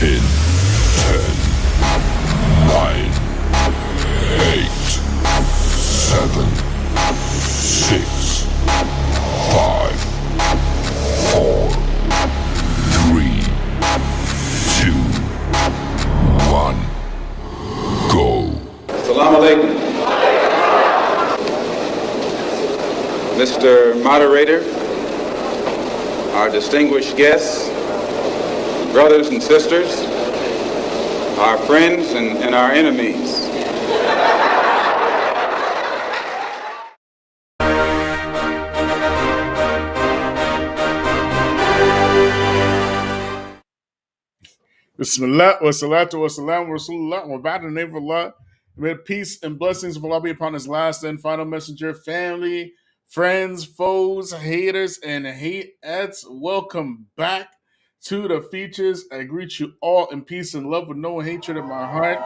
In 10, 9, 8, 7, 6, 5, 4, 3, 2, 1, go. Salaam Alaikum. Mr. Moderator, our distinguished guests, brothers and sisters, our friends and our enemies. Bismillah wa salatu wa salam wa rasulullah wa ba'd, in the name of Allah. May peace and blessings of Allah be upon his last and final messenger, family, friends, foes, haters, and hateettes. Welcome back to the Feachaz. I greet you all in peace and love with no hatred in my heart.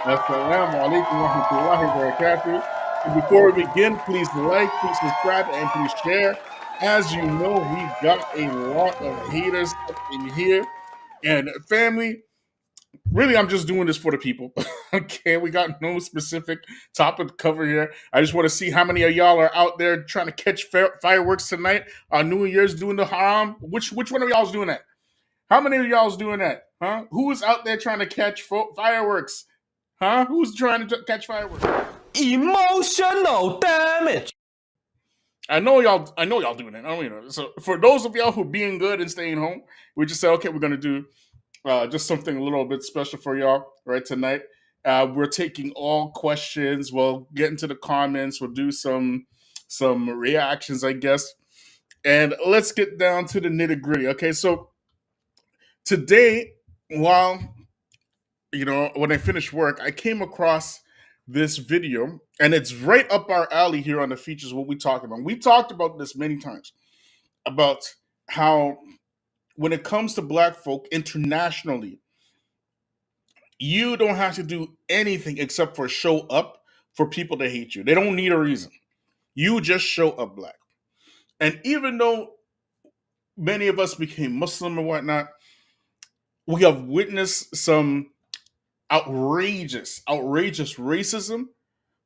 Assalamu alaikum wa rahmatullahi wa barakatuh. And before we begin, please like, please subscribe, and please share. As you know, we got a lot of haters up in here. And family, really, I'm just doing this for the people. Okay, we got no specific topic to cover here. I just want to see how many of y'all are out there trying to catch fireworks tonight on New Year's, doing the haram. Which one of y'all's doing that? How many of y'all's doing that? Huh? Who's out there trying to catch fireworks? Huh? Who's trying to catch fireworks? Emotional damage. I know y'all doing it. So for those of y'all who are being good and staying home, we just said, okay, we're gonna do just something a little bit special for y'all right tonight. We're taking all questions. We'll get into the comments. We'll do some reactions, I guess, and let's get down to the nitty gritty. Okay, so today, while when I finished work, I came across this video, and it's right up our alley here on the Feachaz. What we talked about. We talked about this many times about how when it comes to Black folk internationally, you don't have to do anything except for show up for people to hate you. They don't need a reason. You just show up, Black. And even though many of us became Muslim and whatnot, we have witnessed some outrageous racism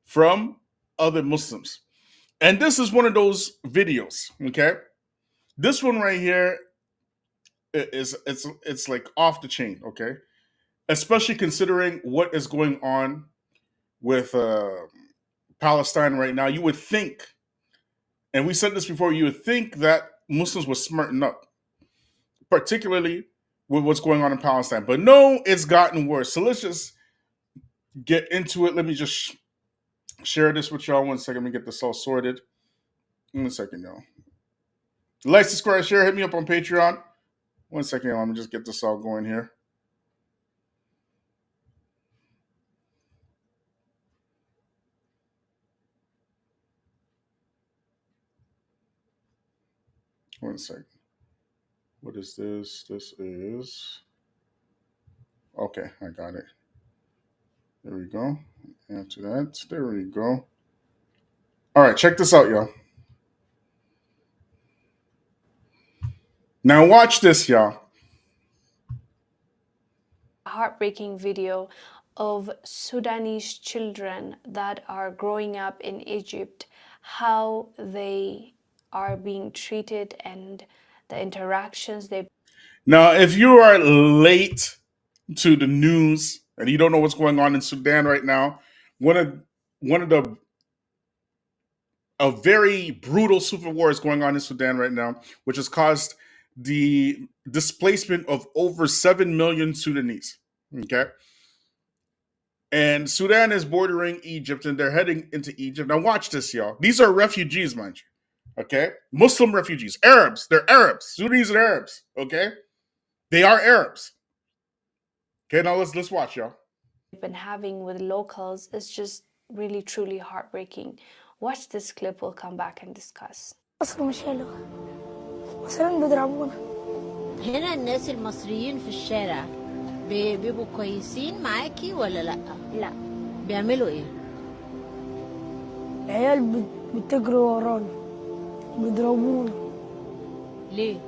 from other Muslims. And this is one of those videos, okay? This one right here it's like off the chain, okay? Especially considering what is going on with Palestine right now. You would think, and we said this before, you would think that Muslims would smarten up, particularly with what's going on in Palestine. But no, it's gotten worse. So let's just get into it. Let me just share this with y'all. 1 second. Let me get this all sorted. 1 second, y'all. Like, subscribe, share. Hit me up on Patreon. 1 second, y'all. Let me just get this all going here. One second. What is this? This is... Okay, I got it. There we go. Answer that. There we go. All right, check this out, y'all. Now watch this, y'all. Heartbreaking video of Sudanese children that are growing up in Egypt, how they are being treated and the interactions they... Now, if you are late to the news and you don't know what's going on in Sudan right now, one of the a very brutal civil war is going on in Sudan right now, which has caused the displacement of over 7 million Sudanese. Okay. And Sudan is bordering Egypt, and they're heading into Egypt. Now watch this, y'all. These are refugees, mind you. Okay? Muslim refugees. Arabs. They're Arabs. Sudanese are Arabs. Okay? They are Arabs. Okay, now let's watch, y'all. been having with locals is just really truly heartbreaking. Watch this clip, we'll come back and discuss. مصر مش حلوة مثلا بيضربونا. هنا الناس المصريين في الشارع بيبقوا كويسين معاكي ولا لا؟ لا، بيعملوا ايه؟ العيال بتجري ورانا بيضربونا. ليه؟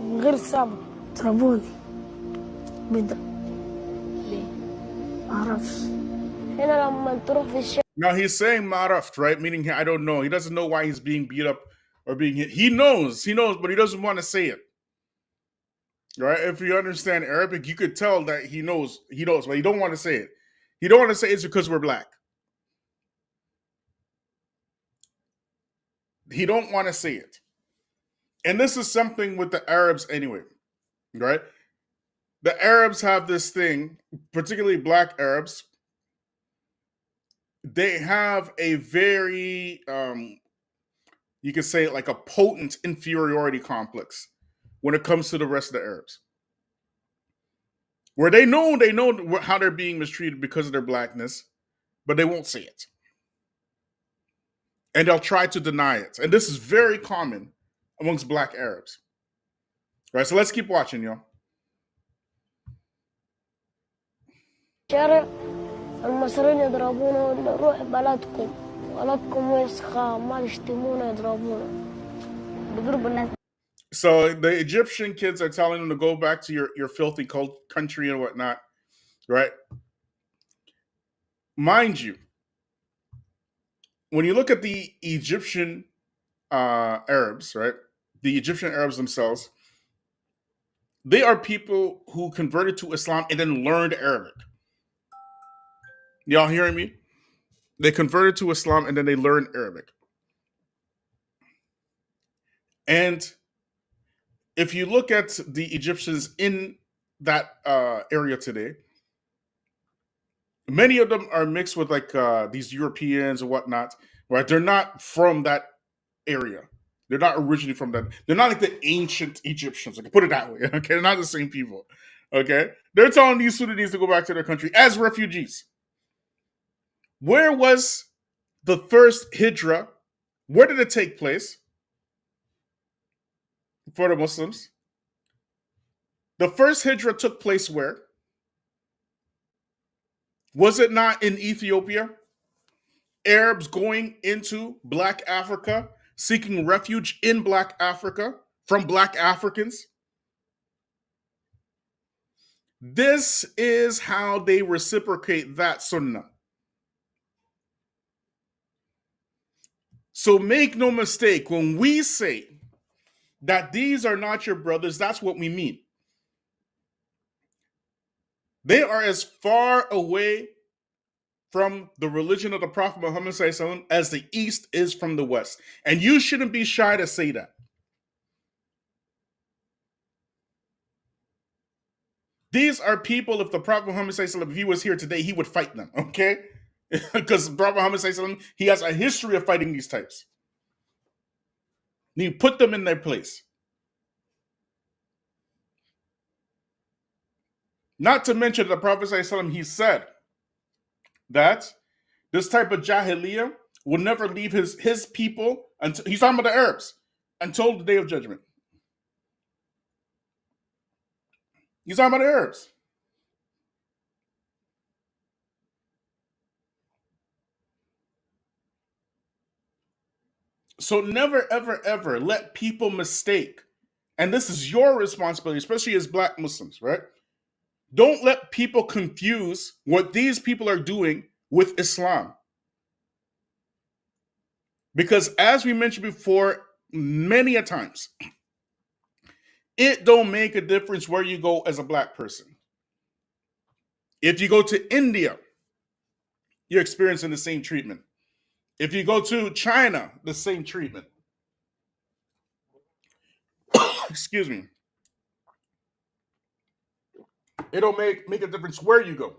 من غير سبب ضربوني. بدأ ليه؟ معرفش هنا لما تروح في الشارع Now he's saying ma'arafed, right? Meaning I don't know. He doesn't know why he's being beat up or being hit. He knows, but he doesn't want to say it. Right? If you understand Arabic, you could tell that he knows, but he don't want to say it. He don't want to say it's because we're black. He don't want to say it. And this is something with the Arabs anyway, right? The Arabs have this thing, particularly black Arabs. They have a very, you could say like a potent inferiority complex when it comes to the rest of the Arabs. Where they know how they're being mistreated because of their blackness, but they won't say it. And they'll try to deny it. And this is very common amongst black Arabs. Right, so let's keep watching, y'all. الشارع المصريين يضربونا ولا روح بلدكم وسخة ما يشتمونا يضربونا بيضربوا الناس. So the Egyptian kids are telling them to go back to your filthy country and whatnot, right? Mind you, when you look at the Egyptian Arabs, right? The Egyptian Arabs themselves, they are people who converted to Islam and then learned Arabic. Y'all hearing me? They converted to Islam and then they learned Arabic. And if you look at the Egyptians in that area today, many of them are mixed with like these Europeans and whatnot, right? They're not from that area. They're not originally from that. They're not like the ancient Egyptians. I can put it that way. Okay, they're not the same people. Okay, they're telling these Sudanese to go back to their country as refugees. Where was the first hijra? Where did it take place for the Muslims? The first hijra took place where? Was it not in Ethiopia? Arabs going into Black Africa, seeking refuge in Black Africa from Black Africans. This is how they reciprocate that sunnah. So make no mistake, when we say that these are not your brothers, that's what we mean. They are as far away from the religion of the Prophet Muhammad ﷺ as the East is from the West. And you shouldn't be shy to say that. These are people, if the Prophet Muhammad ﷺ, if he was here today, he would fight them, okay? Because the Prophet Muhammad ﷺ, he has a history of fighting these types. You put them in their place. Not to mention the Prophet ﷺ, he said that this type of jahiliyyah will never leave his people until, he's talking about the Arabs, until the day of judgment. He's talking about the Arabs. So never, ever, ever let people mistake, and this is your responsibility, especially as Black Muslims, right? Don't let people confuse what these people are doing with Islam. Because as we mentioned before, many a times, it don't make a difference where you go as a Black person. If you go to India, you're experiencing the same treatment. If you go to China, the same treatment. Excuse me. It don't make a difference where you go.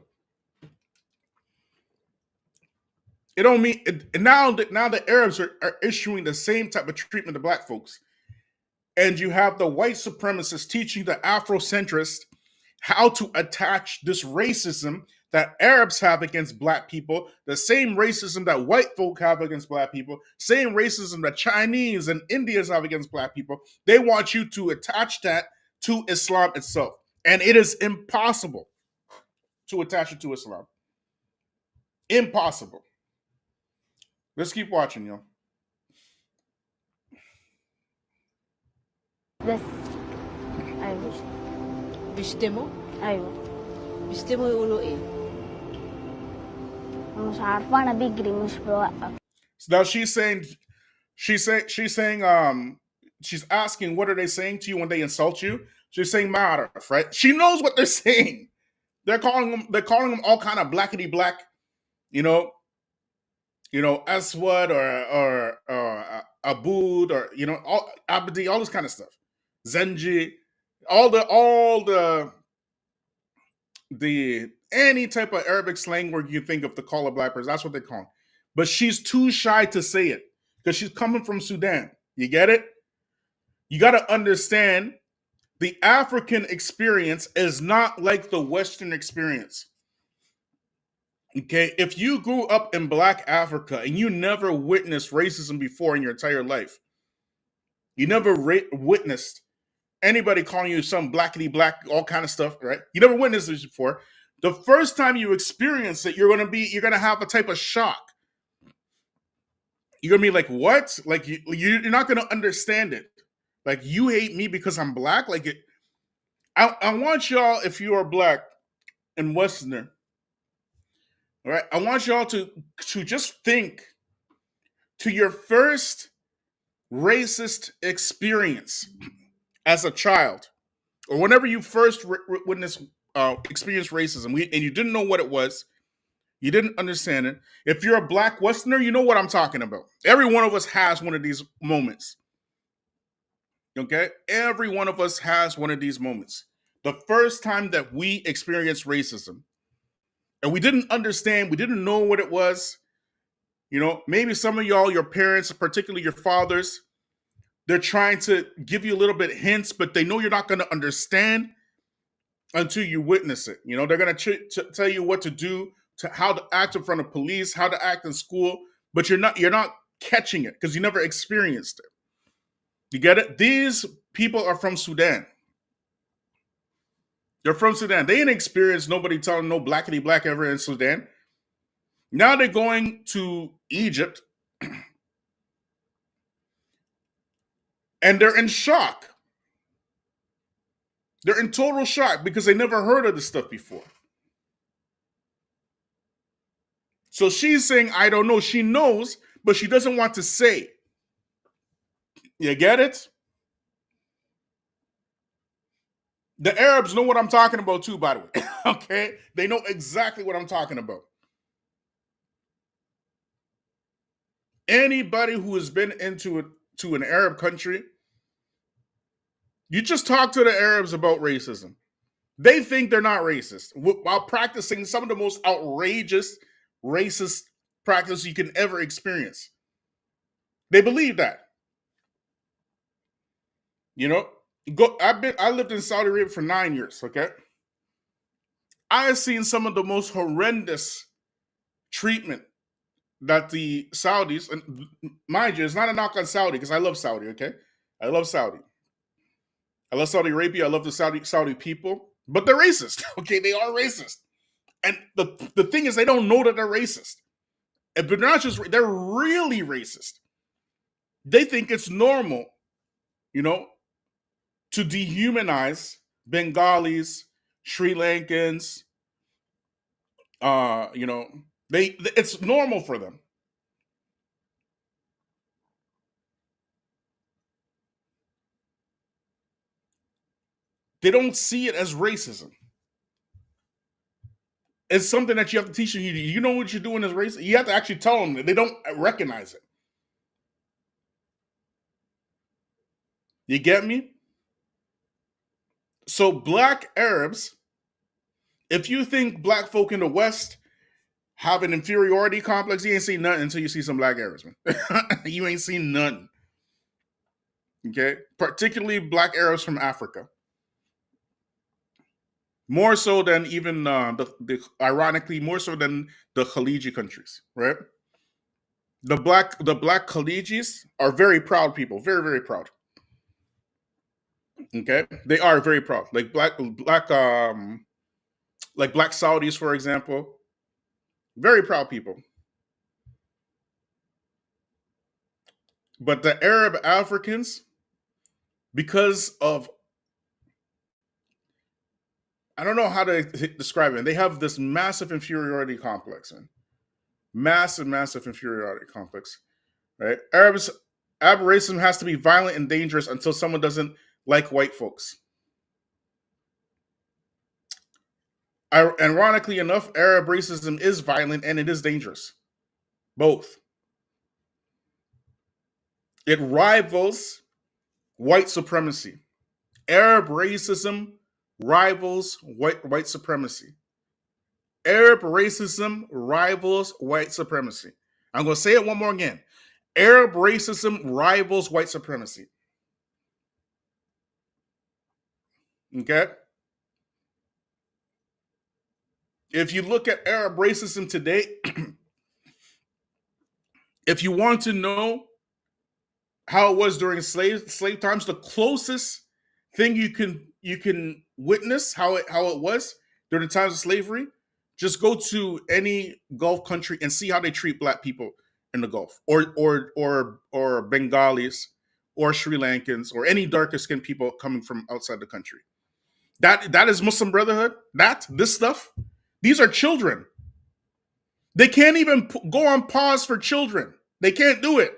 It don't mean now the Arabs are issuing the same type of treatment to Black folks. And you have the white supremacists teaching the Afrocentrists how to attach this racism that Arabs have against Black people, the same racism that white folk have against Black people, same racism that Chinese and Indians have against Black people. They want you to attach that to Islam itself. And it is impossible to attach it to Islam. Impossible. Let's keep watching, yo. بس أيوة بيشتموا؟ ايوه بيشتموا يقولوا ايه؟ مش عارفه انا بيجري مش بوقف. So now she's saying she's asking what are they saying to you when they insult you? She's saying ma'arif, right? She knows what they're saying. They're calling them all kind of blackety black, you know, Aswad or Abud or all Abdi, all this kind of stuff. Zenji, all the any type of Arabic slang word you think of to call a black person, that's what they call them. But she's too shy to say it because she's coming from Sudan. You get it? You got to understand the African experience is not like the Western experience. Okay, if you grew up in Black Africa and you never witnessed racism before in your entire life, you never witnessed anybody calling you some blackety black, all kind of stuff, right? You never witnessed this before. The first time you experience it, you're gonna have a type of shock. You're gonna be like, what? Like you're not gonna understand it. Like you hate me because I'm black. Like it. I want y'all, if you are black and Westerner, all right, I want y'all to just think to your first racist experience as a child, or whenever you first experienced racism, and you didn't know what it was, you didn't understand it. If you're a black Westerner, you know what I'm talking about. Every one of us has one of these moments. Okay? Every one of us has one of these moments. The first time that we experienced racism, and we didn't understand, we didn't know what it was. Maybe some of y'all, your parents, particularly your fathers, they're trying to give you a little bit hints, but they know you're not going to understand until you witness it. They're going to tell you what to do, how to act in front of police, how to act in school, but you're not catching it because you never experienced it. You get it? These people are from Sudan. They're from Sudan. They ain't experienced nobody telling no blackity black ever in Sudan. Now they're going to Egypt and they're in shock. They're in total shock because they never heard of this stuff before. So she's saying, I don't know. She knows, but she doesn't want to say. You get it? The Arabs know what I'm talking about too, by the way. Okay? They know exactly what I'm talking about. Anybody who has been to an Arab country, you just talk to the Arabs about racism. They think they're not racist while practicing some of the most outrageous racist practice you can ever experience. They believe that. I lived in Saudi Arabia for 9 years, okay? I have seen some of the most horrendous treatment that the Saudis, and mind you, it's not a knock on Saudi because I love Saudi, okay? I love Saudi. I love Saudi Arabia. I love the Saudi people, but they're racist, okay? They are racist. And the thing is, they don't know that they're racist. But they're not just, they're really racist. They think it's normal, to dehumanize Bengalis, Sri Lankans, it's normal for them. They don't see it as racism. It's something that you have to teach them. You know what you're doing is racist. You have to actually tell them that they don't recognize it. You get me? So black Arabs, if you think black folk in the West have an inferiority complex, you ain't seen nothing until you see some black Arabs, man. You ain't seen nothing. Okay? Particularly black Arabs from Africa. More so than even ironically, more so than the Khaliji countries, right? The black Khalijis are very proud people, very, very proud. Okay? They are very proud. Like black Saudis, for example. Very proud people. But the Arab Africans, because of I don't know how to describe it. They have this massive inferiority complex, man. Massive inferiority complex, right? Arab racism has to be violent and dangerous until someone doesn't like white folks. Ironically enough, Arab racism is violent and it is dangerous. Both. It rivals white supremacy. Arab racism rivals white supremacy. Arab racism rivals white supremacy. I'm going to say it one more again. Arab racism rivals white supremacy. Okay? If you look at Arab racism today, if you want to know how it was during slave times, the closest thing you can witness how it was during the times of slavery, just go to any Gulf country and see how they treat black people in the Gulf, or Bengalis, or Sri Lankans, or any darker skinned people coming from outside the country. That is Muslim Brotherhood. This stuff. These are children. They can't even go on pause for children. They can't do it.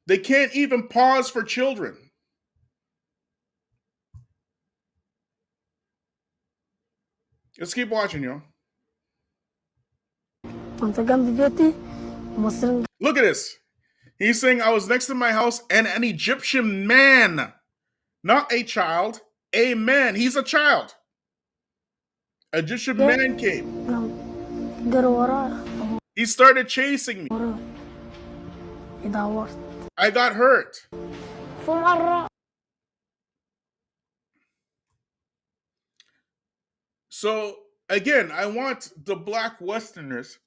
They can't even pause for children. Let's keep watching, yo. Look at this. He's saying, I was next to my house and an Egyptian man, not a child, a man. He's a child. Egyptian man came. He started chasing me. I got hurt. So again, I want the black Westerners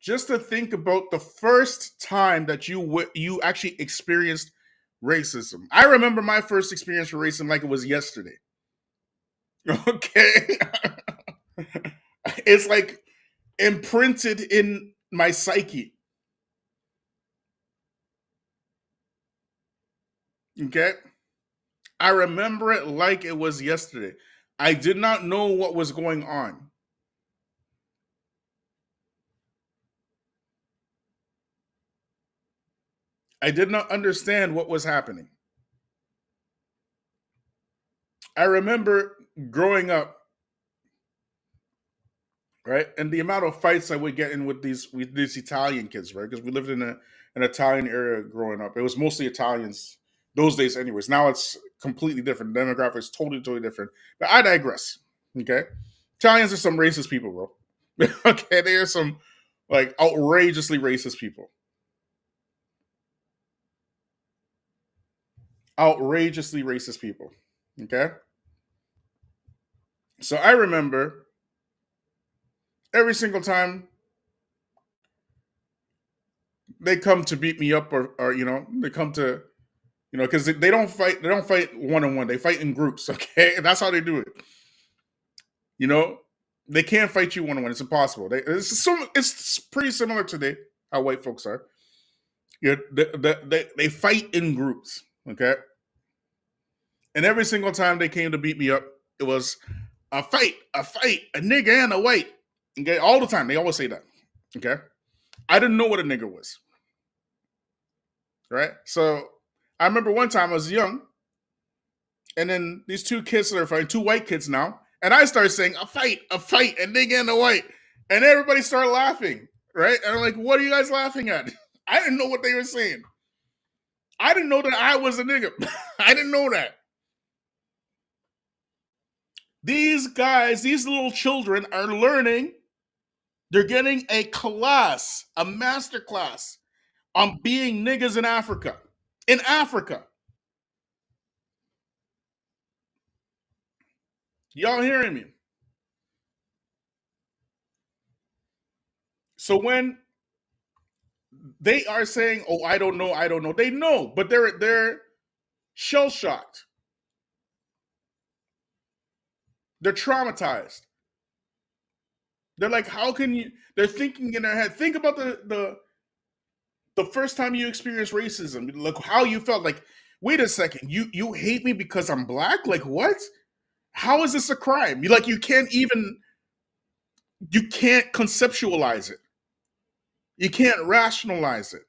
just to think about the first time that you actually experienced racism. I remember my first experience with racism like it was yesterday. Okay. It's like imprinted in my psyche. Okay. I remember it like it was yesterday. I did not know what was going on. I did not understand what was happening. I remember growing up, right, and the amount of fights I would get in with these Italian kids, right? Because we lived in an Italian area growing up. It was mostly Italians those days, anyways. Now it's completely different. The demographic is totally different. But I digress. Okay, Italians are some racist people, bro. Okay, they are some like outrageously racist people. Outrageously racist people. Okay, so I remember every single time they come to beat me up, or they come to, because they don't fight one-on-one. They fight in groups. Okay, and that's how they do it. They can't fight you one-on-one. It's impossible. It's pretty similar to how white folks are. They fight in groups. Okay, and every single time they came to beat me up, it was a fight, a nigga and a white. Okay, all the time they always say that. Okay, I didn't know what a nigger was. Right, so I remember one time I was young, and then these two kids are fighting, two white kids now, and I started saying a fight, a nigga and a white, and everybody started laughing. Right, and I'm like, what are you guys laughing at? I didn't know what they were saying. I didn't know that I was a nigga. I didn't know that. These guys, these little children are learning. They're getting a class, a master class on being niggas in Africa. In Africa. Y'all hearing me? So when they are saying, "Oh, I don't know," they know, but they're shell shocked. They're traumatized. They're like, "How can you?" They're thinking in their head. Think about the first time you experienced racism. Look how you felt. Like wait a second, you hate me because I'm black? Like what? How is this a crime? You can't conceptualize it. You can't rationalize it.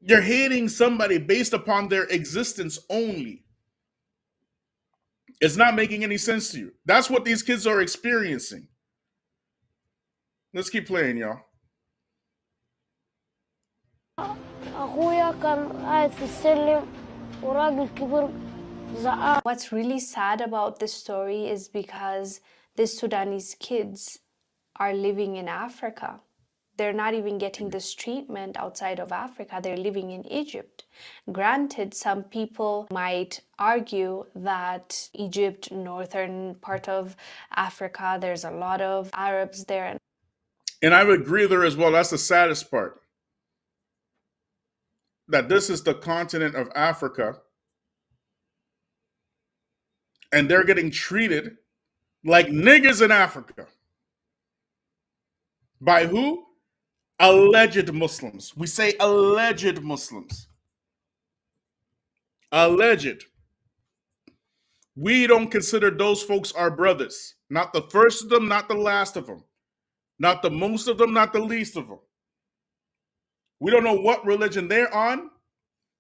You're hating somebody based upon their existence only. It's not making any sense to you. That's what these kids are experiencing. Let's keep playing, y'all. أخويا كان قاعد في السلم وراجل كبير زعق. What's really sad about this story is because these Sudanese kids are living in Africa. They're not even getting this treatment outside of Africa. They're living in Egypt. Granted, some people might argue that Egypt, northern part of Africa, there's a lot of Arabs there. And I would agree there as well. That's the saddest part. That this is the continent of Africa, and they're getting treated like niggas in Africa. By who? Alleged Muslims. We say alleged Muslims. Alleged. We don't consider those folks our brothers. Not the first of them, not the last of them. Not the most of them, not the least of them. We don't know what religion they're on.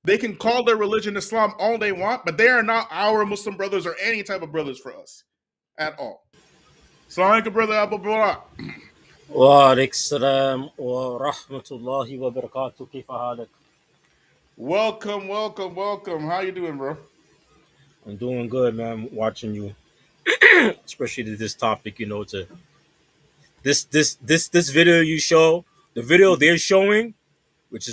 They can call their religion Islam all they want, but they are not our Muslim brothers or any type of brothers for us at all. Salaam Alaikum, brother Abu Barak. وعليكم السلام ورحمة الله وبركاته. كيف حالك؟ Welcome, welcome, welcome. How you doing, bro? I'm doing good, man. Watching you, especially to this topic. To this video you show, the video they're showing, which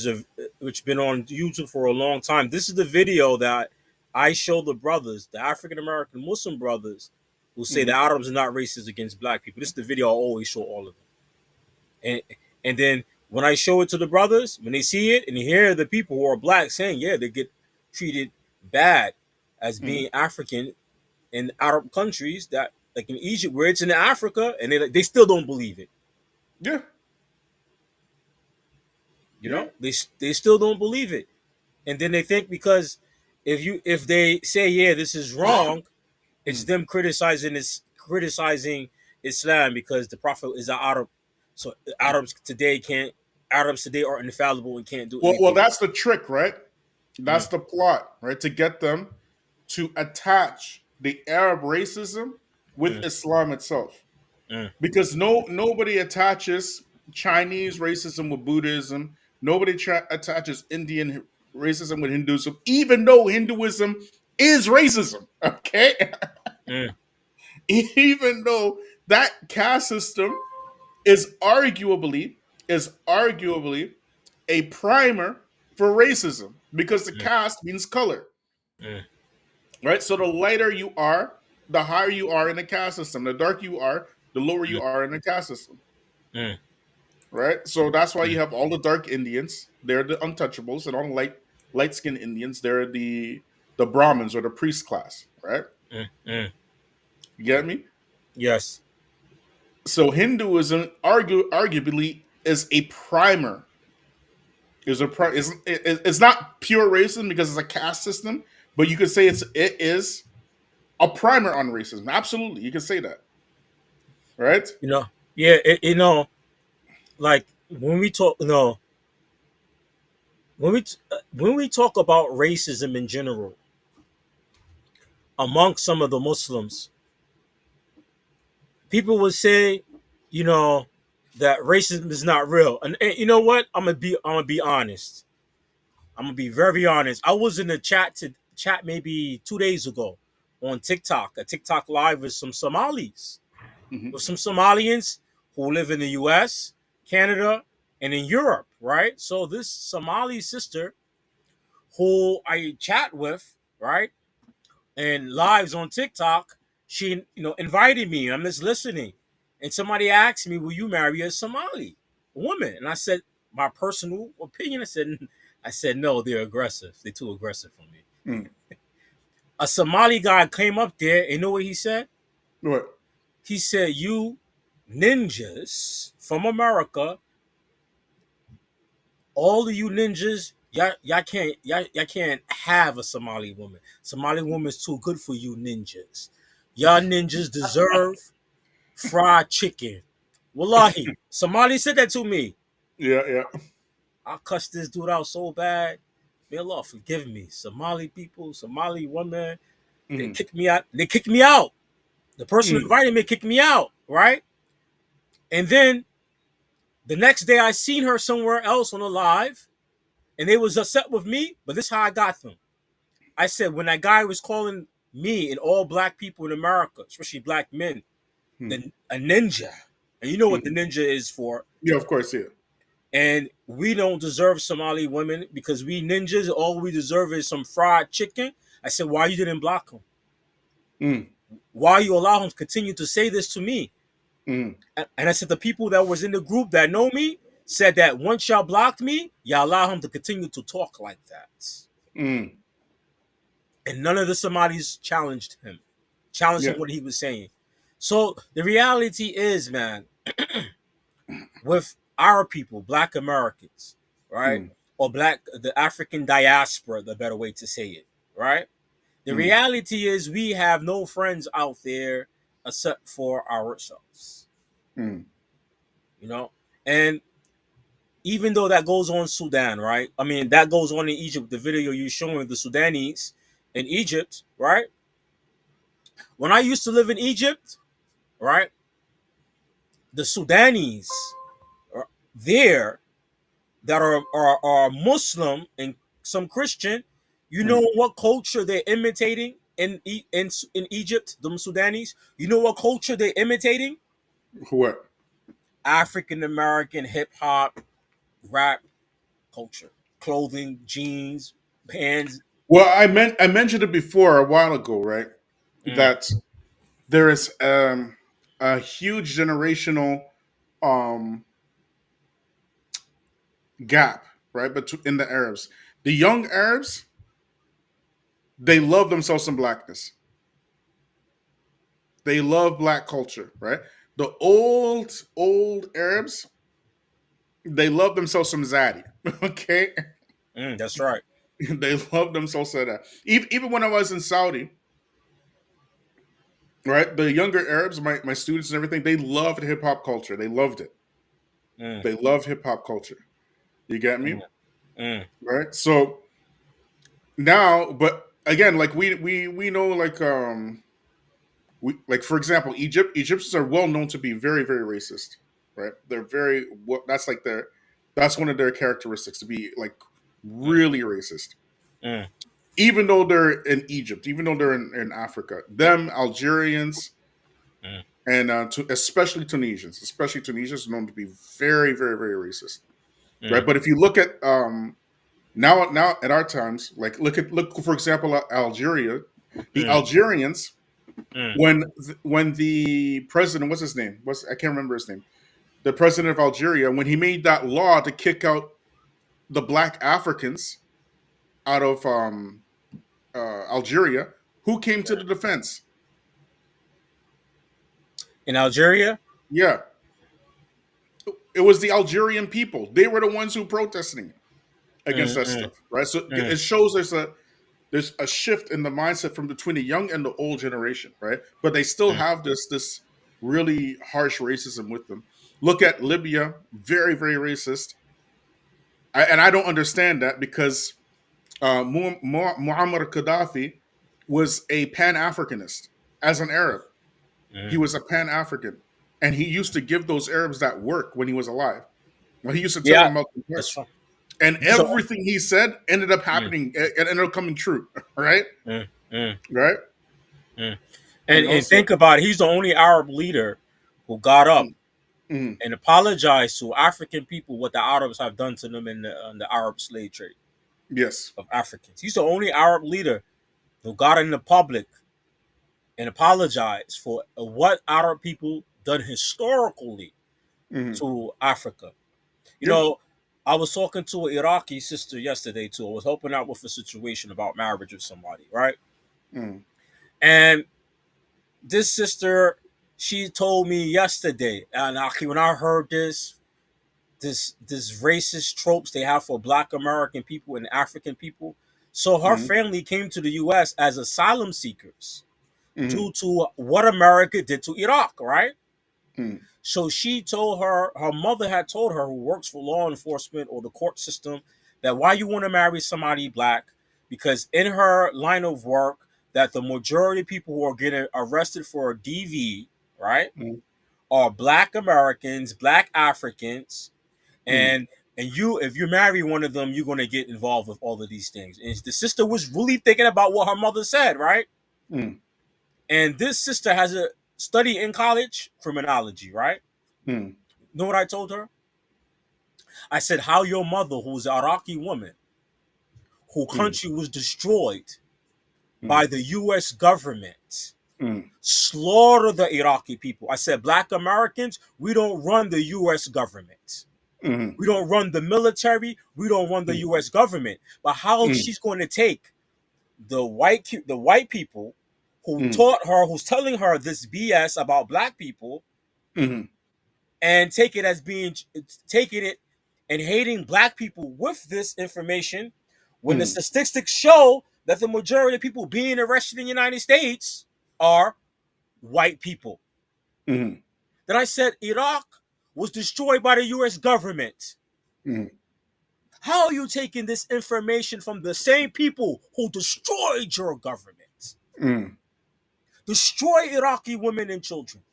been on YouTube for a long time. This is the video that I show the brothers, the African American Muslim brothers, who say the Arabs are not racist against black people. This is the video I always show all of them, and then when I show it to the brothers, when they see it and they hear the people who are black saying, yeah, they get treated bad as being African in Arab countries, that like in Egypt, where it's in Africa, and they still don't believe it. Yeah. You know, they still don't believe it, and then they think because if they say this is wrong, it's them criticizing Islam because the Prophet is an Arab, so Arabs today are infallible and can't do anything. Well, that's the trick, right? That's the plot, right? To get them to attach the Arab racism with Islam itself, because nobody attaches Chinese racism with Buddhism. Nobody attaches Indian racism with Hinduism, even though Hinduism is racism. Okay, even though that caste system is arguably a primer for racism, because the caste means color. Right? So the lighter you are, the higher you are in the caste system. The darker you are, the lower you are in the caste system. Right? So that's why you have all the dark Indians. They're the untouchables, and all the light-skinned Indians, they're the Brahmins or the priest class. Right? You get me? Yes. So Hinduism arguably is a primer. It's not pure racism because it's a caste system, but you could say it is a primer on racism. Absolutely, you can say that, right? Like when we talk, when we talk about racism in general among some of the Muslims, people would say, that racism is not real. And you know what? I'm gonna be honest. I'm gonna be very honest. I was in a chat maybe 2 days ago on TikTok, a TikTok live with some Somalis, with some Somalians who live in the US, Canada, and in Europe, right? So this Somali sister who I chat with, right, and lives on TikTok, she invited me. I'm just listening. And somebody asked me, will you marry a Somali woman? And I said, my personal opinion, I said, no, they're aggressive. They're too aggressive for me. A Somali guy came up there, and you know what he said? What? He said, you ninjas from America, all of you ninjas, y'all can't have a Somali woman. Somali woman is too good for you ninjas. Y'all ninjas deserve fried chicken. Wallahi, Somali said that to me. Yeah, yeah. I cussed this dude out so bad. May Allah forgive me. Somali people, Somali women, they Mm, kicked me out. They kicked me out. The person who mm. invited me kicked me out, right? And then the next day I seen her somewhere else on a live, and they was upset with me, but this is how I got them. I said when that guy was calling me and all black people in America, especially black men, Mm, a ninja. And you know what the mm. ninja is for. Yeah, of course, yeah. And we don't deserve Somali women because we ninjas, all we deserve is some fried chicken. I said, why you didn't block him? Mm, Why you allow him to continue to say this to me? mm, And I said, the people that was in the group that know me said that once y'all blocked me, y'all allow him to continue to talk like that. mm. And none of the Somalis challenged him Yeah. what he was saying. So the reality is, man, with our people, Black Americans, right? Mm, Or the African diaspora, the better way to say it, right? The mm, reality is we have no friends out there except for ourselves, mm, you know? And even though that goes on Sudan, right? I mean, that goes on in Egypt, the video you're showing the Sudanese in Egypt, right? When I used to live in Egypt, right? The Sudanese are there that are Muslim and some Christian, you know mm. what culture they're imitating in Egypt, the Sudanese? You know what culture they're imitating? What? African American hip hop, rap culture, clothing, jeans, pants. Well, I mentioned it before a while ago, right? Mm, That there is a huge generational um, gap, right, between in the Arabs. The young Arabs, they love themselves some blackness. They love black culture, right? The old Arabs, they love themselves some zaddy. Okay, that's right. they love themselves some that. Even when I was in Saudi, right? The younger Arabs, my students and everything, they loved hip hop culture. They loved it. Mm, They love hip hop culture. You get mm, me? mm, Right? So now, but again, like we know we like for example, Egyptians are well known to be very racist, right? They're very that's like their that's one of their characteristics to be like mm, really racist. mm, Even though they're in Egypt, even though they're in Africa, them Algerians mm, and especially Tunisians, are known to be very racist, right? mm, But if you look at now at our times, like look for example at Algeria, the mm, Algerians mm. when the president, what's his name? I can't remember his name. The president of Algeria, when he made that law to kick out the black Africans out of Algeria, who came to the defense? In Algeria, Yeah, it was the Algerian people. They were the ones who protesting against mm, that mm, stuff, right? So mm, it shows there's a shift in the mindset from between the young and the old generation, right? But they still mm, have this really harsh racism with them. Look at Libya, very racist, and I don't understand that because Muammar Gaddafi was a Pan Africanist as an Arab. He mm. was a Pan African, and he used to give those Arabs that work when he was alive. Well, he used to tell Yeah, them about the that's works, fine. and So, everything he said ended up mm, happening. It ended up coming true, right? mm, mm, Right? mm. You know, And so think about it, he's the only Arab leader who got up mm, and apologized to African people what the Arabs have done to them in the Arab slave trade yes, of Africans. He's the only Arab leader who got in the public and apologized for what Arab people done historically mm, to Africa. You yeah, know, I was talking to an Iraqi sister yesterday too. I was helping out with a situation about marriage with somebody, right? mm, And this sister, she told me yesterday, and when I heard this, this racist tropes they have for Black American people and African people. So her family came to the U.S. as asylum seekers due to what America did to Iraq, right? So she told her mother had told her, who works for law enforcement or the court system, that why you want to marry somebody Black, because in her line of work, that the majority of people who are getting arrested for a DV, right, are Black Americans, Black Africans, and you, if you marry one of them, you're going to get involved with all of these things. And the sister was really thinking about what her mother said, right? And this sister has a study in college criminology, right? Know what I told her? I said, how your mother, who's an Iraqi woman, whose country was destroyed by the U.S. government, slaughter the Iraqi people. I said, Black Americans, we don't run the U.S. government. We don't run the military. We don't run the U.S. government. But how she's going to take the white people who taught her, who's telling her this BS about Black people, and taking it and hating Black people with this information, when the statistics show that the majority of people being arrested in the United States are white people. Then I said Iraq was destroyed by the U.S. government. How are you taking this information from the same people who destroyed your government? Destroy Iraqi women and children.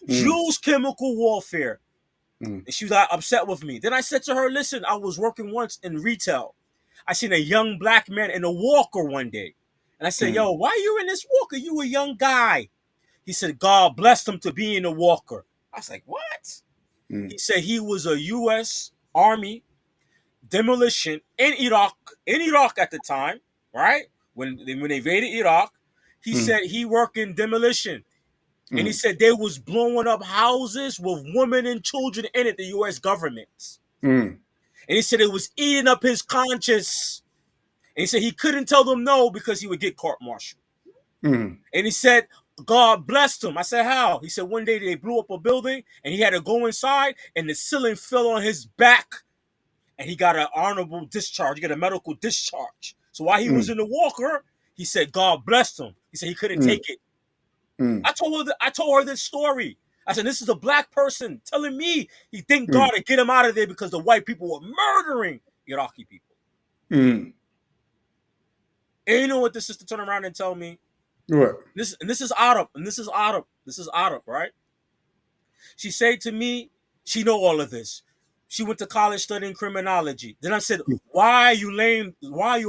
Use chemical warfare. And she was upset with me. Then I said to her, listen, I was working once in retail. I seen a young Black man in a walker one day. And I said, yo, why are you in this walker? You a young guy. He said, God blessed him to be in a walker. I was like, what? He said he was a U.S. Army demolition in Iraq at the time, right? When they invaded Iraq, he said he worked in demolition. And he said they was blowing up houses with women and children in it, the U.S. government. And he said it was eating up his conscience. And he said he couldn't tell them no because he would get court-martialed. And he said, God blessed him. I said, how? He said one day they blew up a building and he had to go inside and the ceiling fell on his back and he got an honorable discharge. He got a medical discharge. So while he was in the walker, he said, God blessed him. He said he couldn't take it. I told her this story. I said, this is a Black person telling me he thanked God to get him out of there because the white people were murdering Iraqi people. And you know what the sister turned around and told me? What? This is Arab, right? She said to me, she know all of this. She went to college studying criminology. Then I said, why are you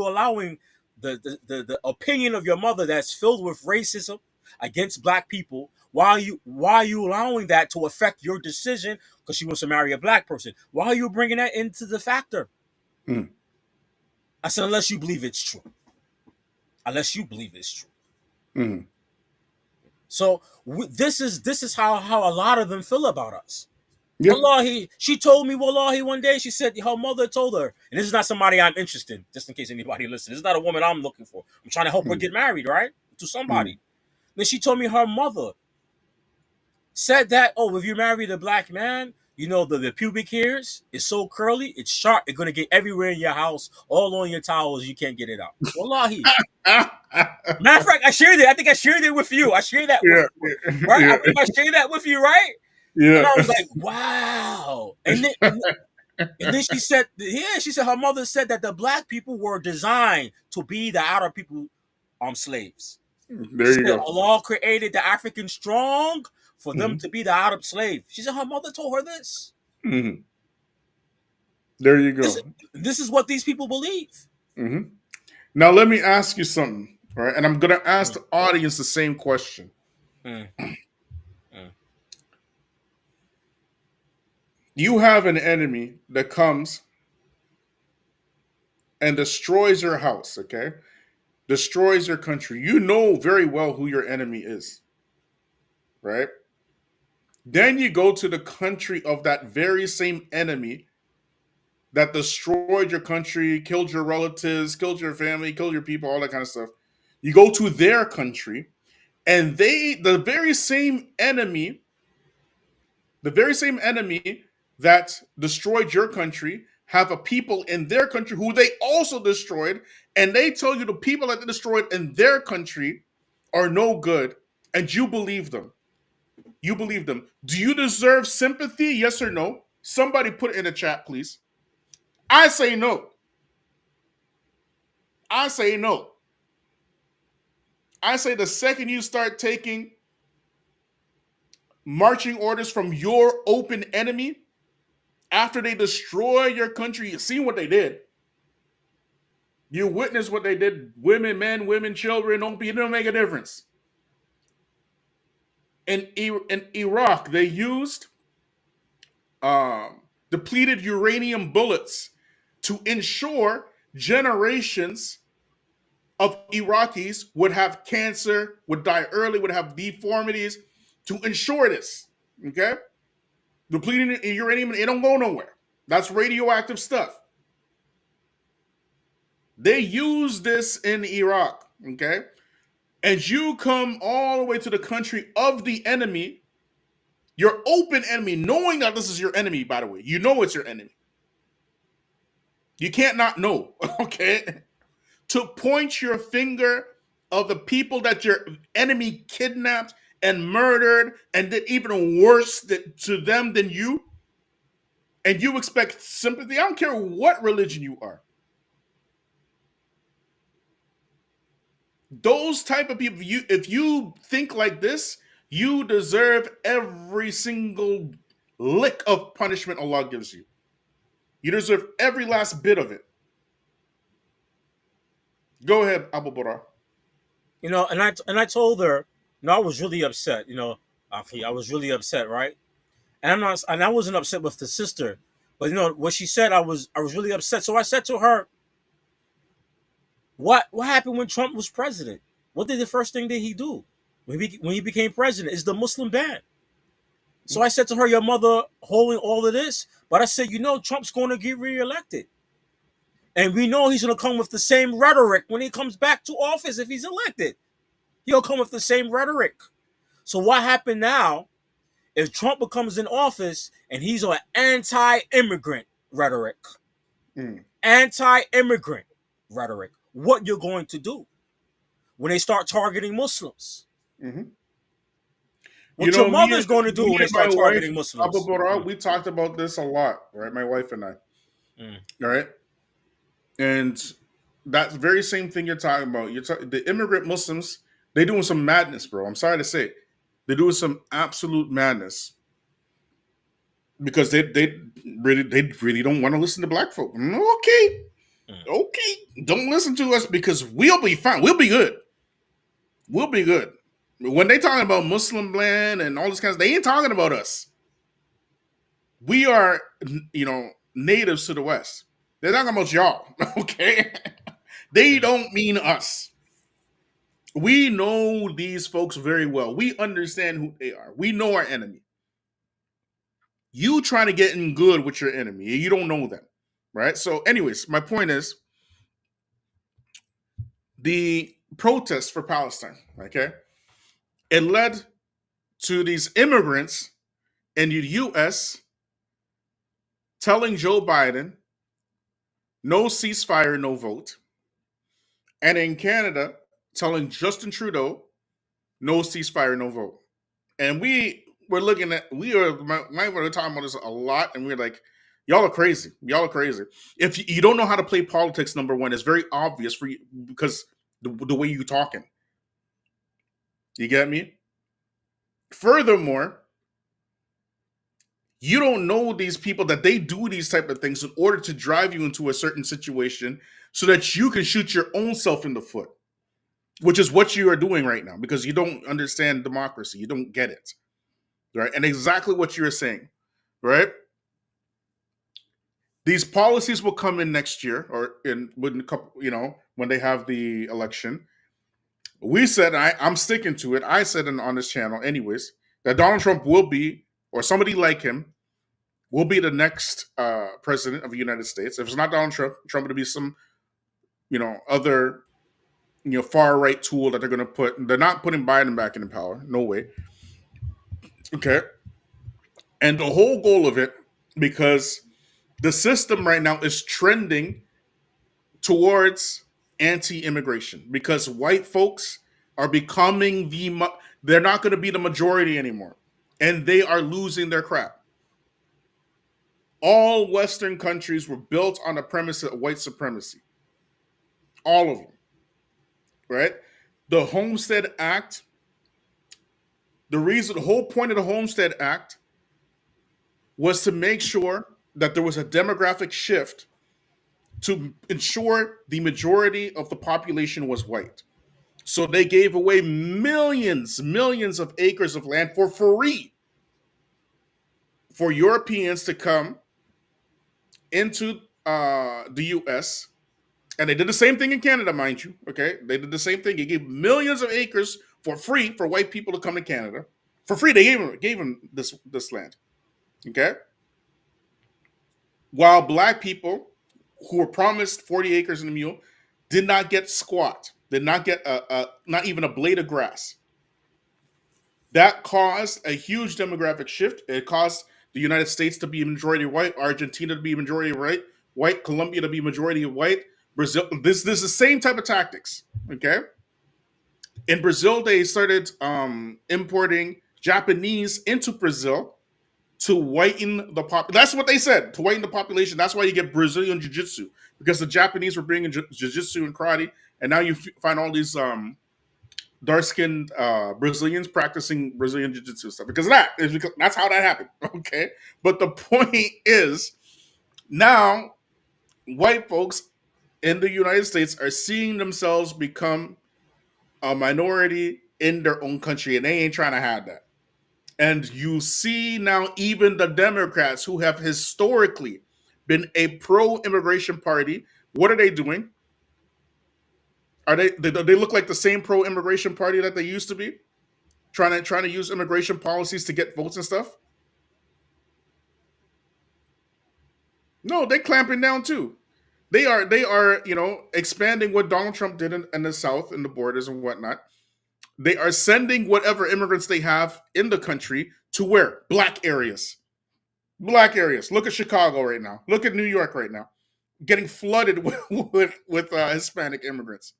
allowing the opinion of your mother that's filled with racism against Black people? Why are you allowing that to affect your decision because she wants to marry a Black person? Why are you bringing that into the factor? I said, unless you believe it's true. So this is how a lot of them feel about us. Yep. Wallahi, she told me, wallahi, one day, she said her mother told her, and this is not somebody I'm interested in, just in case anybody listens. This is not a woman I'm looking for. I'm trying to help her get married, right? To somebody. Then she told me her mother said that, oh, if you marry a Black man, you know, the pubic hairs is so curly, it's sharp, it's going to get everywhere in your house, all on your towels, you can't get it out. Wallahi. Matter of fact, I shared it. I think I shared it with you. I shared that with you, right? Yeah. I think I shared that with you, right? Yeah. And I was like, wow. And then she said, her mother said that the Black people were designed to be the Arab people slaves. There you go. Allah created the African strong for them to be the Arab slave. She said her mother told her this. There you go. This is what these people believe. Now let me ask you something, right? And I'm going to ask the audience the same question. You have an enemy that comes and destroys your house, okay? Destroys your country. You know very well who your enemy is, right? Then you go to the country of that very same enemy that destroyed your country, killed your relatives, killed your family, killed your people, all that kind of stuff. You go to their country, and the very same enemy that destroyed your country have a people in their country who they also destroyed, and they tell you the people that they destroyed in their country are no good, and you believe them. You believe them. Do you deserve sympathy? Yes or no? Somebody put it in the chat, please. I say no. I say no. I say the second you start taking marching orders from your open enemy after they destroy your country, you see what they did. You witness what they did. Women, men, women, children, it don't make a difference. In Iraq, they used depleted uranium bullets to ensure generations of Iraqis would have cancer, would die early, would have deformities, to ensure this. Okay? Depleting uranium, it don't go nowhere. That's radioactive stuff. They use this in Iraq, okay? And you come all the way to the country of the enemy, your open enemy, knowing that this is your enemy, by the way. You know it's your enemy. You can't not know, okay? To point your finger of the people that your enemy kidnapped and murdered and did even worse to them than you, and you expect sympathy. I don't care what religion you are. Those type of people, if you think like this, you deserve every single lick of punishment Allah gives you. You deserve every last bit of it. Go ahead, Abu Bara. You know, and I told her, I was really upset. You know, Akhi, I was really upset, right? And I wasn't upset with the sister, but what she said, I was really upset. So I said to her, what happened when Trump was president? What did the first thing that he do when he became president? Is the Muslim ban. So I said to her, your mother holding all of this, but I said, Trump's going to get reelected. And we know he's going to come with the same rhetoric when he comes back to office if he's elected. He'll come with the same rhetoric. So what happened now, if Trump becomes in office and he's on anti-immigrant rhetoric, anti-immigrant rhetoric, what you're going to do when they start targeting Muslims? What your mother's going to do when they start targeting Muslims? Abu Bara, we talked about this a lot, right? My wife and I. All right? And that very same thing you're talking about. The immigrant Muslims, they're doing some madness, bro. I'm sorry to say. They're doing some absolute madness. Because they really don't want to listen to black folk. Okay. Don't listen to us because we'll be fine. We'll be good. We'll be good. When they talking about Muslim land and all this kind of stuff, they ain't talking about us. We are, natives to the West. They're talking about y'all, okay? They don't mean us. We know these folks very well. We understand who they are. We know our enemy. You trying to get in good with your enemy, and you don't know them, right? So anyways, my point is the protests for Palestine, okay? It led to these immigrants in the U.S. telling Joe Biden, no ceasefire, no vote. And in Canada, telling Justin Trudeau, no ceasefire, no vote. And my wife were talking about this a lot, and we're like, y'all are crazy. Y'all are crazy. If you don't know how to play politics, number one, it's very obvious for you because the way you're talking. You get me? Furthermore, you don't know these people that they do these type of things in order to drive you into a certain situation so that you can shoot your own self in the foot, which is what you are doing right now because you don't understand democracy. You don't get it, right? And exactly what you're saying, right? These policies will come in next year or within a couple, when they have the election. We said, I'm sticking to it. I said on this channel anyways, that Donald Trump will be, or somebody like him, will be the next president of the United States. If it's not Donald Trump, Trump will be some, other, far right tool that they're going to put. They're not putting Biden back in power. No way. Okay. And the whole goal of it because the system right now is trending towards anti-immigration because white folks are becoming they're not going to be the majority anymore, and they are losing their crap. All Western countries were built on the premise of white supremacy. All of them, right? The Homestead Act, the whole point of the Homestead Act was to make sure that there was a demographic shift to ensure the majority of the population was white. So they gave away millions of acres of land for free for Europeans to come into the US. And they did the same thing in Canada, mind you. Okay. They did the same thing. They gave millions of acres for free for white people to come to Canada. For free, they gave them this land. Okay. While black people who were promised 40 acres and a mule did not get squat, did not get not even a blade of grass. That caused a huge demographic shift. It caused the United States to be majority white, Argentina to be majority white, Colombia to be majority white, Brazil. This is the same type of tactics. Okay. In Brazil, they started importing Japanese into Brazil to whiten the pop. That's what they said, to whiten the population. That's why you get Brazilian jiu-jitsu, because the Japanese were bringing jiu-jitsu and karate, and now you find all these dark-skinned Brazilians practicing Brazilian jiu-jitsu stuff because of that. Because that's how that happened. Okay, but the point is, now white folks in the United States are seeing themselves become a minority in their own country, and they ain't trying to have that. And you see now even the Democrats, who have historically been a pro-immigration party, what are they doing? Are they look like the same pro-immigration party that they used to be? Trying to use immigration policies to get votes and stuff? No, they're clamping down too. They are expanding what Donald Trump did in the South, in the borders and whatnot. They are sending whatever immigrants they have in the country to where? Black areas. Black areas. Look at Chicago right now. Look at New York right now. Getting flooded with Hispanic immigrants.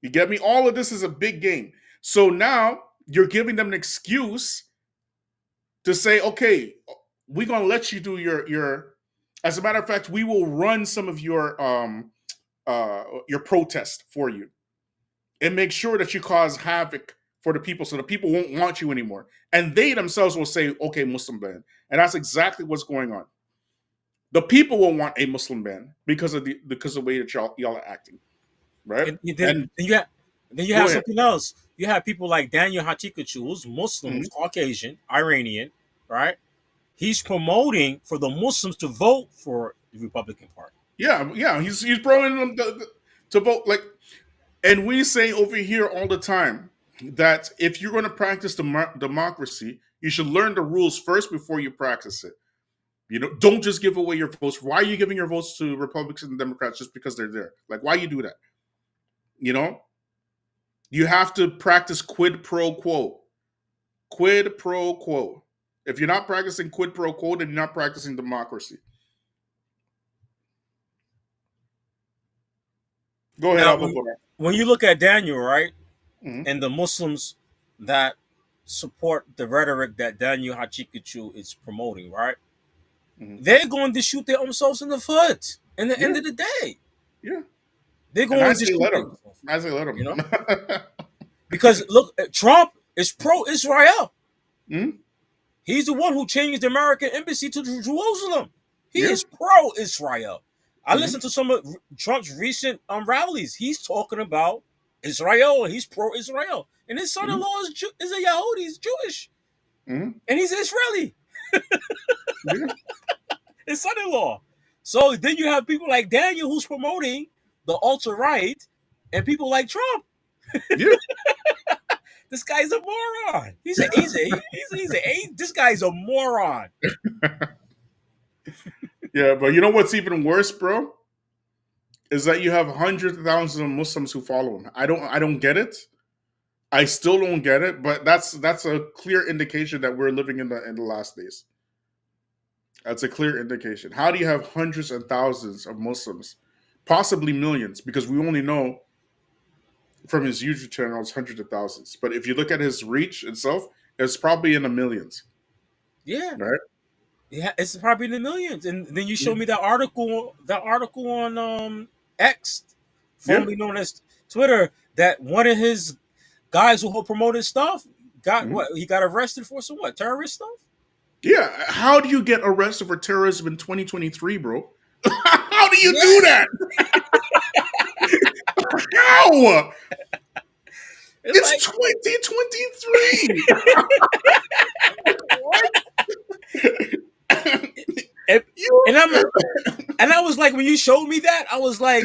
You get me? All of this is a big game. So now you're giving them an excuse to say, okay, we're going to let you do your. As a matter of fact, we will run some of your protest for you and make sure that you cause havoc for the people, so the people won't want you anymore. And they themselves will say, okay, Muslim ban. And that's exactly what's going on. The people will want a Muslim ban because of the way that y'all are acting. Right? Then you have something else. You have people like Daniel Hatikachu, who's Muslim, Caucasian, Iranian, right? He's promoting for the Muslims to vote for the Republican Party. Yeah. He's promoting them to vote. Like, and we say over here all the time that if you're going to practice democracy, you should learn the rules first before you practice it. Don't just give away your votes. Why are you giving your votes to Republicans and Democrats just because they're there? Like, why you do that? You have to practice quid pro quo. Quid pro quo. If you're not practicing quid pro quo, then you're not practicing democracy. Go ahead. Now, when you look at Daniel, right, and the Muslims that support the rhetoric that Daniel Hachikachu is promoting, right, they're going to shoot themselves in the foot in the end of the day. Yeah. They're going to let them. Because look, Trump is pro-Israel. He's the one who changed the American embassy to Jerusalem. He is pro-Israel. I listened to some of Trump's recent rallies. He's talking about Israel, and he's pro-Israel. And his son-in-law is a Yahudi. He's Jewish. And he's Israeli. His son-in-law. So then you have people like Daniel who's promoting the alt-right, and people like Trump. This guy's a moron. This guy's a moron. Yeah, but you know what's even worse, bro? Is that you have hundreds of thousands of Muslims who follow him. I don't get it. I still don't get it, but that's a clear indication that we're living in the last days. That's a clear indication. How do you have hundreds and thousands of Muslims, possibly millions, because we only know from his YouTube channel it's hundreds of thousands. But if you look at his reach itself, it's probably in the millions, Yeah, right? yeah, it's probably in the millions. And then you Yeah. showed me that article on X, Yeah. formerly known as Twitter, that one of his guys who promoted stuff got Mhm. what? He got arrested for some what? Terrorist stuff? Yeah. How do you get arrested for terrorism in 2023, bro? How do you do Yeah. that? How? It's It's like 2023. and, You- and I'm and I was like, when you showed me that, I was like,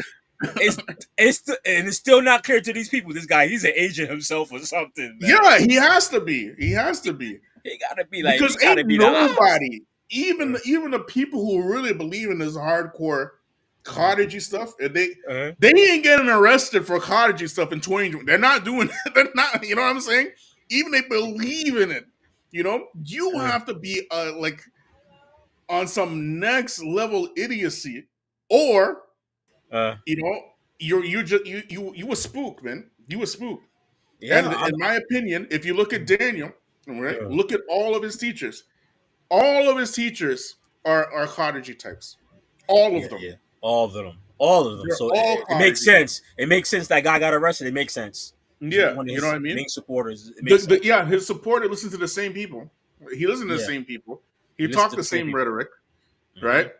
it's still not clear to these people. This guy, he's an agent himself or something, man. yeah, he has to be. He has to be. He gotta be like, he Because gotta ain't be the ops. nobody, even the people who really believe in this hardcore cottagey stuff, Uh-huh. they ain't getting arrested for cottagey stuff in 2020. They're not doing they're not, you know what I'm saying? Even they believe in it. You know, you Uh, have to be like on some next level idiocy, or uh, you know, you just you a spook, man. You a spook. yeah, And in my opinion, if you look at Daniel, right, uh, look at all of his teachers. All of his teachers are cottagey types. All yeah, of them. yeah. All of them. They're So all it makes cottagey. sense. It makes sense that guy got arrested. It makes sense. He's Yeah, one of you know what his I mean? main supporters. It makes sense. Yeah, his supporter listens to the same people. He listens to the Yeah, same people. he He listens talked to the the same same people. rhetoric, Mhm. right?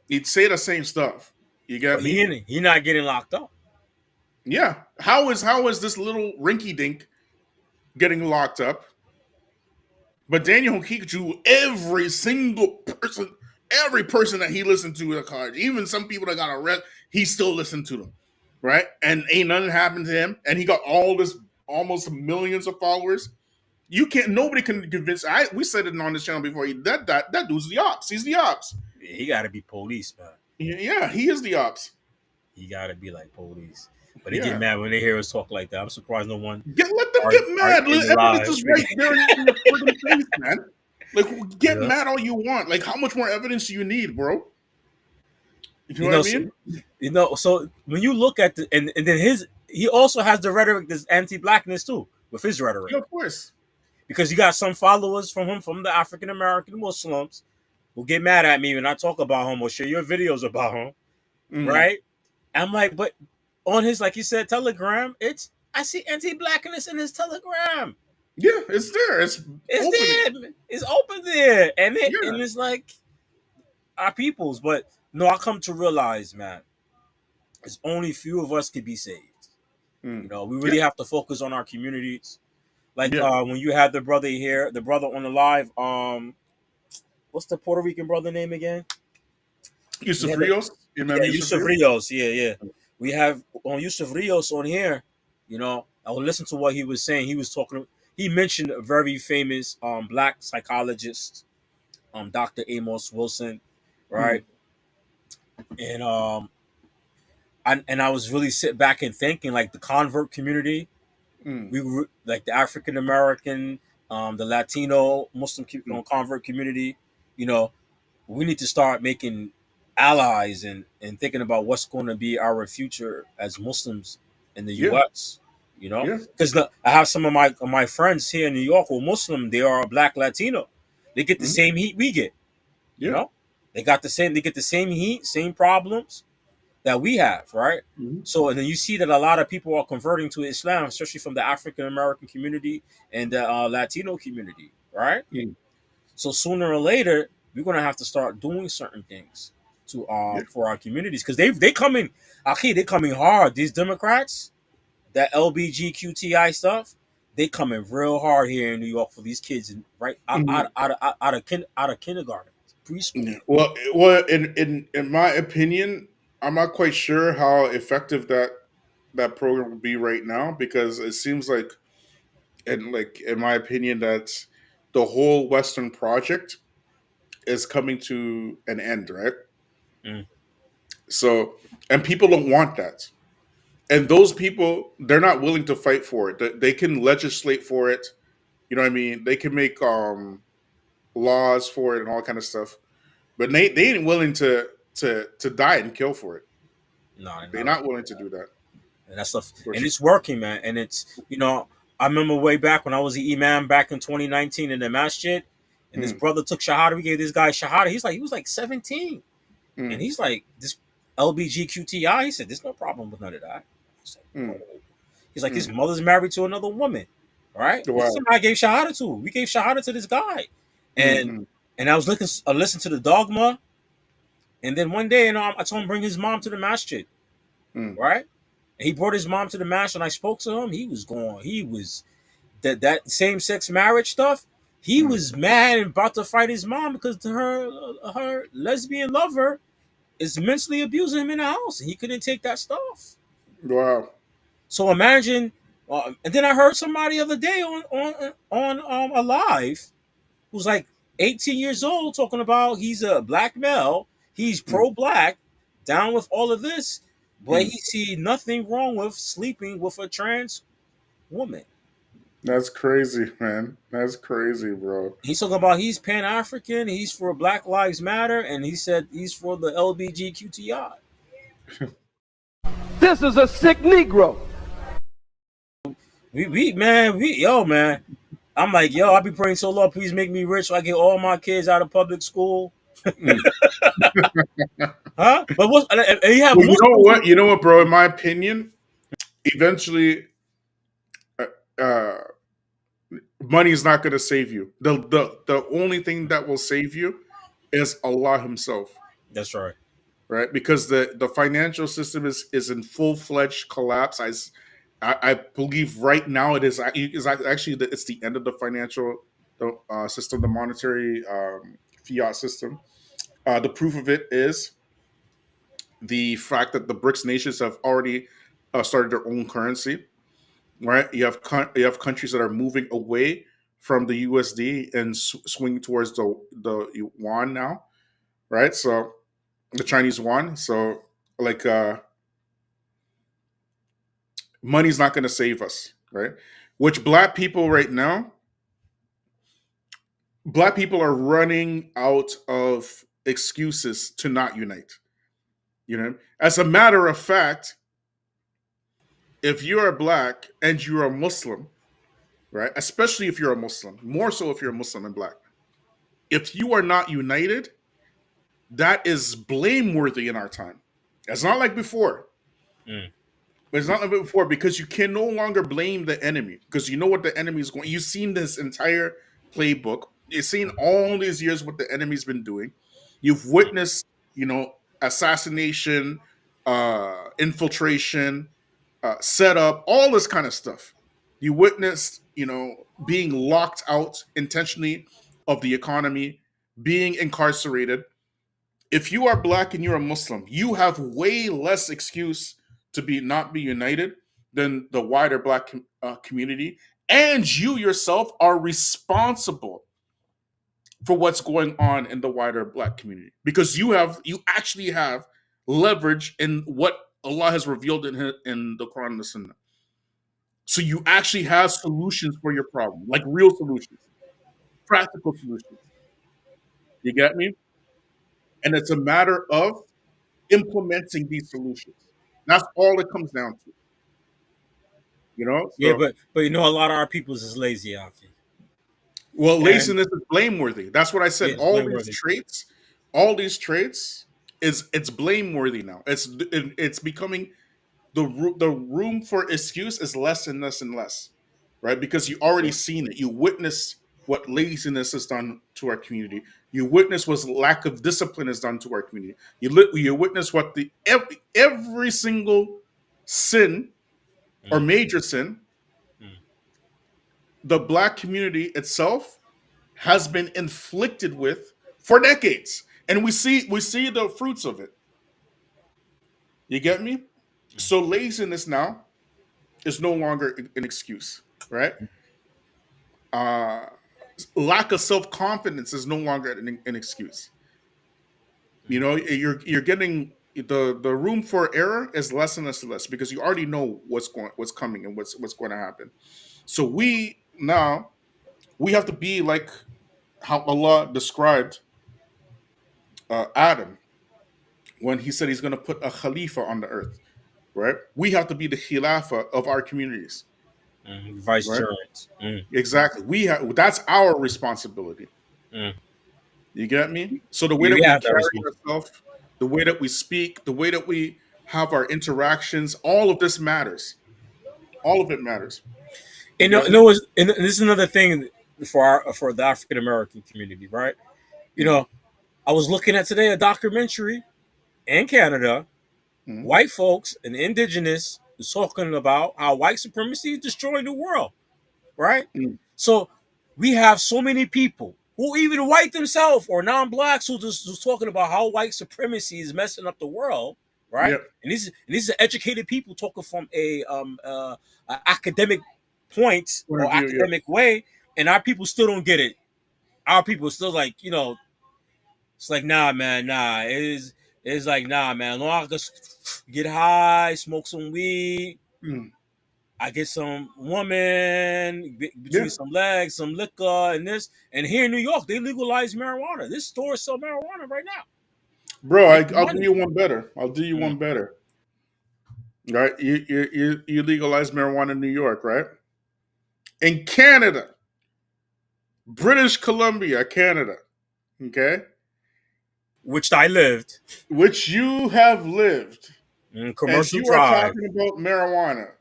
He'd say the same stuff. You get But me? he not getting locked up. Yeah. How is this little rinky dink getting locked up? But Daniel Hokichu, every person that he listened to at college, even some people that got arrested, he still listened to them, right? And ain't nothing happened to him, and he got all this almost millions of followers. Nobody can convince. We said it on this channel before. That dude's the ops. He's the ops. He got to be police, man. Yeah, he is the ops. He got to be like police. But they get Yeah, mad when they hear us talk like that. I'm surprised no one let them are get are mad. in the Evidence live. is right there in your friggin' face, man. Like, get Yeah. mad all you want. Like, how much more evidence do you need, bro? You know You what know, I mean? so when you look at and then he also has the rhetoric that's anti-blackness too with his rhetoric, Yeah, of course. because you got some followers from him from the African American Muslims who get mad at me when I talk about him or share your videos about him, Mhm. right? I'm like, but on his, like you said, Telegram, I see anti-blackness in his Telegram. Yeah, it's there. It's It's open. there. It's open there, and Yeah. it's like our people's. But no, I come to realize, man, it's only few of us can be saved. Mm. We Yeah. really have to focus on our communities. Like Yeah. when you had the brother here, the brother on the live, what's the Puerto Rican brother name again? We Yusuf had Rios. You Yeah, remember Yusuf Yusuf Rios? Rios. Yeah, yeah. We have on Yusuf Rios on here. I will listen to what he was saying. He was talking. He mentioned a very famous black psychologist, Dr. Amos Wilson, Mm. right? And I was really sitting back and thinking, like, the convert community, Mm. we were like the African American, the Latino Muslim Mm. convert community. You know, we need to start making allies and thinking about what's going to be our future as Muslims in the Yeah. U.S. Yeah. Because I have some of my friends here in New York who are Muslim. They are Black Latino. They get the Mm. same heat we get. You Yeah. know, they got the same. They get the same heat, same problems that we have, right? Mm. So, and then you see that a lot of people are converting to Islam, especially from the African American community and the Latino community, right? Mm. So sooner or later, we're gonna have to start doing certain things to Yeah. for our communities, because they coming, okay, they coming hard. These Democrats, that LBGQTI stuff, they coming real hard here in New York for these kids, and right Mhm. out of kindergarten, preschool. Yeah. Well, in my opinion, I'm not quite sure how effective that program will be right now, because it seems like, and like in my opinion, that the whole Western project is coming to an end, right? Mm. So, and people don't want that. And those people, they're not willing to fight for it. They can legislate for it. You know what I mean? They can make laws for it and all kind of stuff. but they ain't willing to die and kill for it. No, They're not. not willing to do that. And that stuff, For and sure. it's working, man. And it's, I remember way back when I was the imam back in 2019 in the masjid, and this Mm, brother took shahada. We gave this guy shahada. He was like 17, and mm, he's like, this LBGQTI. He said, "There's no problem with none of that." I was like, mm, "Whoa." He's like, his mm. mother's married to another woman, right? This is Wow. somebody I gave shahada to. We gave shahada to this guy, Mm, and mm, I was listening to the dogma, and then one day, I told him to bring his mom to the masjid, mm, right? And he brought his mom to the masjid, and I spoke to him. He was going. He was that same sex marriage stuff. He mm. was mad and about to fight his mom because her lesbian lover is mentally abusing him in the house, and he couldn't take that stuff. Wow. So imagine. And then I heard somebody the other day on a live who's like 18 years old talking about he's a black male, he's Mm, pro-black, down with all of this, but mm. he see nothing wrong with sleeping with a trans woman. That's crazy, man. That's crazy, bro. He's talking about he's Pan African, he's for Black Lives Matter, and he said he's for the LBGQTI. This is a sick Negro. Man. I'm like, yo, I'll be praying so Lord, please make me rich so I get all my kids out of public school. Mm. Huh? But what? And you have Well, you know Muslims. what? You know what, bro? In my opinion, eventually, uh, uh, money is not going to save you. The only thing that will save you is Allah Himself, That's right. right? Because the financial system is in full fledged collapse. I believe right now it's actually it's the end of the financial system, the monetary fiat system. The proof of it is the fact that the BRICS nations have already started their own currency. Right, you have countries that are moving away from the USD and swinging towards the yuan now. Right, so the Chinese yuan. So like money's not going to save us, right? Which black people are running out of excuses to not unite. As a matter of fact, if you're black and you're a Muslim, right? Especially if you're a Muslim, more so if you're a Muslim and black. If you are not united, that is blameworthy in our time. It's not like before. Mm. But it's not like before because you can no longer blame the enemy because you know what the enemy is going. You've seen this entire playbook. You've seen all these years what the enemy's been doing. You've witnessed, assassination, infiltration, setup, all this kind of stuff. You witnessed, being locked out intentionally of the economy, being incarcerated. If you are black and you're a Muslim, you have way less excuse to not be united than the wider black community, and you yourself are responsible for what's going on in the wider black community because you actually have leverage in what Allah has revealed in the Quran and the Sunnah. So you actually have solutions for your problem, like real solutions, practical solutions. You get me? And it's a matter of implementing these solutions. That's all it comes down to. Yeah, So but a lot of our peoples is lazy out there. well, And laziness is blameworthy. That's what I said. yeah, it's blameworthy. All these traits it's blameworthy now. It's becoming the room for excuse is less and less and less, right? Because you already seen it. You witnessed what laziness has done to our community. You witness what lack of discipline has done to our community. You witness what every single sin or Mm, major sin mm, the black community itself has been inflicted with for decades, and we see the fruits of it. You get me? So laziness now is no longer an excuse, right? Uh, Lack of self confidence is no longer an excuse. You're getting the room for error is less and less and less because you already know what's coming and what's going to happen. So we have to be like how Allah described Adam when he said he's going to put a Khalifa on the earth, right? We have to be the Khilafah of our communities, right? Vicegerents. Exactly. We have that's our responsibility. Mm. You get me? So the way Yeah, that we we have that carry responsibility. ourselves, the way that we speak, the way that we have our interactions, all of this matters. All of it matters. You And get me? and this is another thing for the African American community, right? You Mm, know, I was looking at today a documentary in Canada. mm, White folks and indigenous is talking about how white supremacy is destroying the world, right? mm. So we have so many people who even white themselves or non-blacks who just talking about how white supremacy is messing up the world, right? Yep. And these are educated people talking from a academic point Point of or view. Yep. academic way, and our people still don't get it. Our people still like, it's like, nah, man, nah. It's like, nah, man. Long as I just get high, smoke some weed, Mm. I get some woman Yeah, between some legs, some liquor, and this. And here in New York, they legalize marijuana. This store sell marijuana right now, bro. making I'll do money. you one better. I'll do you Mm. one better. Right? You legalize marijuana in New York, right? In Canada, British Columbia, Canada. Okay, Which I lived which you have lived, in and Commercial you are Drive. talking about marijuana.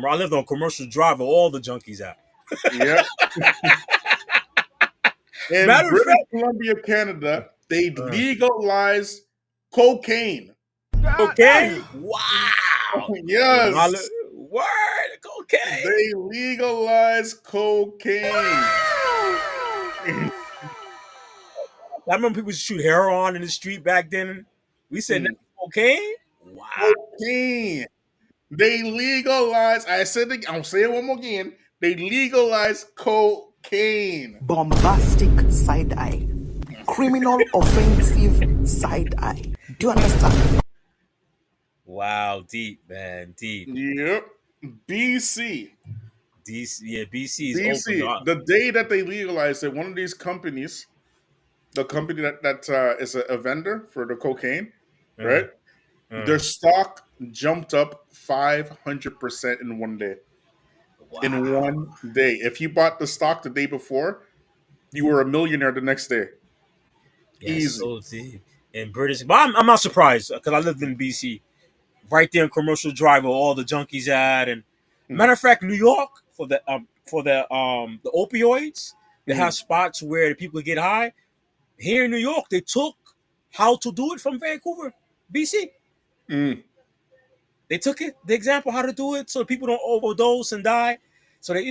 I lived on Commercial Drive where all the junkies at. Yep. In Matter of British fact, Columbia, Canada, they legalized cocaine. cocaine. Wow. Yes, Word, cocaine. they legalized cocaine. I remember people used to shoot heroin in the street back then. We said Mm. cocaine. Wow. Cocaine. They legalized. I'll say it one more again. They legalized cocaine. Bombastic side eye, criminal offensive side eye. Do you understand? Wow, deep, man, deep. Yep. BC. DC, yeah, BC is open BC. up. The day that they legalized it, one of these companies, the company that is a vendor for the cocaine, right? Their stock jumped up 500% in one day. In Wow. one day. If you bought the stock the day before, you were a millionaire the next day. Yes, Easy. so deep. In British, but I'm not surprised because I lived in BC, right there in Commercial Drive where all the junkies at. And Mm, matter of fact, New York for the opioids, they have mm, spots where the people get high. Here in New York, they took how to do it from Vancouver, BC. mm. They took it, the example how to do it, so people don't overdose and die. So that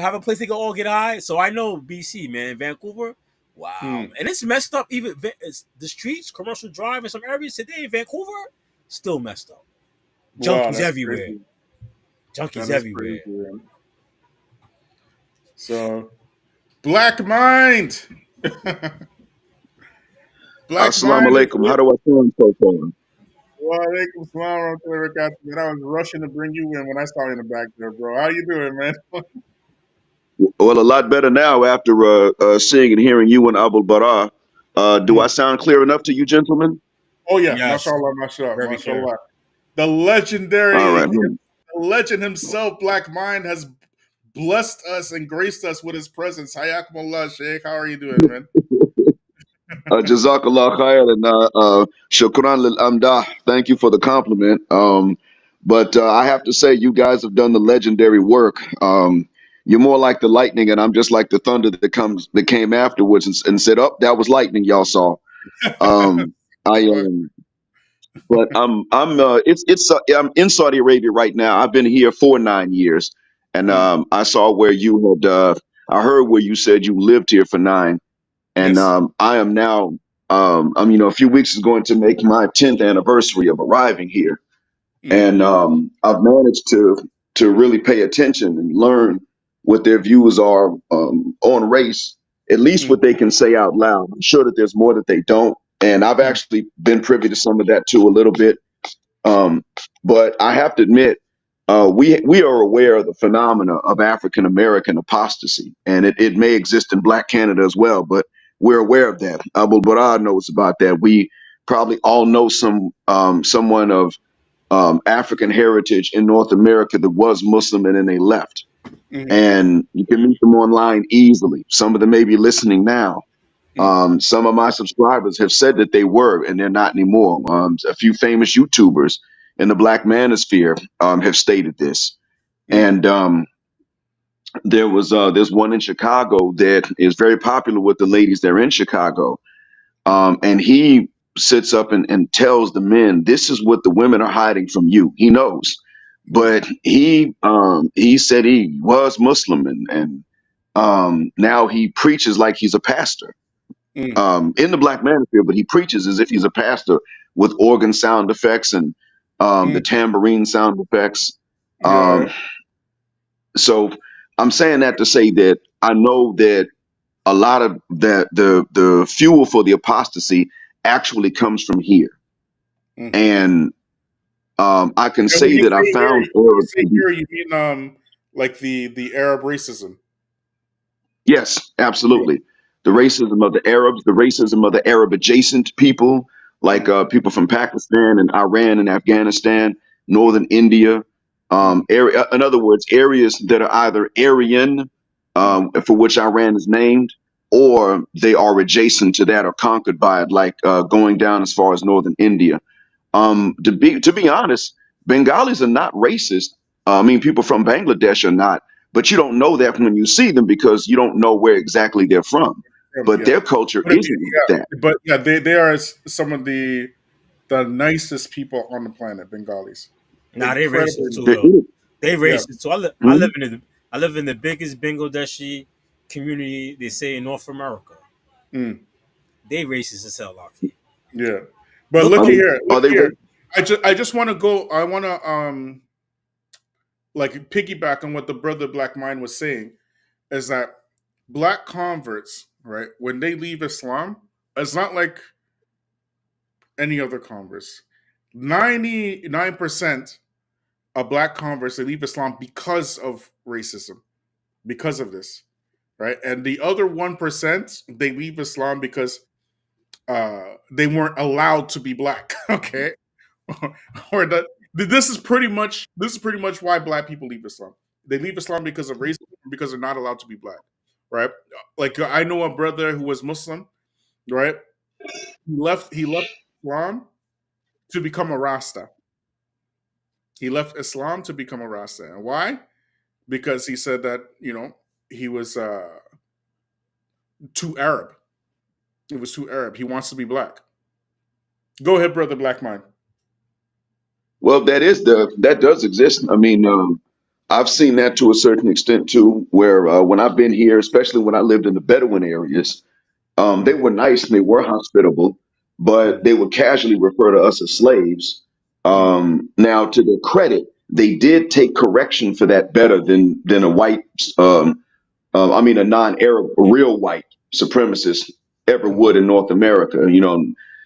have a place they can all get high. So I know BC, man, Vancouver. Wow, Mm. and it's messed up. Even the streets, Commercial Drive, in some areas today in Vancouver, still messed up. Wow, Junkies that's everywhere. crazy. Junkies That is crazy, everywhere. man. So, Black Mind. Black Assalamu Mind is alaikum. here. How do I sound so far? Walaikum salam wa rahmatullahi wa barakatuh. Man, I was rushing to bring you in when I saw you in the back there, bro. How you doing, man? Well, a lot better now after seeing and hearing you and Abul Bara. Do I sound clear enough to you, gentlemen? Oh yeah, Yes, mashallah, mashallah, very clear. mashallah. The legendary, All right. the legend himself, Black Mind, has blessed us and graced us with his presence. Hayakumullah, Sheikh. How are you doing, man? Jazakallah khair and shukran lil amdah. Thank you for the compliment. But I have to say, you guys have done the legendary work. You're more like the lightning, and I'm just like the thunder that came afterwards and said, "Oh, that was lightning, y'all saw." Um, I So, But I'm in Saudi Arabia right now. I've been here for 9 years, and mm, I saw where you had. I heard where you said you lived here for 9, and yes. I am now. I'm a few weeks is going to make my 10th anniversary of arriving here, Mm, and I've managed to really pay attention and learn what their views are on race, at least mm, what they can say out loud. I'm sure that there's more that they don't, and I've mm, actually been privy to some of that too a little bit. um, but I have to admit, we are aware of the phenomena of African American apostasy, and it may exist in Black Canada as well. But we're aware of that. Abu Barad knows about that. We probably all know someone of African heritage in North America that was Muslim and then they left. Mm, And you can meet them online easily. Some of them may be listening now. mm, Some of my subscribers have said that they were, and they're not anymore. A few famous YouTubers in the Black manosphere have stated this. mm, And there's one in Chicago that is very popular with the ladies. They're in Chicago, and he sits up and tells the men, "This is what the women are hiding from you." He knows, mm, but he said he was Muslim, and now he preaches like he's a pastor mm. in the Black manosphere, but he preaches as if he's a pastor with organ sound effects and the Mm. tambourine sound effects. Yeah. Um, so I'm saying that to say that I know that a lot of the fuel for the apostasy actually comes from here, Mm. and I can And when say you that I say here, found Arabs to be. you mean like the Arab racism. Yes, Yeah. absolutely. The Mm, racism of the Arabs, the racism of the Arab adjacent people, like mm, people from Pakistan and Iran and Afghanistan, northern India. mm, In other words, areas that are either Aryan, mm, for which Iran is named, or they are adjacent to that or conquered by it, like going down as far as northern India. mm. To be honest, Bengalis are not racist. I mean, people from Bangladesh are not, but you don't know that when you see them because you don't know where exactly they're from. But Yeah. their culture But isn't like that. but yeah, they are some of the nicest people on the planet, Bengalis. Nah, they Incredibly racist too nice. They're, though. They Yeah. racist too. mhm. I live in the biggest Bangladeshi community they say in North America. Mm, They racist as hell out here. yeah. But Look Are up. they? look Are they? here. I just want to go. I want to like piggyback on what the brother Black Mind was saying is that black converts, right, when they leave Islam, it's not like any other converts. 99% of black converts they leave Islam because of racism, because of this, right? And the other 1% they leave Islam because they weren't allowed to be black. Okay, or that this is pretty much why black people leave Islam. They leave Islam because of racism, because they're not allowed to be black, right? Like I know a brother who was Muslim, right? He left Islam to become a Rasta. He left Islam to become a Rasta, and why? Because he said that he was too Arab. It was too Arab. He wants to be black. Go ahead, brother Black Mind. Well, that does exist. I mean, I've seen that to a certain extent too. Where when I've been here, especially when I lived in the Bedouin areas, they Mm, were nice and they were hospitable, but mm, they would casually refer to us as slaves. mm, Now, to their credit, they did take correction for that better than a white, I mean, a non-Arab, a real white supremacist ever mm, would in North America.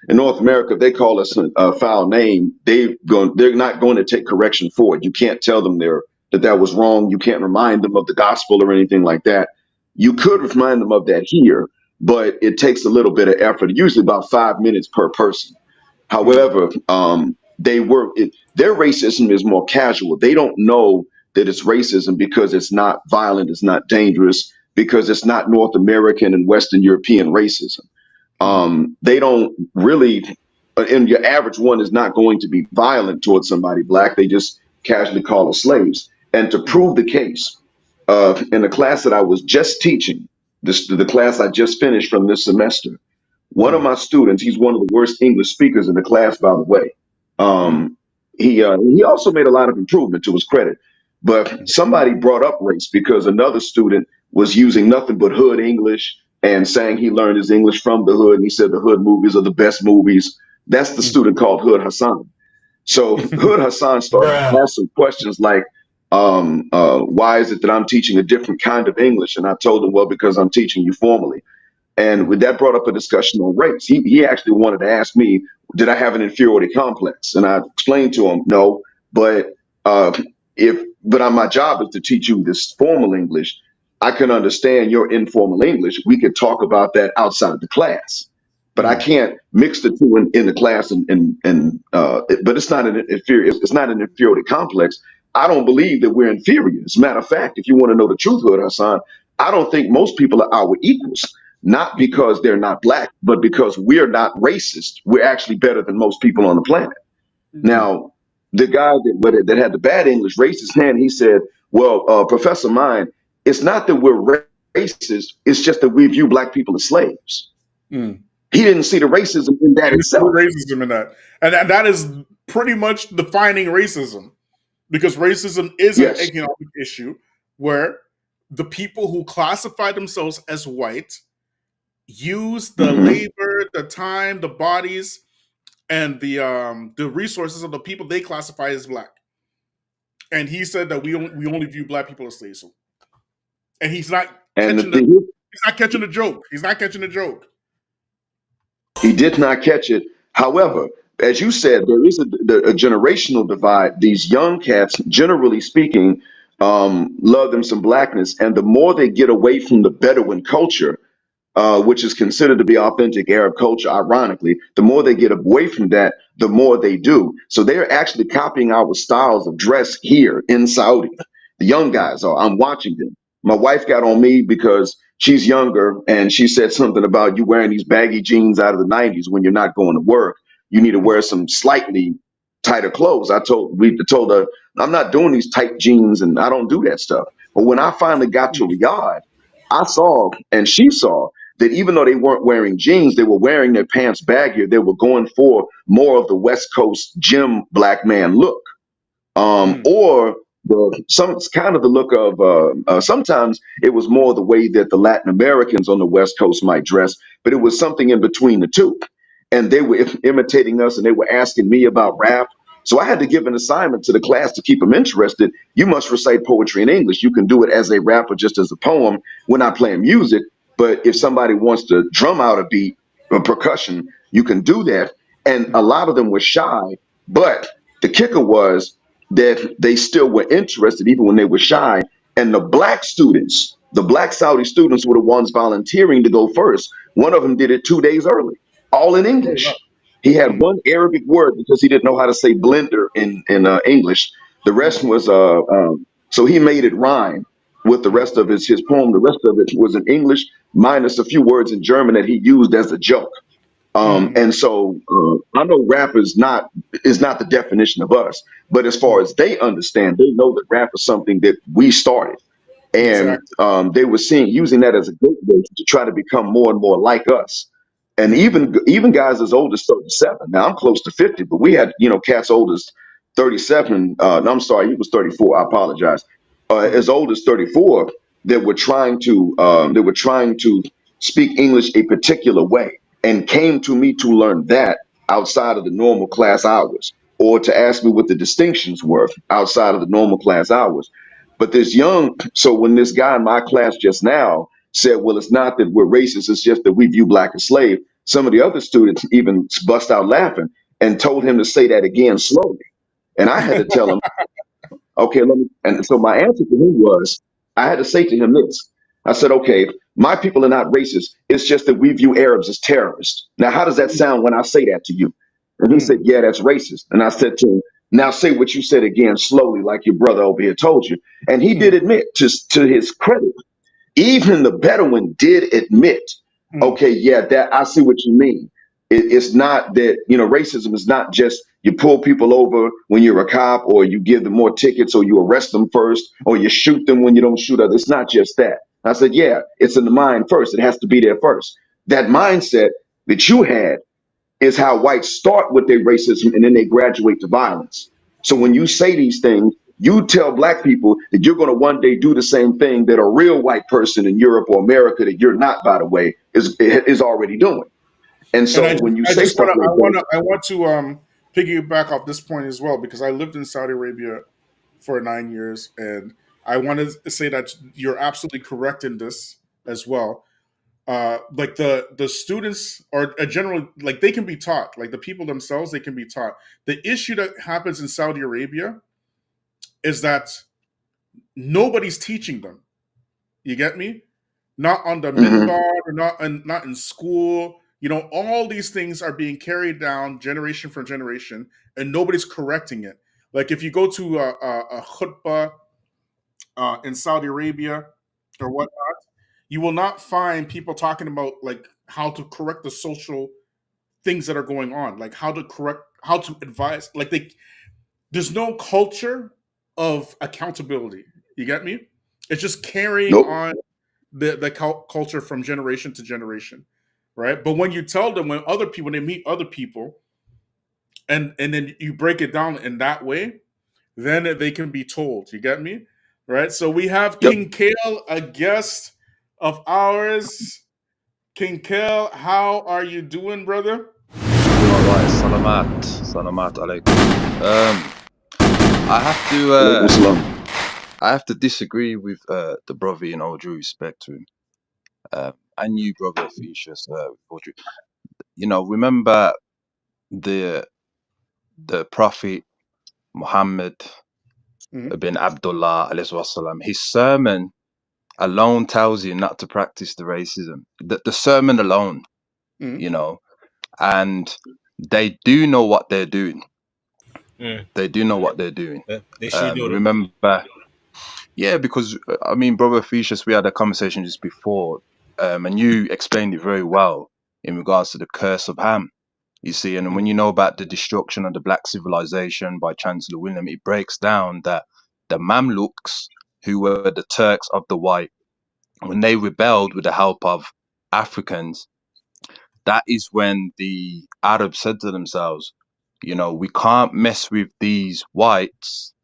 In North America, if they call us a foul name, they're not going to take correction for it. You can't tell them that was wrong. You can't remind them of the gospel or anything like that. You could mm, remind them of that here, but it takes a little bit of effort, usually about 5 minutes per person. mm, However, their racism is more casual. They don't know that it's racism because it's not violent, it's not dangerous, because it's not North American and Western European racism. mm, They don't really, and your average one is not going to be violent towards somebody black. They just casually call us slaves. And to mm, prove the case, in the class that I was just teaching, the class I just finished from this semester, one of mm, my students, he's one of the worst English speakers in the class, by the way. mm, He also made a lot of improvement to his credit, but mm, somebody brought up race because another student was using nothing but hood English and saying he learned his English from the hood, and he said the hood movies are the best movies. That's the mm. student called Hood Hassan. So Hood Hassan started to ask some questions like, why is it that I'm teaching a different kind of English? And I told him, well, because I'm teaching you formally. And Mm, with that brought up a discussion on race. He actually wanted to ask me, did I have an inferiority complex? And I explained to him, no, but my job is to teach you this formal English. I can understand your informal English. We could talk about that outside of the class, but I Mm. can't mix the two in the class. But it's not an inferior. It's not an inferiority complex. I don't believe that we're inferior. As a matter of fact, if you want to know the truth of it, Hassan, I don't think most people are our equals. Not because they're not black, but because we're not racist. We're actually better than most people on the planet. Mm. Now, the guy that had the bad English raised his hand. He said, "Well, Professor Mine, it's not that we're racist. It's just that we view black people as slaves." Mm. He didn't see the racism in that And there's no itself. racism in that, and that is pretty much defining racism, because racism is an Yes. economic issue where the people who classify themselves as white use the Hmm. labor, the time, the bodies, and the resources of the people they classify as black. And he said that we only view black people as slaves. And And the catching the thing is, he's not catching the joke. He's not catching the joke. he did not catch it. Mm. However, as you said, there is a generational divide. These young cats, generally speaking, love them some blackness, and the more they get away from the Bedouin culture, which is considered to be authentic Arab culture, ironically, the more they get away from that, the more they do. So they're actually copying our styles of dress here in Saudi. The young Mm. guys are. I'm watching them. My wife got on me because she's younger and she said something about you wearing these baggy jeans out of the 90s when you're not going to work. You need to wear some slightly tighter clothes. We told her, I'm not doing these tight jeans and I don't do that stuff. But when I finally got to Riyadh, I saw and she saw that even though they weren't wearing jeans, they were wearing their pants baggier. They were going for more of the West Coast gym black man look, Mm. or it's kind of the look of. Sometimes it was more the way that the Latin Americans on the West Coast might dress, but it was something in between the two. And they were imitating us, and they were asking me about rap. So I had to give an assignment to the class to keep them interested. You must recite poetry in English. You can do it as a rap or just as a poem. We're not playing music, but if somebody wants to drum out a beat or percussion, you can do that. And a lot of them were shy, but the kicker was that they still were interested even when they were shy. And the black students, the black Saudi students were the ones volunteering to go first. One of them did it 2 days early, all in Oh, wow. English. He had Mm. one Arabic word because he didn't know how to say blender in English. The rest Mm. was so he made it rhyme with the Mm. rest of his poem. The rest of it was in English minus a few words in German that he used as a joke. Mm. And so I know rap is not the definition of us, but as far Mm. as they understand, they know that rap is something that we started, and Exactly. they were using that as a gateway to try to become more and more like us. And Mm. even guys as old as 37. Now I'm close to 50, but we had cats old as 37. No, I'm sorry, he was 34. I apologize. As Mm. old as 34 that were trying to speak English a particular way and came to me to learn that outside of the normal class hours or to ask me what the distinctions were outside of the normal class hours. But so when this guy in my class just now said, well, it's not that we're racist, it's just that we view black as slave, some of the other students even bust out laughing and told him to say that again slowly. And I had to tell him, okay, let me. And so my answer to him was, I had to say to him this. I said, okay, my people are not racist. It's just that we view Arabs as terrorists. Now, how does that sound when I say that to you? And he said, Mm. yeah, that's racist. And I said to him, now say what you said again slowly, like your brother over here told you. And he did Mm. admit, to his credit, even the Bedouin did admit, Mm. okay, yeah, that I see what you mean. It's not that, racism is not just you pull people over when you're a cop or you give them more tickets or you arrest them first or you shoot them when you don't shoot others. It's not just that. I said, yeah, it's in the mind first. It has to be there first. That mindset that you had is how whites start with their racism and then they graduate to violence. So when Mm. you say these things, you tell black people that you're going to one day do the same thing that a real white person in Europe or America that you're not, by the way, is already doing. And And so when you I say just stuff want to like that, I want to piggyback off this point as well, because I lived in Saudi Arabia for 9 years, and I want to say that you're absolutely correct in this as well. Like the students are generally, like, they can be taught, like the people themselves, they can be taught. The issue that happens in Saudi Arabia is that nobody's teaching them. You get me? Not on the Hmm. minbar, or not in school. You know, all these things are being carried down generation for generation, and nobody's correcting it. Like if you go to a khutbah in Saudi Arabia or whatnot, you will not find people talking about like how to correct the social things that are going on, like how to advise. Like there's no culture of accountability. You get me? It's just carrying Nope. on the culture from generation to generation, right? But when you tell them, when they meet other people, and then you break it down in that way, then they can be told. You get me? Right? So we have Yep. King Kale, a guest of ours. King Kale, how are you doing, brother? Doing alright. Salamat alaikum. I have to Alaikum salam. I have to disagree with the brother in all due respect to him. And you, brother Feachaz, with all due. Remember the Prophet Muhammad Mhm, bin Abdullah alayhi wasallam. His sermon alone tells you not to practice the racism. The sermon alone, mhm, you know, and they do know what they're doing. Mm. They do know what they're doing. They sure do. Remember, yeah, because I mean, brother Feachaz, we had a conversation just before, and you explained it very well in regards to the curse of Ham. You see, and when mhm, you know about the destruction of the black civilization by Chancellor William, it breaks down that the Mamluks, who were the Turks of the white, when they rebelled with the help of Africans, that is when the Arabs said to themselves, we can't mess with these whites,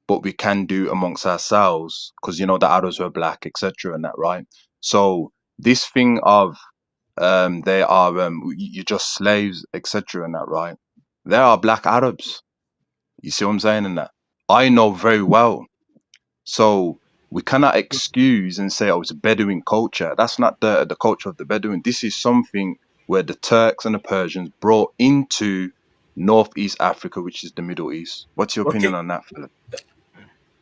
but we can do amongst ourselves because the Arabs were black, etc., and that, right? So this thing of they are you're just slaves, etc., and that, right? There are black Arabs. You see what I'm saying? In that, I know very well. So we cannot excuse and say, oh, it's a Bedouin culture. That's not the culture of the Bedouin. This is something where the Turks and the Persians brought into Northeast Africa, which is the Middle East. What's your opinion Okay, on that, Philip?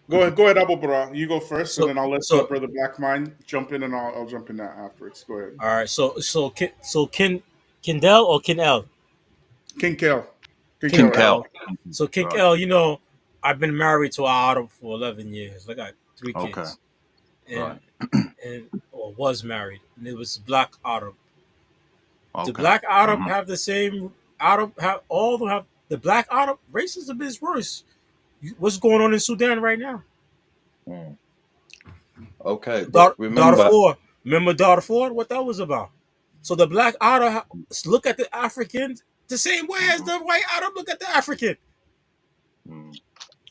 Go ahead, Abu Bara. You go first, and so then I'll let so Brother Black Mind jump in, and I'll jump in that afterwards. Go ahead. all right, so Kindell or Kinel? King Kale. King Kale, King right? Kel. Kinel. So Right. Kinkel, I've been married to an Arab for 11 years. I got three Okay. kids, Right. and or was married, and it was black Arab. The Okay. black Arab Hmm. have the same Arab have all of them have the black Arab racism is worse. What's going on in Sudan right now? Mm. Okay, but remember. Darfur. Remember Darfur? What that was about? So the black Arab look at the Africans the same way as Mhm, the white Arab look at the African. mm,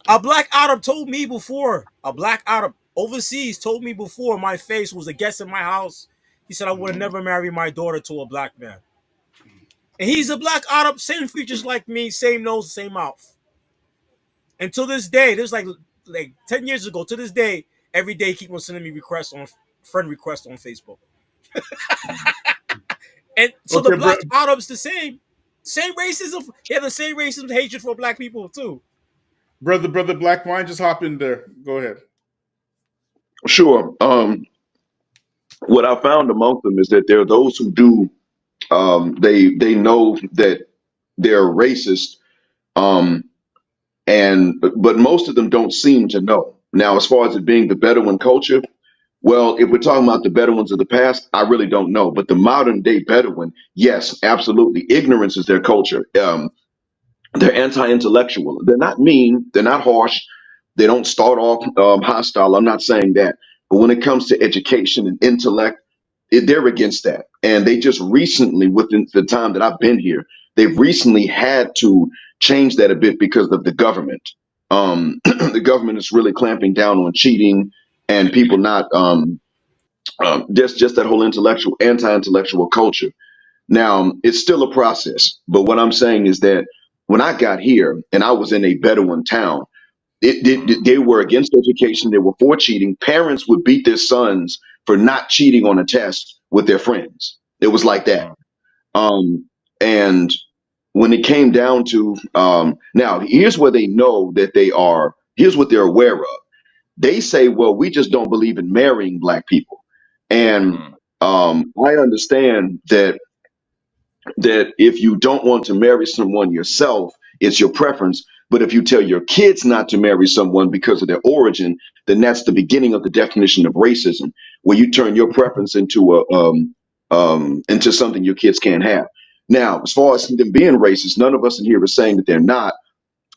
A black Arab told me before. A black Arab overseas told me before my face was a guest in my house. He said I would have mhm, never married my daughter to a black man. And he's a black Arab, same features like me, same nose, same mouth. And to this day, this was like 10 years ago, to this day, every day he keep on sending me requests on friend requests on Facebook. mhm. And so the Okay, black Arabs the same. Same racism. He had the same racism hatred for black people too. brother Black Mind, just hop in there. Go ahead. Sure. What I found amongst them is that there are those who do. They know that they're racist. Um, but most of them don't seem to know. Now, as far as it being the Bedouin culture, well, if we're talking about the Bedouins of the past, I really don't know. But the modern day Bedouin, yes, absolutely. Ignorance is their culture. They're anti-intellectual. They're not mean. They're not harsh. They don't start off hostile. I'm not saying that. But when it comes to education and intellect, they're against that. And they just recently, within the time that I've been here, they've recently had to change that a bit because of the government. The government is really clamping down on cheating and people not just that whole intellectual anti-intellectual culture. Now, it's still a process, but what I'm saying is that when I got here and I was in a Bedouin town, they were against education. They were for cheating. Parents would beat their sons for not cheating on a test with their friends. It was like that. Mm, And when it came down to now, here's where they know that here's what they're aware of. They say, well, we just don't believe in marrying black people. And Mm. I understand that if you don't want to marry someone yourself, it's your preference. But if you tell your kids not to marry someone because of their origin, then that's the beginning of the definition of racism, where you turn your preference into something your kids can't have. Now, as far as them being racist, none of us in here are saying that they're not.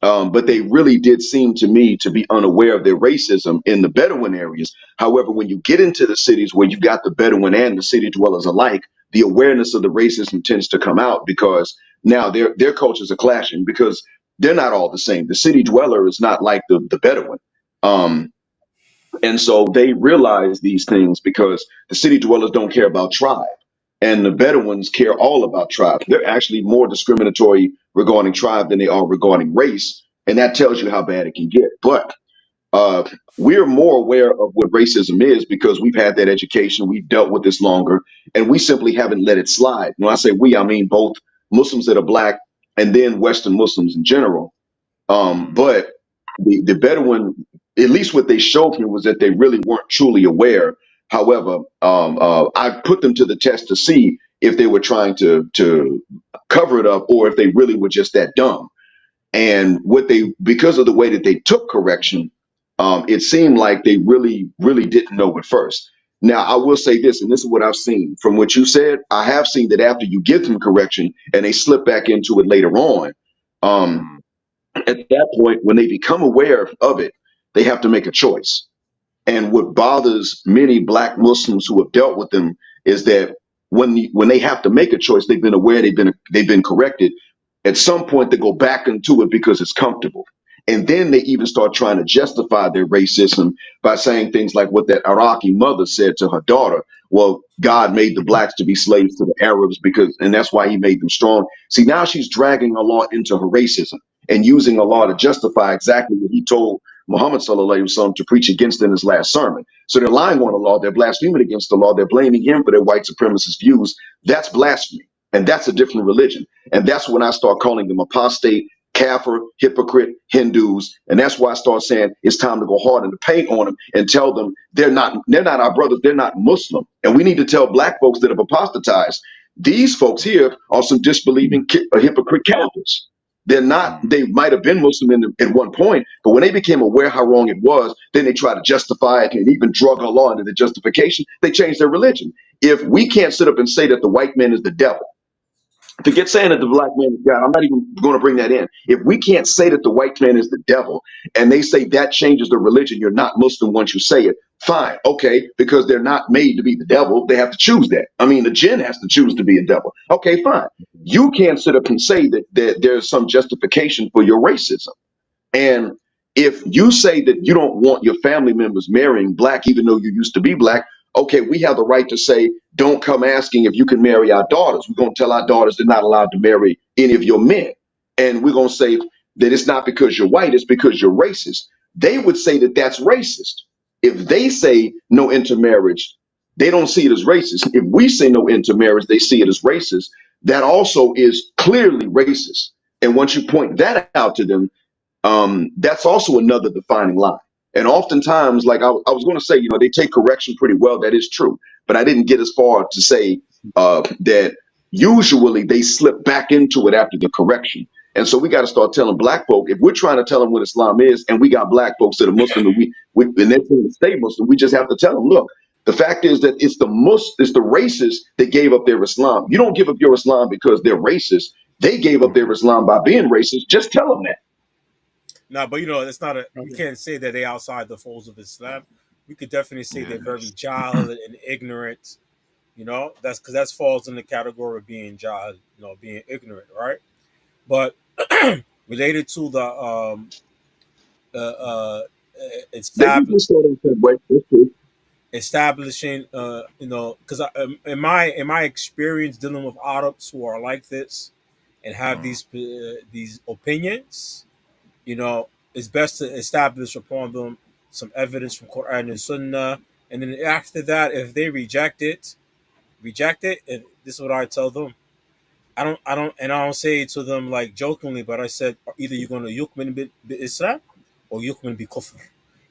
But they really did seem to me to be unaware of their racism in the Bedouin areas. However, when you get into the cities where you've got the Bedouin and the city dwellers alike, the awareness of the racism tends to come out because now their cultures are clashing because they're not all the same. The city dweller is not like the Bedouin. Um, and so they realize these things because the city dwellers don't care about tribe. And the Bedouins care all about tribe. They're actually more discriminatory regarding tribe than they are regarding race. And that tells you how bad it can get. But uh, we're more aware of what racism is because we've had that education. We've dealt with this longer. And we simply haven't let it slide. When I say we, I mean both Muslims that are black and then Western Muslims in general. But the Bedouin, at least what they showed me was that they really weren't truly aware. However, I put them to the test to see if they were trying to cover it up or if they really were just that dumb. And what they, because of the way that they took correction, it seemed like they really didn't know at first. Now, I will say this, and this is what I've seen from what you said. I have seen that after you give them correction and they slip back into it later on, um, at that point, when they become aware of it, they have to make a choice. And what bothers many black Muslims who have dealt with them is that when they have to make a choice, they've been aware, they've been corrected. At some point, they go back into it because it's comfortable. And then they even start trying to justify their racism by saying things like what that Iraqi mother said to her daughter. Well, God made the blacks to be slaves to the Arabs because, and that's why he made them strong. See, now she's dragging Allah into her racism and using Allah to justify exactly what he told Muhammad sallallahu alaihi wasallam to preach against in his last sermon. So they're lying on Allah, they're blaspheming against the law, they're blaming him for their white supremacist views. That's blasphemy. And that's a different religion. And that's when I start calling them apostate, kafir, hypocrite, Hindus. And that's why I start saying it's time to go hard in the paint on them and tell them they're not our brothers, they're not Muslim. And we need to tell black folks that have apostatized, these folks here are some disbelieving hypocrite Kafirs. They're not, they might have been Muslim at one point, but when they became aware how wrong it was, then they try to justify it and even drug Allah into the justification. They changed their religion. If we can't sit up and say that the white man is the devil, forget saying that the black man is God. I'm not even going to bring that in. If we can't say that the white man is the devil and they say that changes the religion, you're not Muslim once you say it, fine. Okay. Because they're not made to be the devil. They have to choose that. I mean, the jinn has to choose to be a devil. Okay, fine. You can't sit up and say that there's some justification for your racism. And if you say that you don't want your family members marrying black, even though you used to be black, okay, we have the right to say, don't come asking if you can marry our daughters. We're going to tell our daughters they're not allowed to marry any of your men. And we're going to say that it's not because you're white, it's because you're racist. They would say that that's racist. If they say no intermarriage, they don't see it as racist. If we say no intermarriage, they see it as racist. That also is clearly racist. And once you point that out to them, that's also another defining line. And oftentimes, like I was going to say, they take correction pretty well. That is true. But I didn't get as far to say that usually they slip back into it after the correction. And so we got to start telling black folk, if we're trying to tell them what Islam is, and we got black folks that are Muslim, and and they're trying to stay Muslim, we just have to tell them, look, the fact is that it's the racists that gave up their Islam. You don't give up your Islam because they're racist. They gave up their Islam by being racist. Just tell them that. No, but it's not a. We can't say that they outside the folds of Islam. We could definitely say they're very jahil and ignorant. That's because that falls in the category of being jahil, being ignorant, right? But related to the They usually start off that way. That's true. establishing, because in my experience dealing with Arabs who are like this and have these opinions, it's best to establish upon them some evidence from Quran and Sunnah, and then after that, if they reject it, and this is what I tell them. I don't say it to them like jokingly, but I said either you're going to yukmin bi Islam or yukmin bi kufr.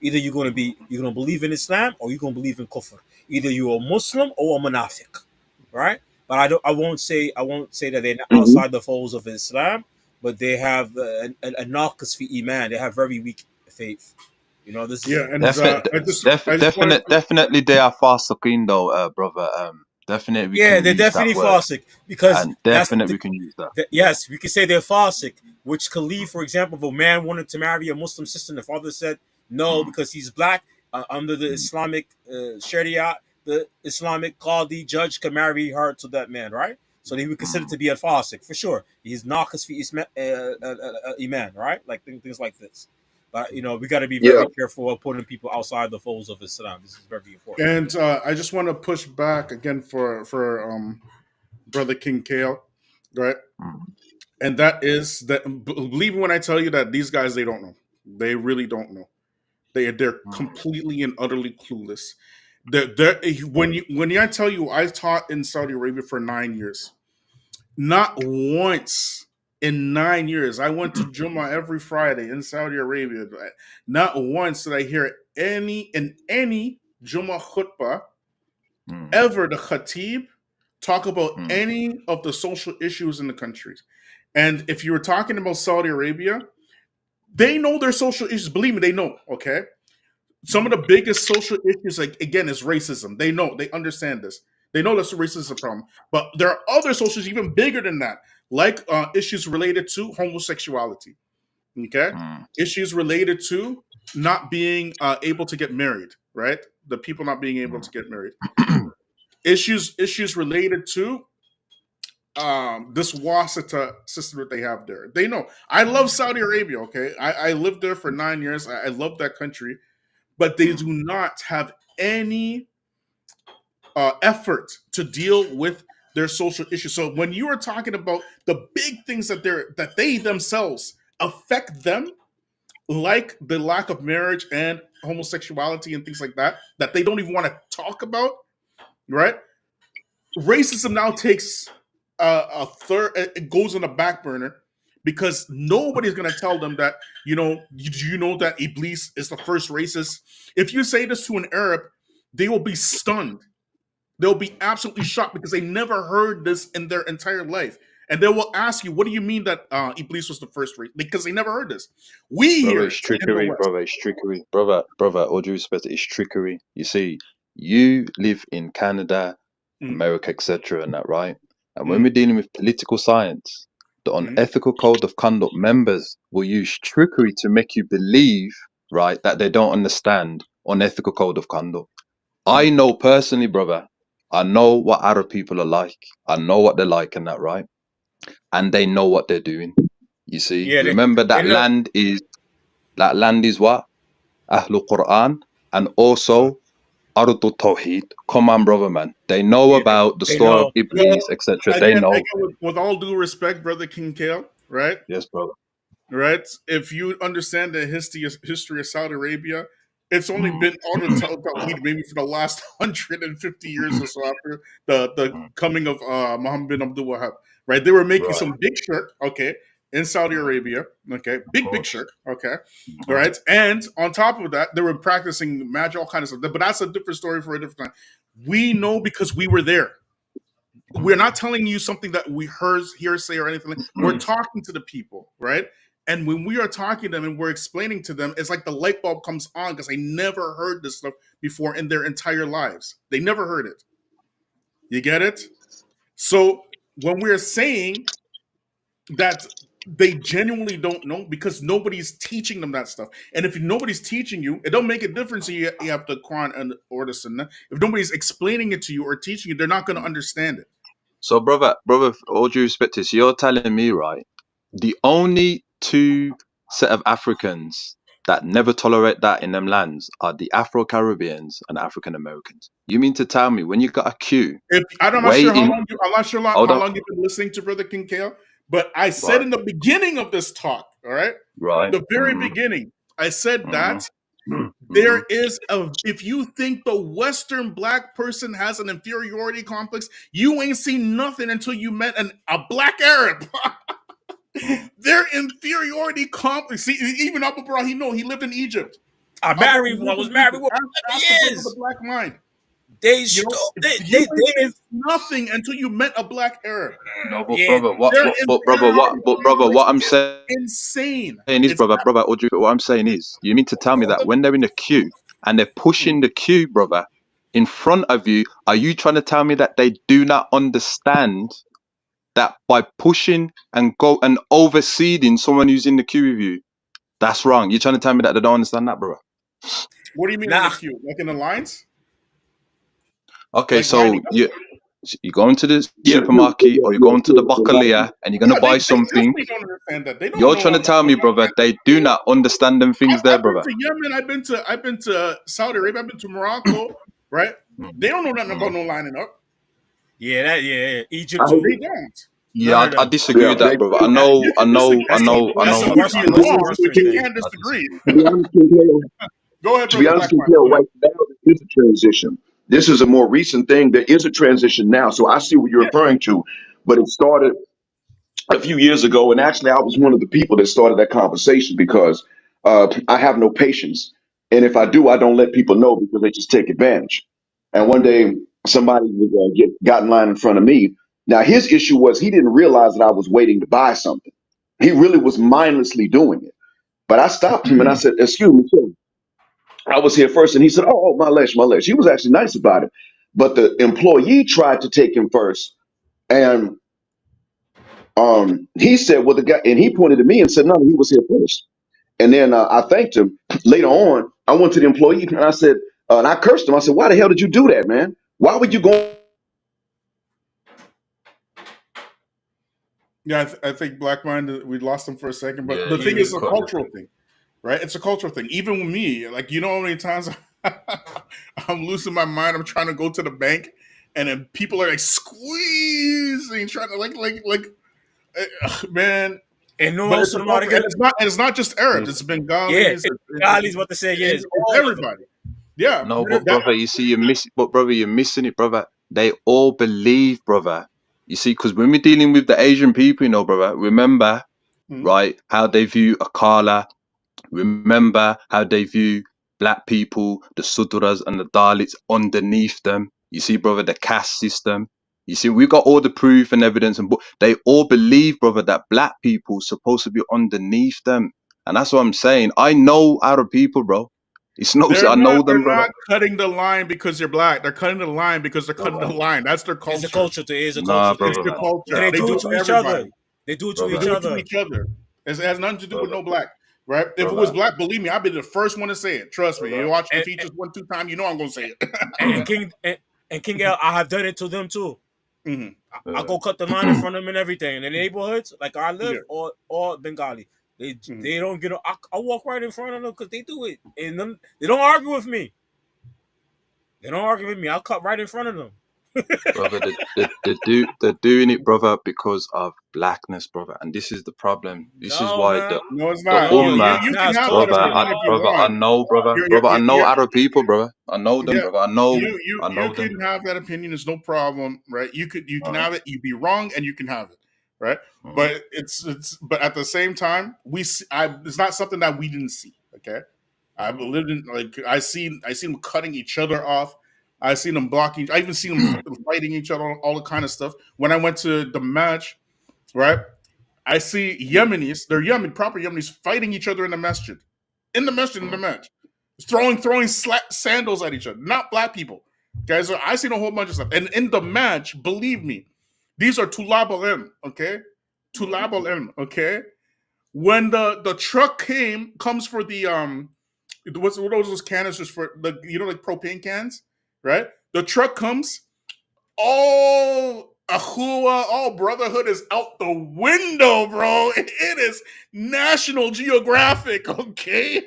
Either you're going to believe in Islam or you're going to believe in kufr. Either you're a Muslim or a Munafiq, right? But I won't say that they're Hmm. outside the folds of Islam, but they have a naqis fi iman. They have very weak faith. This Yeah, is and I just wanted to, Definitely, they are fasiqeen though, brother. Definitely, we yeah, can they're use that definitely word, fasik because and definitely we can use that. yes, we can say they're fasik, which could lead, for example, if a man wanted to marry a Muslim sister and the father said no because he's black, under the Islamic Sharia, the Islamic Qadi judge can marry her to that man, right? So he would consider to be a fasik for sure. He's naqis fi iman, right? Like things like this. But we got to be Yeah. very careful of putting people outside the folds of Islam. This is very important. and I just want to push back again for brother King Kale, right? Mm, And that is that. Believe me when I tell you that these guys, they don't know. They really don't know. They're mm, completely and utterly clueless. When I tell you, I taught in Saudi Arabia for 9 years. Not once in 9 years, I went to Jummah every Friday in Saudi Arabia. Not once did I hear any Jummah khutbah mm, ever the khatib talk about mm, any of the social issues in the countries. And if you were talking about Saudi Arabia, they know their social issues. Believe me, they know. Okay, some of the biggest social issues, like again, is racism. They know, they understand this. They know that's a racism problem. But there are other social issues even bigger than that, like issues related to homosexuality. Okay, mm, issues related to not being able to get married. Right, the people not being able to get married. mm. Issues related to this wasita system that they have there. They know. I love Saudi Arabia. Okay, I lived there for 9 years. I love that country, but they do not have any effort to deal with their social issues. So when you are talking about the big things that they themselves affect them, like the lack of marriage and homosexuality and things like that, that they don't even want to talk about, right? Racism now takes a third. It goes on the back burner because nobody's going to tell them that you know that Iblis is the first racist. If you say this to an Arab, they will be stunned. They'll be absolutely shocked because they never heard this in their entire life. And they will ask you, what do you mean that Iblis was the first race? Because they never heard this. We Brother, hear it's it in the trickery, West. brother. It's trickery, brother. All due respect, it's trickery. You see, you live in Canada, Mm, America, etc., and that, right? And when mm, we're dealing with political science, the mm, unethical code of conduct members will use trickery to make you believe, right, that they don't understand unethical code of conduct. I mm. know personally, brother. I know what Arab people are like. I know what they're like, and that, right? And they know what they're doing. You see, Yeah, remember they know. that land is what? Ahlul Quran, and also Ardul Tawheed. Come on, brother, man. They know Yeah, about the they story of know. Well, Iblis, etc. They again, know. with all due respect, brother King Kale, right? Yes, brother. Right? If you understand the history of Saudi Arabia, it's only Mm, been out of Tawheed maybe for the last 150 years or so after the mm, coming of Muhammad bin Abdul Wahab. Right? They were making right. some big shirk, okay, in Saudi Mm, Arabia, okay, of big course. shirk, okay, all Mhm, right. And on top of that, they were practicing magic, all kinds of stuff. But that's a different story for a different time. We know because we were there. We're not telling you something that we heard hearsay or anything. We're mm. talking to the people, right? And when we are talking to them and we're explaining to them, it's like the light bulb comes on because they never heard this stuff before in their entire lives. They never heard it. You get it? So when we're saying that they genuinely don't know because nobody's teaching them that stuff. And if nobody's teaching you, it don't make a difference if you have the Quran and or the Sunnah. If nobody's explaining it to you or teaching you, they're not going to understand it. So, brother, all due respect to this, you're telling me, right? The only two set of Africans that never tolerate that in them lands are the Afro Caribbeans and African Americans. You mean to tell me when you got a queue If I'm not sure how waiting? long I'm not sure Hold how on, long you've been listening to Brother King Kale, but I said right, in the beginning of this talk, all right, right, the very mm-hmm, beginning, I said mm-hmm, that mm-hmm. there is if you think the Western black person has an inferiority complex, you ain't seen nothing until you met a black Arab. Their inferiority complex. See, even Abu Ibrahim, he lived in Egypt. I Abu married. I lived was in married Egypt. with Ask the brother the 11 years. black mind. They You know, they humans is nothing until you met a black Arab. No, but yeah. brother, They're what I'm saying insane. is, It's brother, Audrey, what I'm saying is, you mean to tell me that when they're in a queue and they're pushing the queue, brother, in front of you, are you trying to tell me that they do not understand that by pushing and overseeding someone who's in the queue with you, that's wrong? You're trying to tell me that they don't understand that, brother? what do you mean in Nah, the queue? Like in the lines? Okay, Like so lining up? you go into the Yeah, supermarket or you go into the yeah. Bakalia and you're gonna Yeah, they buy something. definitely don't understand that. They don't You're know trying to I'm not tell me, going brother, online. they do not understand them things there, I've been brother. to Yemen. I've been to Saudi Arabia. I've been to Morocco. Right? They don't know nothing about no lining up. yeah. Egypt I heard They too. you. don't. None Yeah, of I them. disagree Yeah, with that, brother. I You know, I can know, I That's disagree. the know, I that's know the You you can worst be speak part. That's the wrong, worst but right you disagree. there. can't I disagree. disagree. to be honest, King Go ahead, to be brother honest, Black Pine. King Go ahead. right now there is a transition. This is a more recent thing. There is a transition now, so I see what you're Yeah. referring to. But it started a few years ago, and actually, I was one of the people that started that conversation because I have no patience, and if I do, I don't let people know because they just take advantage. And one day, somebody was, got in line in front of me. Now, his issue was he didn't realize that I was waiting to buy something. He really was mindlessly doing it. But I stopped him and I said, "Excuse me, sir. I was here first." And he said, "Oh, my lesh, my lesh." He was actually nice about it. But the employee tried to take him first. And he said, "Well, the guy," and he pointed at me and said, "No, he was here first." And then I thanked him. Later on, I went to the employee and I said, and I cursed him. I said, "Why the hell did you do that, man? Why would you go?" Yeah, I think Black Mind, we lost him for a second, but Yeah, the thing you is a cut. cultural thing, right? It's a cultural thing. Even with me, like, you know how many times I'm losing my mind, I'm trying to go to the bank, and then people are like squeezing, trying to man. And no But also know how to get. and it's not just Arabs, it's Yeah, Bengalis, Ali's about to say yeah. It's it's all of them. everybody. Yeah, No, but that, brother, you see, you're missing it, brother. They all believe, brother. You see, because when we're dealing with the Asian people, brother, remember, mhm. right, how they view Akala. Remember how they view black people, the Sudras and the Dalits underneath them. You see, brother, the caste system. You see, we got all the proof and evidence, and they all believe, brother, that black people supposed to be underneath them, and that's what I'm saying. I know Arab people, bro. It's no, I know them, they're brother. not cutting the line because you're black. They're cutting the line because they're cutting the Brother, line. That's their It's a culture. culture. It's a nah, culture It's thing. brother, their man. And culture. Nah, they They do do it it to to each other. everybody. They do it to They each brother, do it to other. each other. It has nothing to do with brother, no black, right? If it was brother. black, believe me, I'd be the first one to say it. Trust me. You watch the And features 1, 2 times, you know I'm gonna say it. and King L, I have done it to them too. Mhm. I go cut the line in front of them and everything. In the neighborhoods, like I live, Yeah. or Bengali, Mhm. they don't get. I walk right in front of them because they do it, and then they don't argue with me. They don't argue with me. I'll cut right in front of them. Brother, they're doing it, brother, because of blackness, brother, and this is the problem. This is No, why man. No, it's the not. No, ummah, You nah, can it's have that brother, culture. opinion if you brother, I want. know, brother, You're, brother, I know you're, Arab people, brother. I know them, yeah, brother. I you know them. can have that opinion. It's no problem, right? You can Uh-huh. have it. You be wrong, and you can have it, right? Mhm. But but at the same time, it's not something that we didn't see. Okay, I've lived in like I seen them cutting each other off. I seen them blocking. I even seen them fighting each other, all the kind of stuff. When I went to the match, right? I see Yemenis. They're proper Yemenis, fighting each other in the masjid, in the match, throwing sandals at each other. Not black people, guys. So I seen a whole bunch of stuff, and in the match, believe me, these are tulab al-ilm, okay, tulab al-ilm, okay. When the truck comes for the what are those canisters for the like propane cans, right? The truck comes, all ahua, all brotherhood is out the window, bro. It is National Geographic, okay?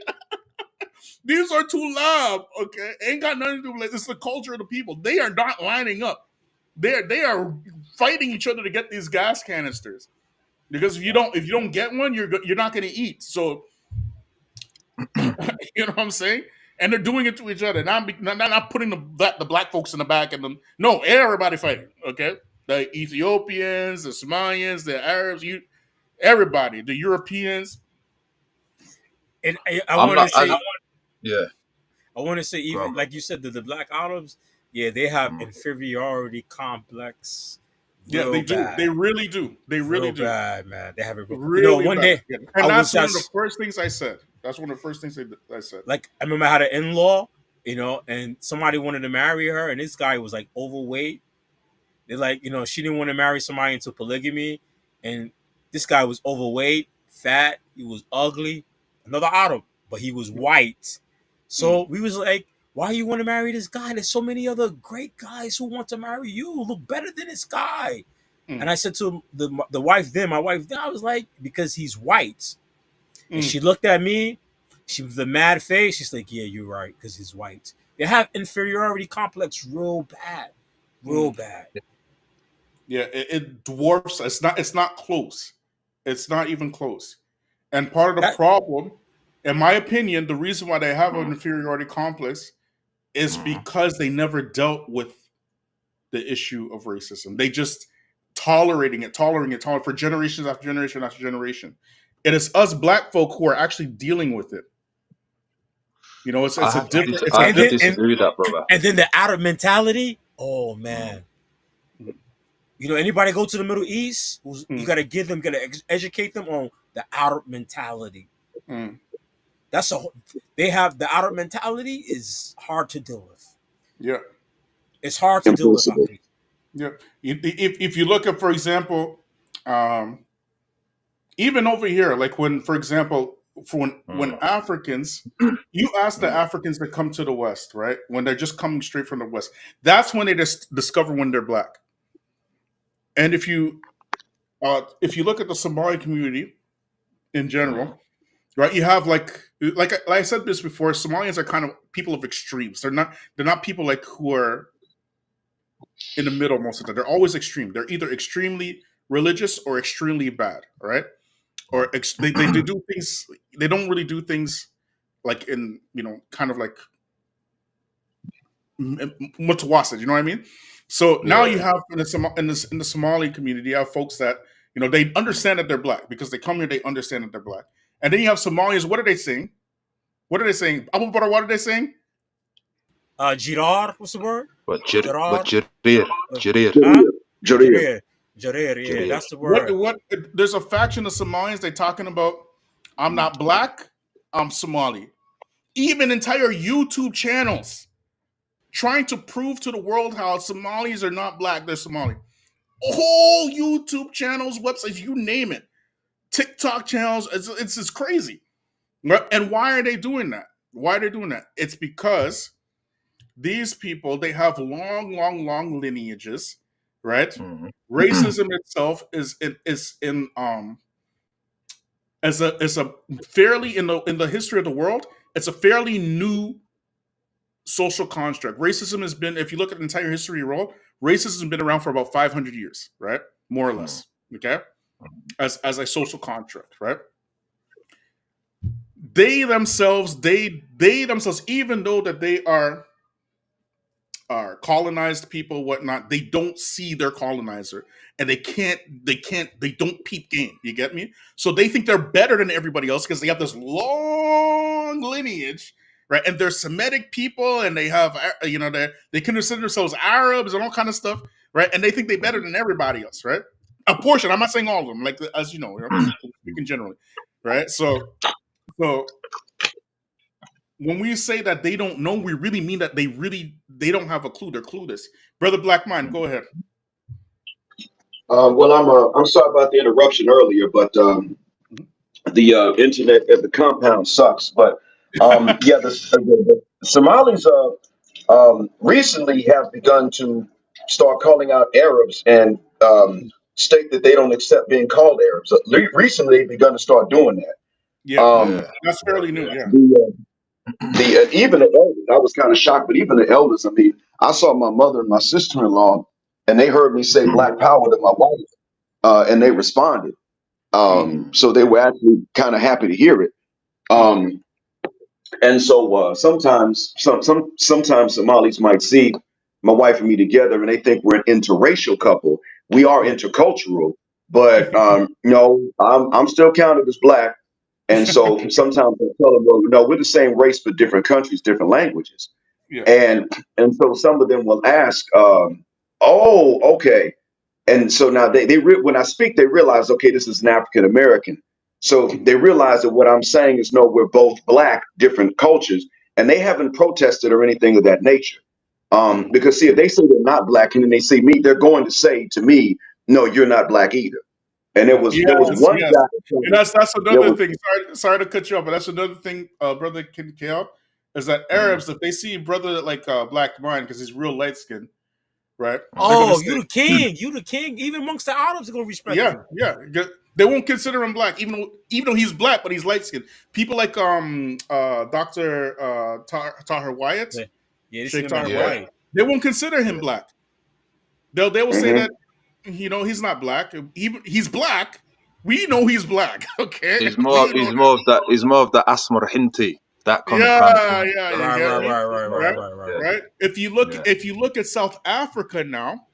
These are too loud, okay? Ain't got nothing to do with it. It's the culture of the people. They are not lining up. They are fighting each other to get these gas canisters. Because if you don't get one, you're not going to eat. So you know what I'm saying? And they're doing it to each other. Not putting the black folks in the back and them. No, everybody fighting. Okay, the Ethiopians, the Somalians, the Arabs, everybody, the Europeans. And I I'm want to not. say, Yeah, I want to say, even bro. like you said, the black Arabs. Yeah, they have Mm. inferiority complex, Yeah, real they do. They bad, really do. They really real do. bad, man. They have it. Really One bad. day Yeah. I And was that's one of the just first things I said. That's one of the first things I said. like, I remember I had an in law, and somebody wanted to marry her, and this guy was like overweight. They like, she didn't want to marry somebody into polygamy, and this guy was overweight, fat, he was ugly, another Arab, but he was white. So we was like, why you want to marry this guy? There's so many other great guys who want to marry you, look better than this guy. And I said to the wife then, my wife then, I was like, because he's white. And she looked at me, she was a mad face. She's like, yeah, you're right, because he's white. They have inferiority complex real bad. Real bad. Yeah, it dwarfs. It's not close. It's not even close. And part of the That problem, in my opinion, the reason why they have an inferiority complex is because they never dealt with the issue of racism. They just tolerating it for generations after generation after generation. It is us black folk who are actually dealing with it. It's I a have to different. I have and to then disagree with that, brother. and then the Arab mentality. Oh Mm. man, anybody go to the Middle East, you gotta educate them on the Arab mentality. Mm. That's they have the Arab mentality is hard to deal with. Yeah. It's hard to deal with. Impossible. Yeah. If you look at, for example, even over here, like when, for example, for when Mm. Africans, you ask the Africans that come to the West, right? When they're just coming straight from the West, that's when they just discover when they're black. And if you look at the Somali community in Mm. general, right? You have like I said this before. Somalians are kind of people of extremes. They're not people like who are in the middle most of the time. They're always extreme. They're either extremely religious or extremely bad, right? Or they do things. They don't really do things like in kind of like mutawasid. You know what I mean? So now Yeah. you have in the Somali community, you have folks that they understand that they're black because they come here. They understand that they're black, and then you have Somalians. What are they saying? What are they saying? Abu Bakr, what are they saying? Girard, what's the word? But Girard, Jarir. huh? Jareer. Jarir, Jarir. Yeah, Jarir. that's the word. What? There's a faction of Somalians. They talking about. I'm not black. I'm Somali. Even entire YouTube channels trying to prove to the world how Somalis are not black. They're Somali. Whole YouTube channels, websites, you name it. TikTok channels. It's just crazy. And why are they doing that? Why are they doing that? It's because these people, they have long lineages, right? Mm. Racism itself is in as a fairly in the history of the world, it's a fairly new social construct. Racism has been, if you look at the entire history of the world, racism has been around for about 500 years, right? More or Mm. less. Okay, as a social construct, right? They themselves, even though that they are colonized people, whatnot, they don't see their colonizer, and they don't peep game. You get me? So they think they're better than everybody else because they have this long lineage, right? And they're Semitic people, and they have they consider themselves Arabs and all kind of stuff, right? And they think they're better than everybody else, right? A portion. I'm not saying all of them, like as speaking generally, right? So when we say that they don't know, we really mean that they don't have a clue. They're clueless. Brother Black Mind, go ahead. Well, I'm sorry about the interruption earlier, but the internet at the compound sucks. But yeah, the Somalis recently have begun to start calling out Arabs and state that they don't accept being called Arabs. Recently, they've begun to start doing that. Yeah, Yeah. that's fairly new. Yeah. The even the elders, I was kind of shocked, but even the elders, I mean, I saw my mother and my sister-in-law, and they heard me say Black Power to my wife, and they responded. So they were actually kind of happy to hear it. And so sometimes Somalis might see my wife and me together, and they think we're an interracial couple. We are intercultural, but no, I'm still counted as black. And so sometimes I tell them, well, no, we're the same race, but different countries, different languages. Yeah. and so some of them will ask, "Oh, okay." And so now when I speak, they realize, okay, this is an African American. So they realize that what I'm saying is, no, we're both black, different cultures, and they haven't protested or anything of that nature. Because see, if they say they're not black and then they see me, they're going to say to me, "No, you're not black either." And there was Yes, one yes, guy. and that's There another was. thing. Sorry to cut you off, but that's another thing, brother Kincaid, is that Mm. Arabs, if they see brother like Black Mind because he's real light skinned, right? They're gonna Oh, say, you the king. You the king. Even amongst the Arabs, are gonna respect yeah, you. yeah. They won't consider him black, even though he's black, but he's light skinned. People like Doctor Tahir Wyatt, Yeah, they see Sheikh them as Tahir Yeah. Wyatt, white. they won't consider him Yeah. black. They will say Mhm. that he's not black. He's black. We know he's black. Okay, He's we more. know. He's more of that. He's more of the Asmar Hinti. That kind of Yeah, thing. yeah, you Right, get right, me, right, right, right, right? right, right. Yeah. Right. Yeah. If you look at South Africa now,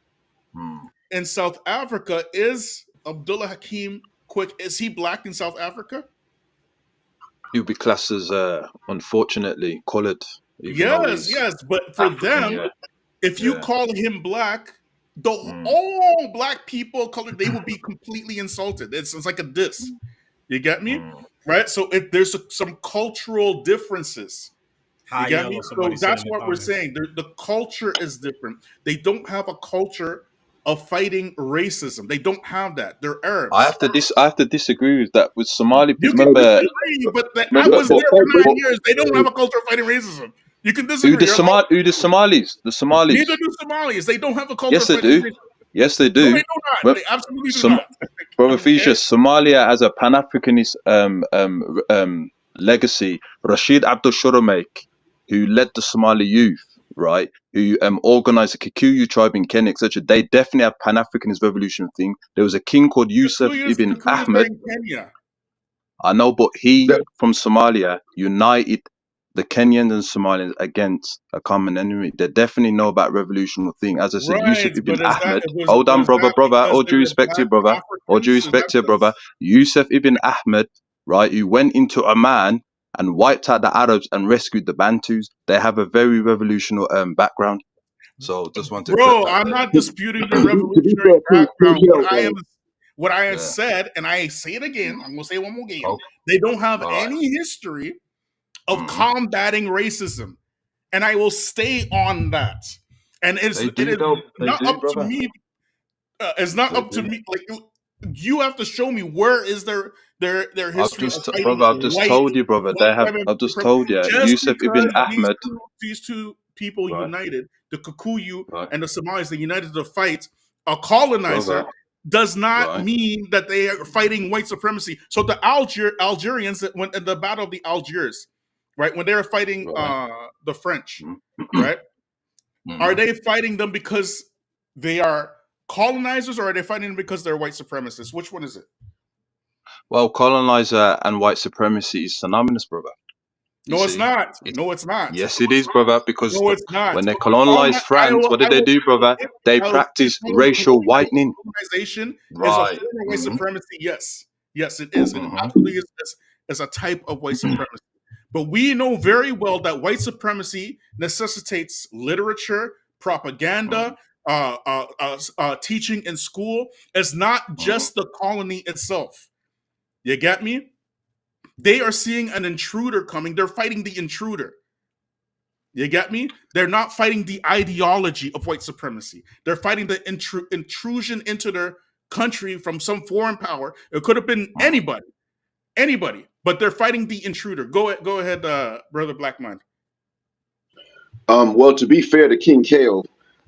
Mm. in South Africa, is Abdullah Hakim Quick? Is he black in South Africa? He'll be classed as unfortunately coloured, even though Yes, he's yes. But for African. them, Yeah. if you Yeah. call him black, the Mm. all black people colored, they would be completely insulted. It's like a diss. You get me? Mm. Right? So if there's some cultural differences. You High get me? yellow, So somebody said that's in the what we're comments. saying. The culture is different. They don't have a culture of fighting racism. They don't have that. They're Arabs. I have to disagree with that. With Somali You people, can remember, disagree, but I remember, was there for but 9 years. They don't have a culture of fighting racism. You can who disagree. who the Somalis? The Neither Somalis. do Somalis. They don't have a culture Yes, of they fighting do. racism. Yes, they No, they do. do not. Well, They absolutely do Som- not. Brother Okay? Feachaz, Somalia has a Pan-Africanist legacy. Rashid Abdul Shuramek, who led the Somali youth, right, who organized the Kikuyu tribe in Kenya, etc. They definitely have Pan-Africanist revolution thing. There was a king called Yusuf ibn Kikuyus are Ahmed. in Kenya. I know, but he The- from Somalia united the Kenyans and Somalians against a common enemy. They definitely know about revolutionary thing. As I said, Yusuf Right, ibn but is that Ahmed. Hold on, was brother, that brother. because All they due were respect to black you, brother. All due Africans? Is that respect to you, brother. Yusuf ibn Ahmed, right, who went into Oman and wiped out the Arabs and rescued the Bantus. They have a very revolutionary background. So just want to clip bro? that I'm there. not disputing the to be revolutionary fair, King background. Hill, What I have Yeah. said, and I say it again. I'm gonna say it one more again. Oh, They don't have all right. any history of Mhm. combating racism, and I will stay on that. And They it do is though. They not do, up to brother. me. It's not They up to do. me. Like you have to show me where is their history of fighting I've just told you, brother. They have. I've just told you. just Yusuf ibn because Ahmed. these two people Right. united, the Kikuyu Right. and the Somalis, they united to fight a colonizer, Brother. does not Right. mean that they are fighting white supremacy. So the Algerians that went in the Battle of the Algiers, right, when they were fighting Right. the French, Mhm. right, are Mhm. they fighting them because they are colonizers, or are they fighting them because they're white supremacists? Which one is it? Well, colonizer and white supremacy is synonymous, brother. You No, it's see, not. it, No, it's not. yes, it is, brother. Because No, it's when not. they colonized France, what did they do, brother? They I will say practiced racial whitening. colonization is a Right. form of white Mhm. supremacy. Yes, yes, it is. It Mhm. absolutely is a type of white supremacy. But we know very well that white supremacy necessitates literature, propaganda, teaching in school. It's not just the colony itself. You get me? They are seeing an intruder coming. They're fighting the intruder. You get me? They're not fighting the ideology of white supremacy. They're fighting the intrusion into their country from some foreign power. It could have been anybody, but they're fighting the intruder. Go ahead, brother Blackmon. Well, to be fair to King Kale,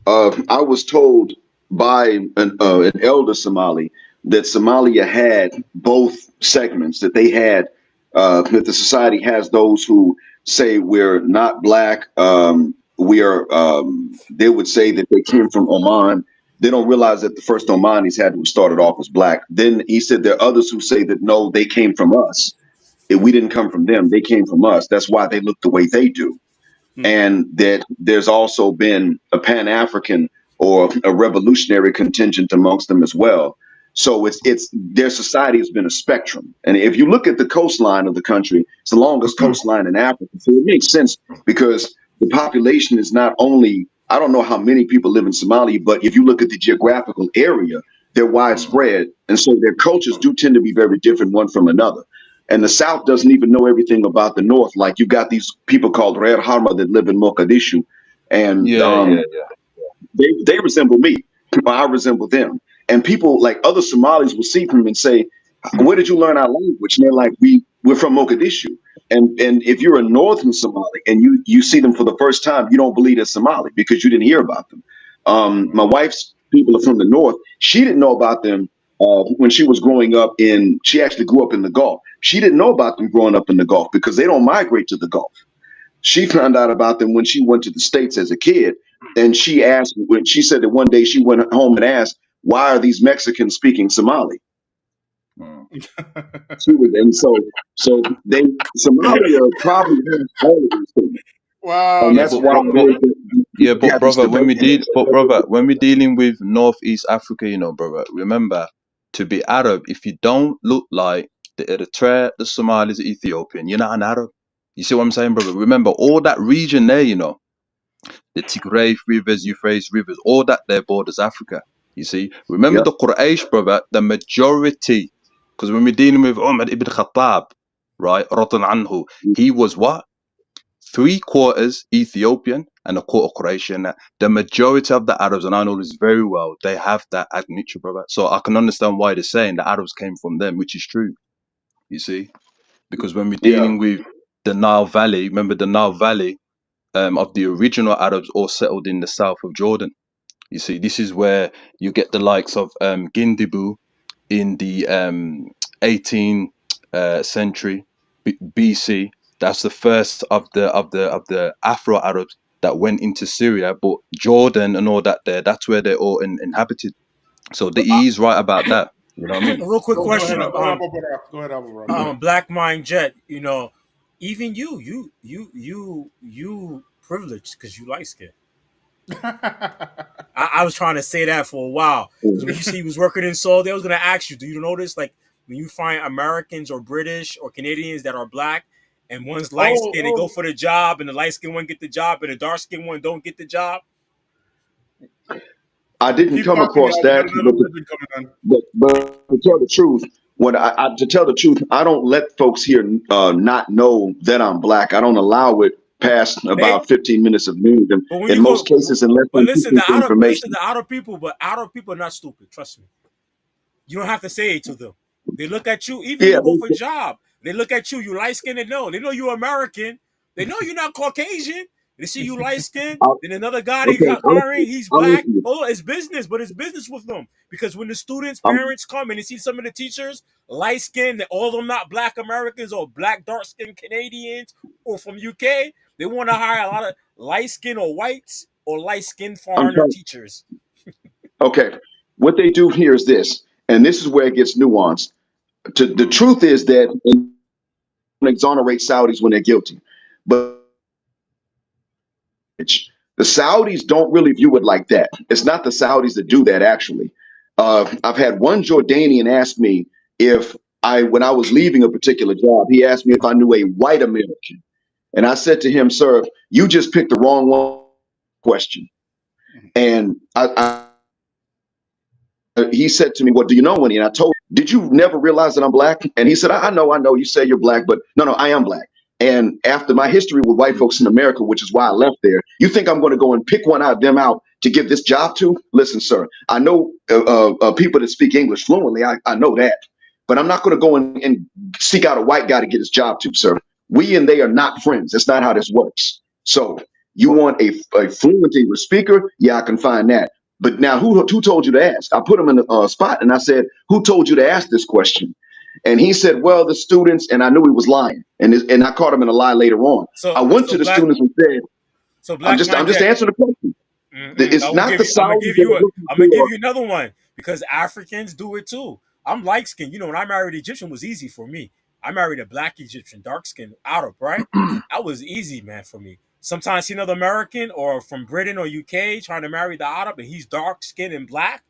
I was told by an elder Somali that Somalia had both segments, that they had, that the society has those who say we're not black. They would say that they came from Oman. They don't realize that the first Omanis had to started off as black. Then he said there are others who say that no, they came from us. We didn't come from them. They came from us. That's why they look the way they do. And that there's also been a Pan-African or a revolutionary contingent amongst them as well. So it's their society has been a spectrum. And if you look at the coastline of the country, it's the longest coastline in Africa. So it makes sense because the population is not only, I don't know how many people live in Somalia, but if you look at the geographical area, they're widespread. And so their cultures do tend to be very different one from another. And the South doesn't even know everything about the North. Like you got these people called Red Harma that live in Mogadishu, and Yeah. they resemble me. I resemble them. And people like other Somalis will see them and say, "Where did you learn our language?" And they're like, "We're from Mogadishu." And if you're a northern Somali and you see them for the first time, you don't believe they're Somali because you didn't hear about them. My wife's people are from the north. She didn't know about them when she was growing up in. She actually grew up in the Gulf. She didn't know about them growing up in the Gulf because they don't migrate to the Gulf. She found out about them when she went to the States as a kid. And she asked, when she said that one day she went home and asked, "Why are these Mexicans speaking Somali?" Mm. She was, and so they Somalia probably has all of these things, Wow, and Yeah, that's that's why but crazy. but yeah, we but have this brother, debate. when we're dealing with Northeast Africa, you know, brother, remember to be Arab, if you don't look like the Eritrea, the Somalis, the Ethiopian, you're not an Arab. You see what I'm saying, brother? Remember all that region there, you know, the Tigray rivers, Euphrates rivers, all that there borders Africa. You see, remember Yeah, the Quraysh, brother, the majority, because when we're dealing with Umar ibn Khattab, right, Ratan anhu, he was what? Three quarters Ethiopian and a quarter Croatian. The majority of the Arabs, and I know this very well, they have that admixture, brother. So I can understand why they're saying the Arabs came from them, which is true. You see, because when we're yeah. dealing with the Nile Valley, remember the Nile Valley of the original Arabs all settled in the south of Jordan. You see, this is where you get the likes of Gindibu in the 18th century BC. That's the first of the Afro Arabs that went into Syria, but Jordan and all that there, that's where they're all inhabited. So he's right about that. You know what I A mean? real quick Go ahead, question. Abu Barak. Go ahead, Abu Barak. Black Mind Jet. You know, even you privileged because you light skin. I was trying to say that for a while because when you see he was working in Saudi, I was gonna ask you, do you notice like when you find Americans or British or Canadians that are black and one's light Oh, skin, they go oh, for the job and the light skin one get the job and the dark skin one don't get the job. I didn't keep come talking, across y'all. We got that, a little legend coming in. but to tell the truth, when to tell the truth, I don't let folks here not know that I'm black. I don't allow it past They about 15 minutes of news, and but when you in most go, cases, unless but I'm listen, seeking the for information. outer people, but outer people are not stupid. Trust me. You don't have to say it to them. They look at you, even Yeah, you go for a job. They look at you, you light skinned, they know you're American. They know you're not Caucasian. They see you light skinned. I'll, Then another guy they okay, hiring, he's I'll answer black. you. Oh, it's business, but it's business with them. Because when the students' Um, parents come and they see some of the teachers light skinned, all of them not black Americans or black dark skinned Canadians or from UK, they want to hire a lot of light skinned or whites or light skinned I'm foreigner trying. teachers. Okay, what they do here is this, and this is where it gets nuanced. The truth is that and exonerate Saudis when they're guilty, but the Saudis don't really view it like that. It's not the Saudis that do that, actually. I've had one Jordanian ask me if when I was leaving a particular job, he asked me if I knew a white American. And I said to him, "Sir, you just picked the wrong one question." And he said to me, "What do you know, Winnie?" And I told him, "Did you never realize that I'm black?" And he said, I know. You say you're black, but no, I am black. And after my history with white folks in America, which is why I left there, you think I'm going to go and pick one out of them out to give this job to? Listen, sir, I know people that speak English fluently. I know that. But I'm not going to go and seek out a white guy to get his job to, sir. We and they are not friends. That's not how this works. So you want a fluent English speaker? Yeah, I can find that. But now, who told you to ask? I put him in the spot and I said, "Who told you to ask this question?" And he said, "Well, the students." And I knew he was lying, and I caught him in a lie later on. I So went so to the black students and said, so "I'm black just I'm mind just jet. answering the question. I It's will not give the you. I'm gonna Saudis give that you. are looking I'm gonna give for." you another one because Africans do it too. I'm light skinned. You know, when I married Egyptian, was easy for me. I married a black Egyptian, dark skinned Arab, right? That was easy, man, for me. Sometimes see another American or from Britain or UK trying to marry the Arab, and he's dark skinned and black.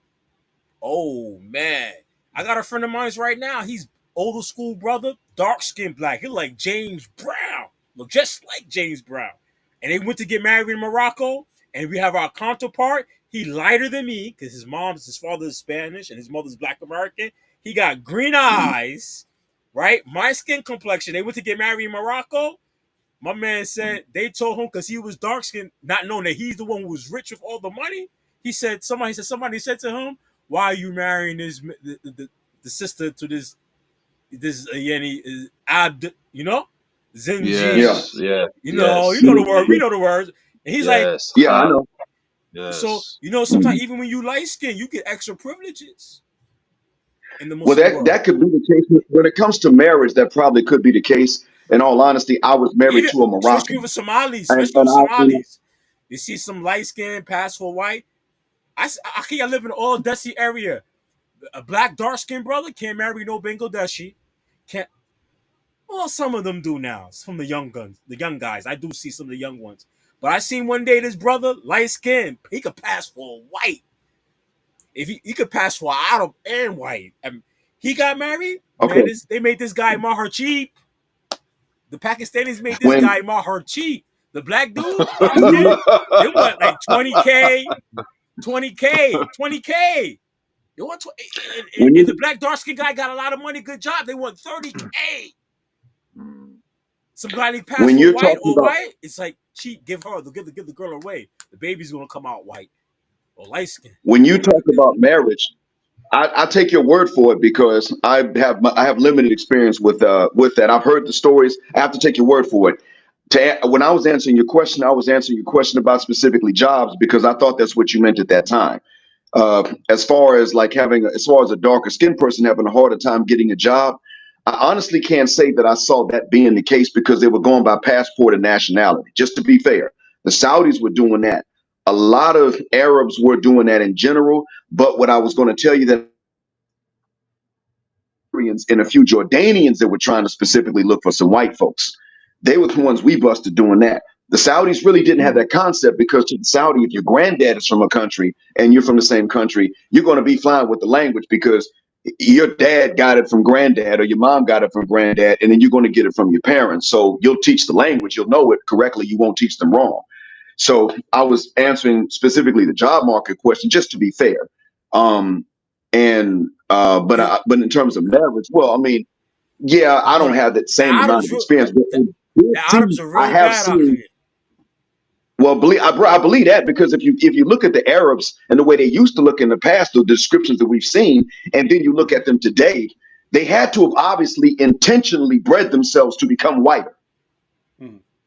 Oh man, I got a friend of mine right now. He's older school brother, dark skinned black. He like James Brown, look just like James Brown. and they went to get married in Morocco. And we have our counterpart. He lighter than me because his father is Spanish and his mother's Black American. He got green eyes, right? My skin complexion. They went to get married in Morocco. My man said they told him because he was dark skinned, not knowing that he's the one who was rich with all the money. Somebody said to him, "Why are you marrying the sister to this Yeni Abd? You know, Zenji. Yes, yeah, You know yes, the word. We know the words." And he's like, yes, Yeah, I know. yes. so sometimes even when you light skin, you get extra privileges in the Well, Muslim world. that could be the case when it comes to marriage. That probably could be the case. In all honesty, I was married Even to a especially Moroccan, with Somalis, and I you see some light skin pass for white. I live in the Old Desi area. A black dark skinned brother can't marry no Bangladeshi. Can't. Well, some of them do now. Some of the young guys. I do see some of the young ones. But I seen one day this brother, light skin, he could pass for white. If he could pass for Arab and white. He got married, okay. man. They made this guy Mahar cheap. The Pakistanis made this When guy Mahar cheap. The black dude, dark skin, they want like 20K, 20K, 20K. They want when and you the black dark skin guy got a lot of money, good job. They want 30K. Some guy they pass when for you're white talking or about white, it's like cheap. Give the girl away. The baby's gonna come out white or light skin. when you talk about marriage, I take your word for it because I have limited experience with that. I've heard the stories. I have to take your word for it. When I was answering your question, I was answering your question about specifically jobs because I thought that's what you meant at that time. As far as a darker skinned person having a harder time getting a job, I honestly can't say that I saw that being the case because they were going by passport and nationality. Just to be fair, the Saudis were doing that. A lot of Arabs were doing that in general. But what I was going to tell you that and a few Jordanians that were trying to specifically look for some white folks. They were the ones we busted doing that. The Saudis really didn't have that concept because to the Saudi, if your granddad is from a country and you're from the same country, you're going to be fine with the language because your dad got it from granddad or your mom got it from granddad, and then you're going to get it from your parents. So you'll teach the language, you'll know it correctly, you won't teach them wrong. So I was answering specifically the job market question just to be fair. But in terms of marriage, well, I mean, yeah, I don't have that The same amount Arabs, of experience. But the Arabs are I real have bad out seen. here. Well, I believe that because if you look at the Arabs and the way they used to look in the past, the descriptions that we've seen, and then you look at them today, they had to have obviously intentionally bred themselves to become whiter.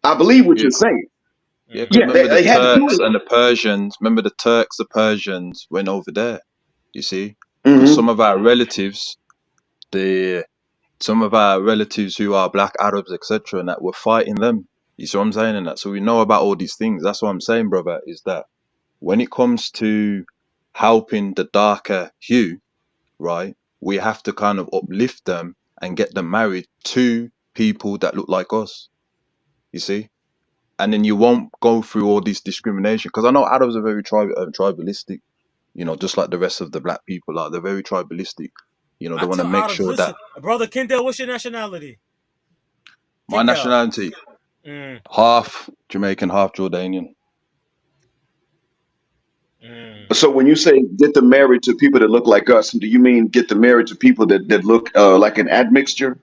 I believe what Yeah, you're saying. yeah. Because Yeah, remember the they had to do Turks it. and the Persians. Remember the Turks, the Persians went over there. You see, because Hmm. some of our relatives who are black Arabs, etc., and that were fighting them. You see what I'm saying? And that, so we know about all these things. That's what I'm saying, brother. Is that when it comes to helping the darker hue, right? We have to kind of uplift them and get them married to people that look like us. You see, and then you won't go through all this discrimination because I know Arabs are very tribalistic. You know, just like the rest of the black people are. They're very tribalistic. You know, they I want to tell make Arabs, sure that listen, brother Kendall, what's your nationality? my Kendall. nationality, half Jamaican, half Jordanian. So when you say get them married to people that look like us, do you mean get them married to people that look like an admixture?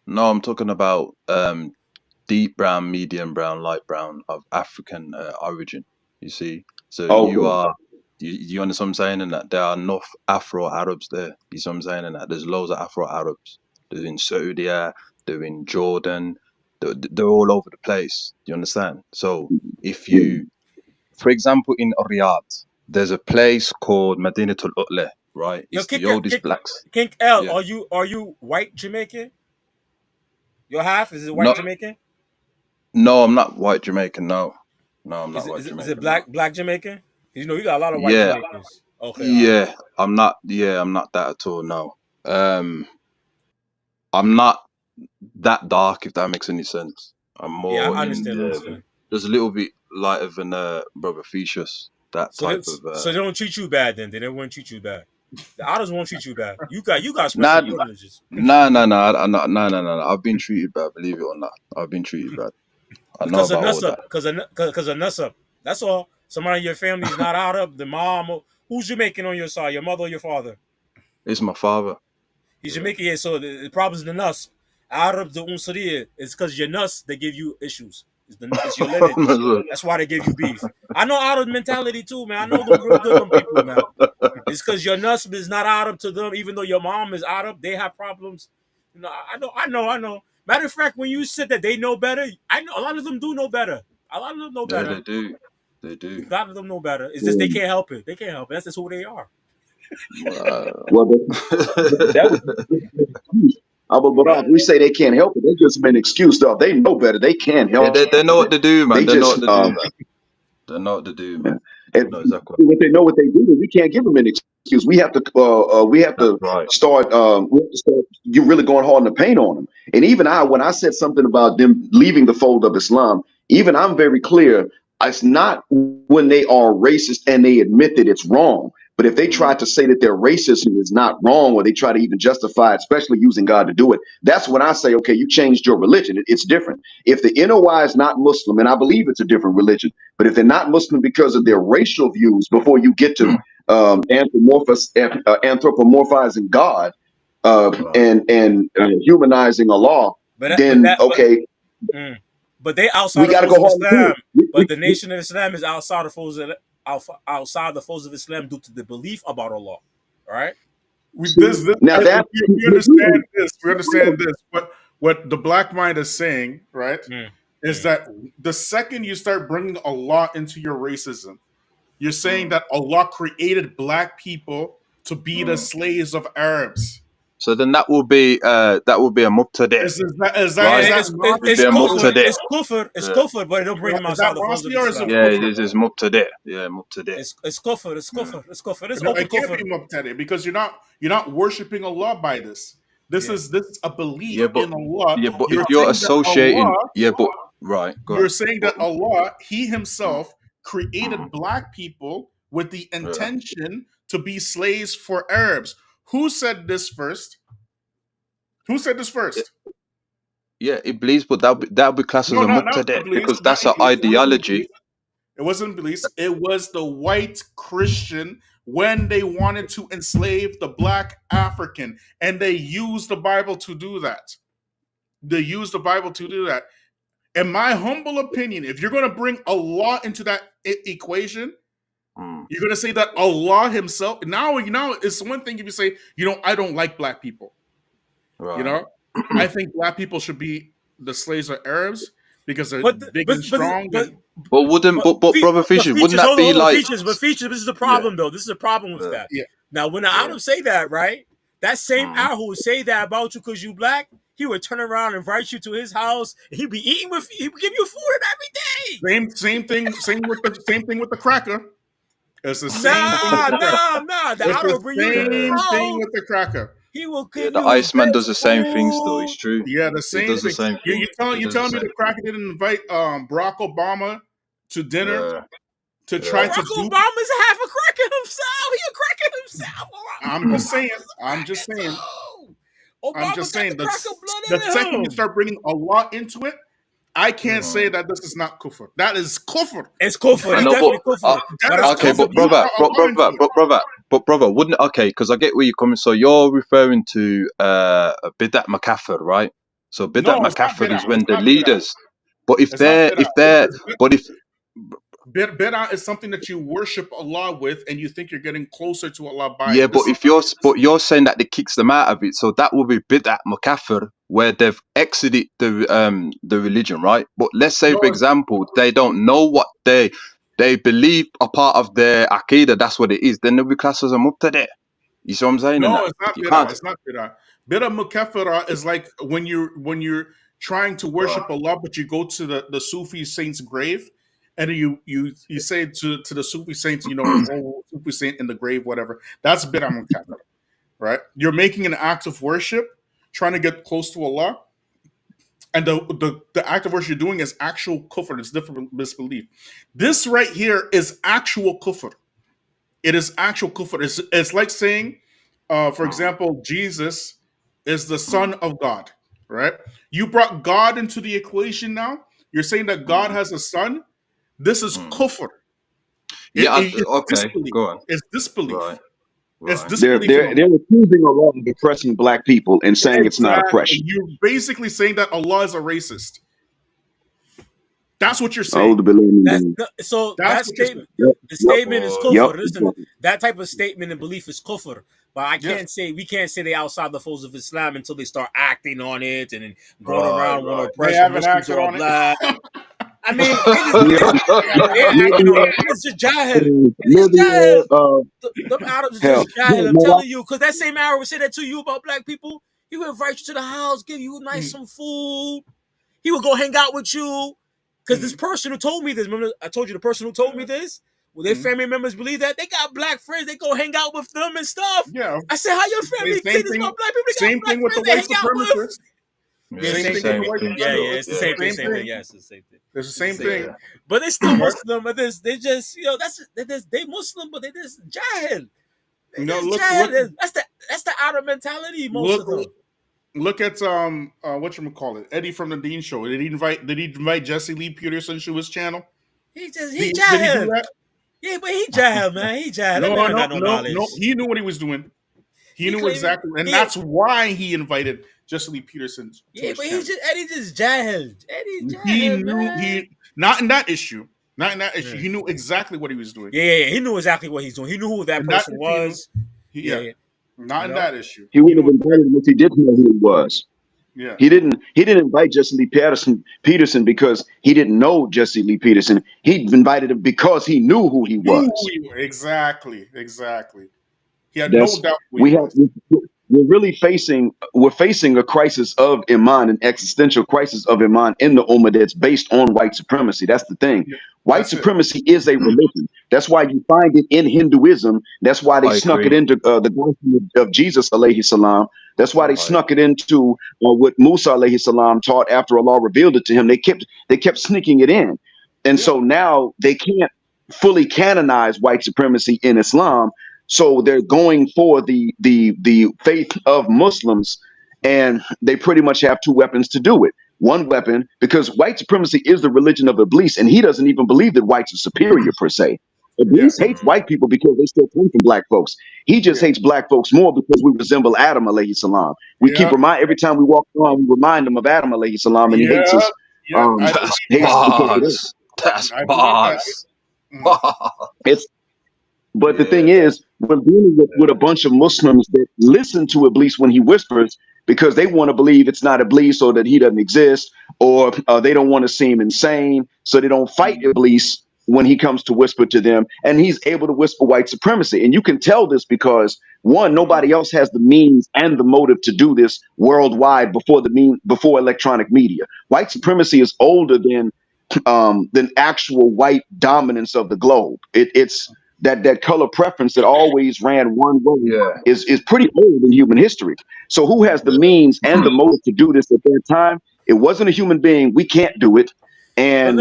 No, I'm talking about deep brown, medium brown, light brown of African origin. You see, so Okay. you understand what I'm saying? And that there are enough Afro Arabs there. You see what I'm saying? And that there's loads of Afro Arabs. They're in Saudi, they're in Jordan, they're all over the place. Do you understand? So if Yeah. you, for example, in Riyadh, there's a place called Madinatul Utle, right? Yo, It's the oldest blacks. King L, Yeah. are you white Jamaican? Your half is it white No, Jamaican? no, I'm not white Jamaican. No, no, I'm not white Is it Jamaican. No. black Jamaican? You know you got a lot of white Yeah, Jamaicans. Okay, all right. yeah, I'm not. Yeah, I'm not that at all. No, um, I'm not that dark. If that makes any sense, I'm Yeah, more I in understand. the. There's a little bit lighter than brother Feachaz. That So type of. they don't treat you bad then. They don't want to treat you bad. The others won't treat you bad. You got Nah, special privileges. nah, nah, nah, nah, nah, nah, nah, nah. I've been treated bad. Believe it or not, I've been treated bad. I know Because of about all Nusab, that. because of Nusab. That's all. Somebody in your family is not Arab. The mom, who's Jamaican on your side? Your mother or your father? It's my father. He's Yeah. Jamaican. Yeah, so the problem is the Nus. Arab, the Unsuriya. It's because your Nus, they give you issues. It's your lineage. That's why they give you beef. I know Arab mentality too, man. I know them real good, them people, man. It's because your Nus is not Arab to them, even though your mom is Arab. They have problems. You know, I know. Matter of fact, when you said that they know better, I know a lot of them do know better. A lot of them know Yeah, better. they do. They A do. lot of them know better. It's just they can't help it. They can't help it. That's just who they are. Well, that was an excuse. But we say they can't help it. They just an excuse, though. They know better. They can't Yeah, help they know what it. to do, man. They They know just what to do, man. They know what to do, man. and No, exactly. what they know what they do, we can't give them an excuse. We have to That's right. start. You really going hard in the paint on them. And even when I said something about them leaving the fold of Islam, even I'm very clear. It's not when they are racist and they admit that it's wrong. But if they try to say that their racism is not wrong, or they try to even justify it, especially using God to do it, that's when I say, okay, you changed your religion. It's different. If the NOI is not Muslim, and I believe it's a different religion, but if they're not Muslim because of their racial views, before you get to anthropomorphizing God and humanizing Allah, then okay, But they outside we the got to folds go of hard and do Islam. it. But the Nation of Islam is outside the folds of outside the folds of Islam due to the belief about Allah. All right. We Now that we understand this. We understand this. What the black mind is saying, right, is that the second you start bringing Allah into your racism, you're saying that Allah created black people to be the slaves of Arabs. So then that will be a mubtadi', Is right? that It'd Rafi? be a mubtadi'. It's kufr, but it don't bring them Is outside that the folds of Rafi or is it Islam. Yeah, it kufr? is mubtadi'. Yeah, mubtadi'. It's kufr. It's kufr. It's No, open it can't kufr. be mubtadi because you're not worshiping Allah by this. This is a Yeah, belief but in Allah. if You're you're saying that associating, Allah, right, go you're on. saying that Allah, He Himself created black people with the Yeah. intention to be slaves for Arabs. Who said this first? Who said this first? Yeah, Iblis, but that'll be classed as No, a not mubtadi' Iblis, because not that's an Iblis. It wasn't ideology. Iblis. It wasn't Iblis. It was the white Christian when they wanted to enslave the black African, and they used the Bible to do that. They used the Bible to do that. In my humble opinion, if you're going to bring Allah into that equation, you're going to say that Allah Himself. Now, it's one thing if you say, I don't like black people. Right. I think black people should be the slaves of Arabs because they're But big and strong. But brother Fisher, wouldn't Features, that be hold on, like? features. But features, this is the Yeah. problem though. This is the problem with that. Yeah. Now, when the Arabs say that, right? That same Arab who would say that about you because you black, he would turn around and invite you to his house, and he'd be eating with you. He would give you food every day. Same thing with the cracker. It's the same thing with the cracker. Nah. The It's Arab the will bring you to his same thing house. with the cracker. He will Yeah, give the you his Iceman does best the same things though. food. It's true. Yeah, the He same does the thing. same thing. You He does telling the me the same cracker didn't invite Barack Obama to dinner thing. to Yeah. try to Barack dupe? Obama's half a cracker himself. He a cracker himself. I'm just saying. I'm just saying. Obama got the cracker The blood second in you him. start bringing Allah into it, I can't say that this is not kufr. That is kufr. It's kufr. I It's know, definitely kufr. That is okay, kufr. but You brother, brought Allah into it. but brother, wouldn't because I get where you're coming. So you're referring to bidat makafir, right? So bidat No, it's not makafir bid'ah. is when It's the not bid'ah. leaders, but if It's not they're bid'ah. but if Bid'ah is something that you worship Allah with, and you think you're getting closer to Allah by yeah, it. but you're saying that they kicks them out of it, so that will be bidat makafir where they've exited the religion, right? But let's say, No, for example, they don't know what they believe a part of their aqidah. That's what it is. Then they'll be classed as a mubtadi'. You see what I'm saying? And that it's not you bid'ah. can't. It's not bid'ah. Bid'ah mukaffara is like when you're trying to worship Allah, but you go to the Sufi saint's grave, and you say to the Sufi saints, oh Sufi saint in the grave, whatever. That's bid'ah mukaffara, right? You're making an act of worship, trying to get close to Allah, and the act of worship you're doing is actual kufr. It's different misbelief. This right here is actual kufr. It is actual kufr. It's like saying, for example, Jesus is the son of God, right? You brought God into the equation now. You're saying that God has a son. This is kufr. Yeah. It's Okay. disbelief. Go on. It's disbelief. Right. It's Right. disbelief in They're Allah. they're accusing Allah of oppressing black people and saying it's not Exactly. oppression. You're basically saying that Allah is a racist. That's what you're Oh, saying. the believing. So That's that what you're saying. statement, Yep. the statement is Yep. kufr. Listen, that type of statement and belief is kufr. But I Yeah. can't say we can't say they outside the folds of Islam until they start acting on it and then going Right. around want to Right. They oppress haven't Muslims acted or on it. black. I mean, they're Maybe, acting on it. And it's just jahil. It's maybe, jahil. Them Arabs are hell, just jahil. I'm telling you, because that same Arab would say that to you about black people. He would invite you to the house, give you nice some food. He would go hang out with you. Because this person who told me this, remember I told you the person who told me this? Well, their family members believe that. They got black friends. They go hang out with them and stuff. Yeah. I said, how your family say this about black people? They Same got black thing with the friends they white hang out with. supremacists. Yeah, Same same thing thing. with the white Yeah, supremacists. it's the same thing. Same thing. Yes, it's the same thing. It's the same thing. But they still Muslim. But they just, they Muslim, but they just jahil. They No, just look, jahil. That's the Arab mentality. Most of them. Look at whatchamacallit, Eddie from the Dean Show. Did he invite Jesse Lee Peterson to his channel? He Did he do jahil. that? Yeah, but he jahil, man. He jahil. No, That man got no knowledge. no. He knew what he was doing. He knew claimed- exactly, and he- that's why he invited Jesse Lee Peterson to Yeah, his but channel. Eddie just jahil. Eddie jahil, He knew man. not in that issue. Not in that issue. He knew exactly what he was doing. Yeah, he knew exactly what he's doing. He knew who that And person that issue, was. Yeah. Not in Yep. that issue. he would have invited him if he didn't know who he was. Yeah. He didn't invite Jesse Lee Peterson because he didn't know Jesse Lee Peterson. He invited him because he knew who he was. Exactly. He had That's, no doubt who he was. we're facing a crisis of Iman, an existential crisis of Iman in the Ummah that's based on white supremacy. That's the thing. Yeah, White that's it. supremacy is a religion. That's why you find it in Hinduism. That's why they I snuck agree. it into the gospel of Jesus alayhi salam. That's why they Right. snuck it into what Musa alayhi salam taught after Allah revealed it to him. They kept sneaking it in, and so now they can't fully canonize white supremacy in Islam. So they're going for the faith of Muslims, and they pretty much have two weapons to do it. One weapon, because white supremacy is the religion of Iblis, and he doesn't even believe that whites are superior per se. Iblis hates white people because they still come from black folks. He just hates black folks more because we resemble Adam alayhi salam. We keep every time we walk around, we remind him of Adam alayhi salam, and he hates us. That's bars. That's bars. But the thing is, we're dealing with a bunch of Muslims that listen to Iblis when he whispers because they want to believe it's not Iblis or that he doesn't exist, or they don't want to seem insane, so they don't fight Iblis when he comes to whisper to them, and he's able to whisper white supremacy. And you can tell this because, one, nobody else has the means and the motive to do this worldwide before electronic media. White supremacy is older than actual white dominance of the globe. It's that color preference that always ran one way is pretty old in human history. So who has the means and the motive to do this at that time? It wasn't a human being. We can't do it. And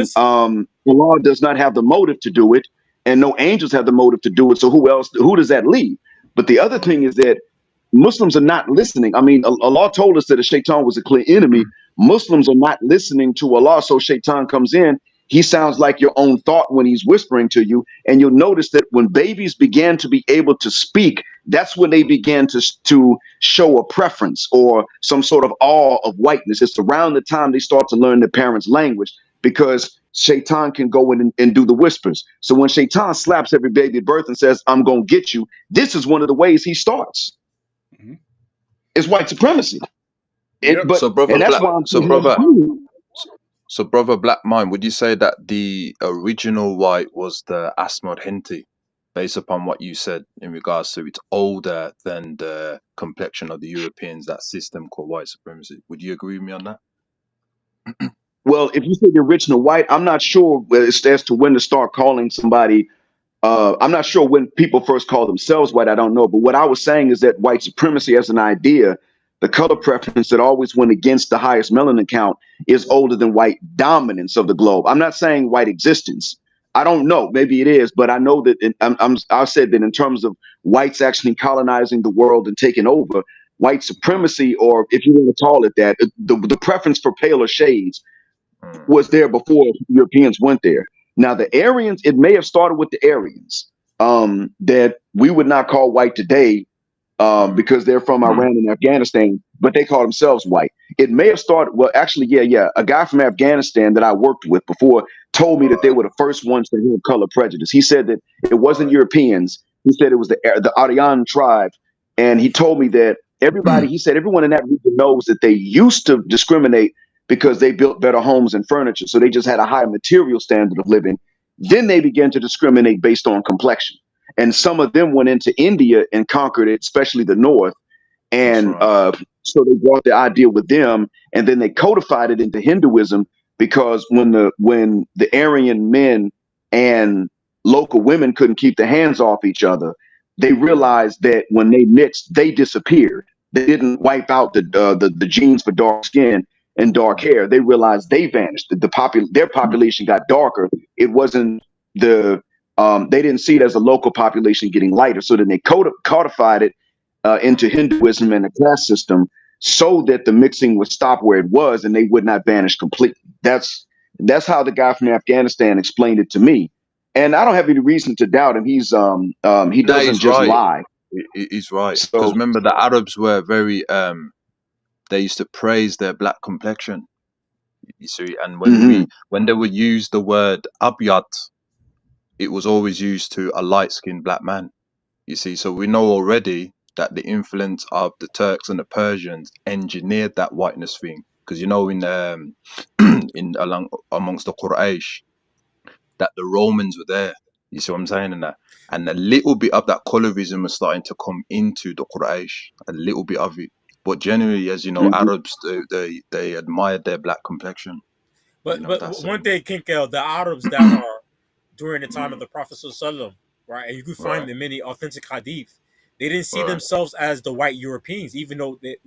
Allah does not have the motive to do it, and no angels have the motive to do it. So who does that leave? But the other thing is that Muslims are not listening. I mean, Allah told us that a shaitan was a clear enemy. Muslims are not listening to Allah. So shaitan comes in. He sounds like your own thought when he's whispering to you. And you'll notice that when babies began to be able to speak, that's when they began to show a preference or some sort of awe of whiteness. It's around the time they start to learn their parents' language, because shaitan can go in and do the whispers. So when shaitan slaps every baby at birth and says, "I'm going to get you," this is one of the ways he starts. It's white supremacy. So brother Black Mind, would you say that the original white was the Asmod Hinti, based upon what you said in regards to it's older than the complexion of the Europeans, that system called white supremacy? Would you agree with me on that? Well, if you say the original white, I'm not sure as to when to start calling somebody. I'm not sure when people first call themselves white. I don't know. But what I was saying is that white supremacy as an idea, the color preference that always went against the highest melanin count, is older than white dominance of the globe. I'm not saying white existence. I don't know. Maybe it is, but I know that I said that in terms of whites actually colonizing the world and taking over, white supremacy, or if you want to call it that, the preference for paler shades, was there before Europeans went there. Now the Aryans, it may have started with the Aryans, that we would not call white today, because they're from Iran and Afghanistan, but they call themselves white. It may have started, well, actually, yeah. A guy from Afghanistan that I worked with before told me that they were the first ones to have color prejudice. He said that it wasn't Europeans. He said it was the Aryan tribe. And he told me that he said everyone in that region knows that they used to discriminate because they built better homes and furniture. So they just had a higher material standard of living. Then they began to discriminate based on complexion. And some of them went into India and conquered it, especially the north. And so they brought the idea with them, and then they codified it into Hinduism, because when the Aryan men and local women couldn't keep their hands off each other, they realized that when they mixed, they disappeared. They didn't wipe out the genes for dark skin and dark hair. They realized they vanished. Their population got darker. It wasn't they didn't see it as a local population getting lighter. So then they codified it into Hinduism and the caste system, so that the mixing would stop where it was and they would not vanish completely. That's how the guy from Afghanistan explained it to me, and I don't have any reason to doubt him. He doesn't just lie. He's right, So because remember the Arabs were very they used to praise their black complexion. You see, and when they would use the word abyad, it was always used to a light-skinned black man. You see, so we know already that the influence of the Turks and the Persians engineered that whiteness thing. Because in amongst the Quraysh, that the Romans were there. You see what I'm saying? And a little bit of that colorism was starting to come into the Quraysh, a little bit of it. But generally, as you know, Arabs, they admired their black complexion. But one thing, Kinkel, the Arabs that are during the time of the Prophet Sallallahu, right, and you can find in many authentic hadith, they didn't see themselves as the white Europeans, even though they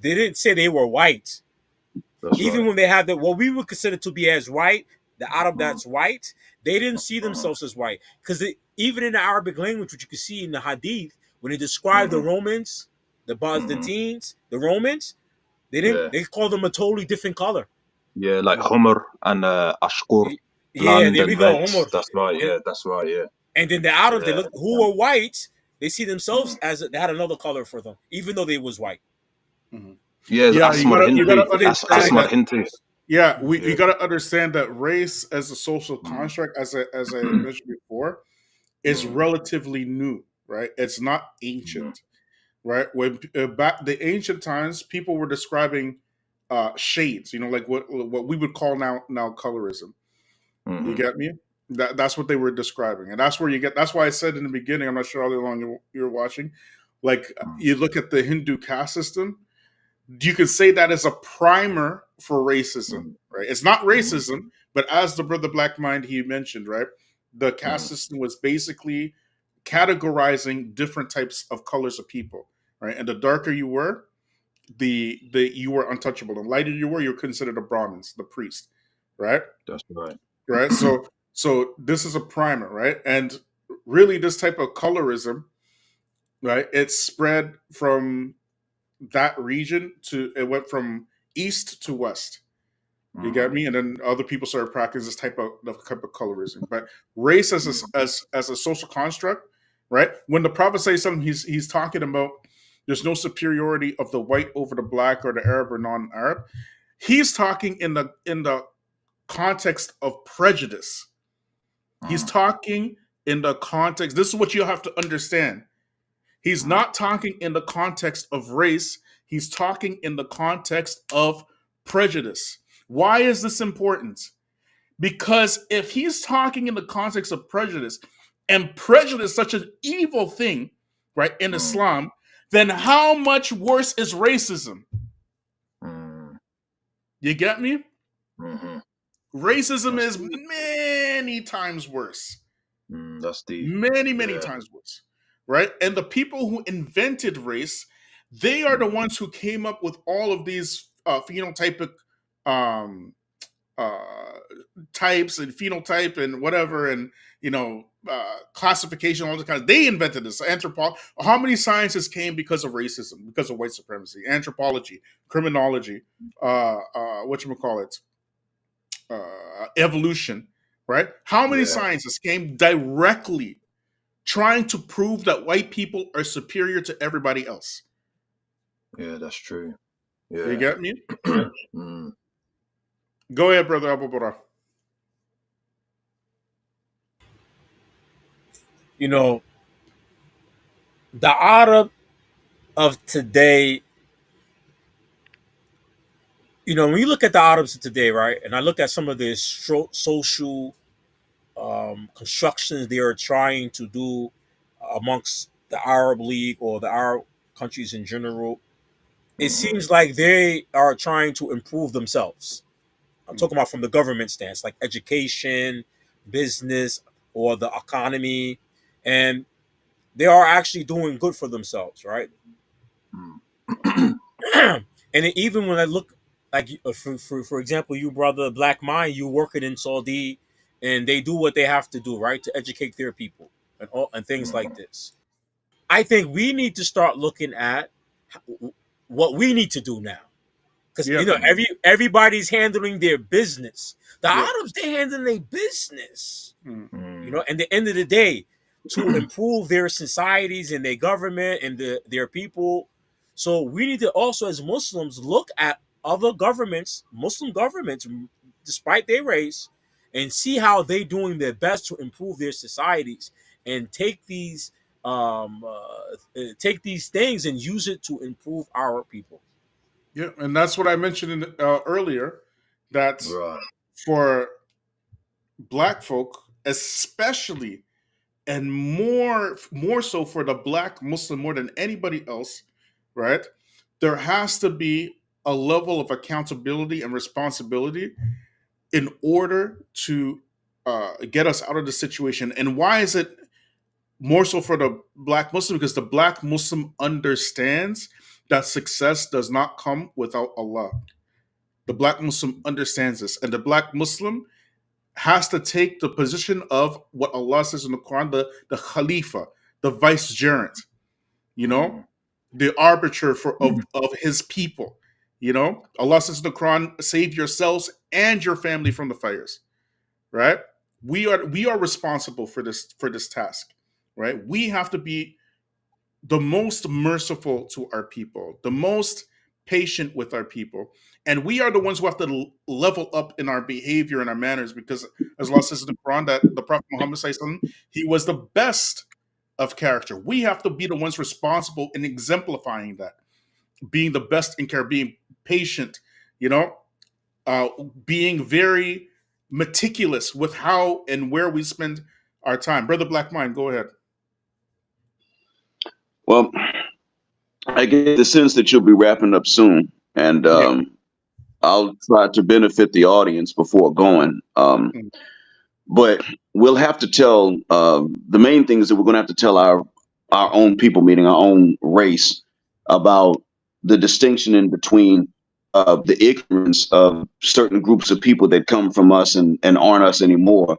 didn't say they were white. Even when they had what we would consider to be as white, the Arab that's white, they didn't see themselves as white, because even in the Arabic language, which you can see in the hadith, when they describe the Romans, the Byzantines, the Romans, they call them a totally different color. Yeah, like Homer and Ashkur. Yeah, there we go. Homer. That's right. Yeah, that's right. Yeah. And then the Arabs, they look who were white. They see themselves as they had another color for them, even though they was white. Yeah, you gotta understand. Yeah, you gotta understand that race as a social construct, as I mentioned before, is relatively new, right? It's not ancient, right? When back the ancient times, people were describing shades, like what we would call now colorism. You get me? That's what they were describing, and that's where you get. That's why I said in the beginning. I'm not sure how long you're watching. Like you look at the Hindu caste system, you could say that as a primer for racism, right? It's not racism, but as the brother Black Mind he mentioned, right, the caste system was basically categorizing different types of colors of people, right? And the darker you were, the you were untouchable. The lighter you were, you're considered a Brahmins, the priest, right? That's right. Right. So this is a primer, right? And really, this type of colorism, right? It spread from that region it went from east to west. You get me? And then other people started practicing this type of colorism. But race as a social construct, right? When the Prophet says something, he's talking about there's no superiority of the white over the black or the Arab or non-Arab. He's talking in the context of prejudice. He's talking in the context. This is what you have to understand. He's not talking in the context of race. He's talking in the context of prejudice. Why is this important? Because if he's talking in the context of prejudice, and prejudice is such an evil thing, right, in Islam, then how much worse is racism? You get me? Racism is many times worse. That's deep. Many times worse, right? And the people who invented race, they are the ones who came up with all of these phenotypic types and phenotype and whatever, and classification, all the kinds. They invented this. Anthropology. How many sciences came because of racism, because of white supremacy? Anthropology, criminology, whatchamacallit, evolution, right? How many scientists came directly trying to prove that white people are superior to everybody else? Yeah, that's true. You Yeah. get me? Mm. Go ahead, brother Abu Bara. You know, the Arab of today, when you look at the Arabs of today, right, and I look at some of the social constructions they are trying to do amongst the Arab League or the Arab countries in general, it seems like they are trying to improve themselves. I'm talking about from the government stance, like education, business, or the economy, and they are actually doing good for themselves, right? And even when I look, like for example, you brother Black Mind, you working in Saudi, and they do what they have to do, right, to educate their people and things like this. I think we need to start looking at what we need to do now, because Yep. everybody's handling their business. The Yep. Arabs, they handling their business. Mm. And the end of the day, to improve their societies and their government and their people. So we need to also, as Muslims, look at other governments, Muslim governments, despite their race, and see how they're doing their best to improve their societies, and take these things and use it to improve our people. Yeah, and that's what I mentioned earlier, that Right. for black folk, especially, and more so for the black Muslim more than anybody else, right? There has to be a level of accountability and responsibility in order to get us out of the situation. And why is it more so for the black Muslim? Because the black Muslim understands that success does not come without Allah. The black Muslim understands this, and the black Muslim has to take the position of what Allah says in the Quran, the Khalifa, the vicegerent, the arbiter of his people. Allah says in the Quran, save yourselves and your family from the fires. Right? We are responsible for this task. Right? We have to be the most merciful to our people, the most patient with our people. And we are the ones who have to level up in our behavior and our manners, because as Allah says in the Quran, that the Prophet Muhammad SAW, he was the best of character. We have to be the ones responsible in exemplifying that, being the best in care, being patient, being very meticulous with how and where we spend our time. Brother Black Mind, go ahead. Well, I get the sense that you'll be wrapping up soon, and Yeah. I'll try to benefit the audience before going. Mm. But we'll have to tell the main thing is that we're going to have to tell our own people, meaning our own race, about the distinction in between the ignorance of certain groups of people that come from us and aren't us anymore,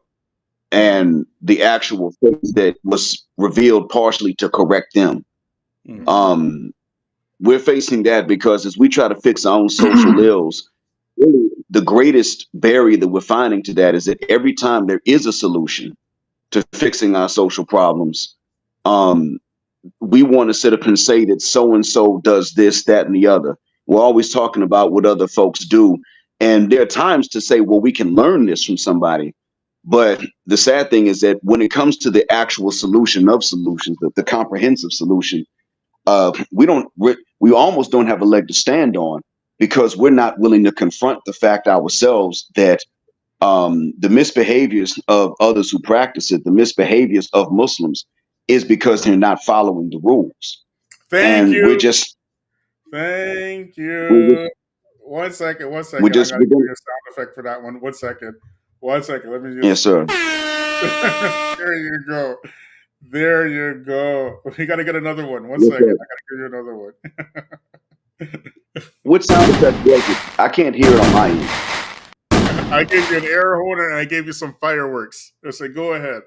and the actual things that was revealed partially to correct them. Mm. We're facing that because as we try to fix our own social ills, really the greatest barrier that we're finding to that is that every time there is a solution to fixing our social problems, we want to sit up and say that so and so does this, that, and the other. We're always talking about what other folks do. And there are times to say, well, we can learn this from somebody. But the sad thing is that when it comes to the actual solution of solutions, the comprehensive solution, we almost don't have a leg to stand on, because we're not willing to confront the fact ourselves that the misbehaviors of others who practice it, the misbehaviors of Muslims, is because they're not following the rules. Thank And you. Thank you. One second. I gotta give you a sound effect for that one. 1 second. 1 second. Let me Yes, just. sir. There you go. There you go. We gotta get another one. 1 Yes, second. sir. I gotta give you another one. What sound effect was it? I can't hear it on my end. I gave you an air horn and I gave you some fireworks. I said, go ahead.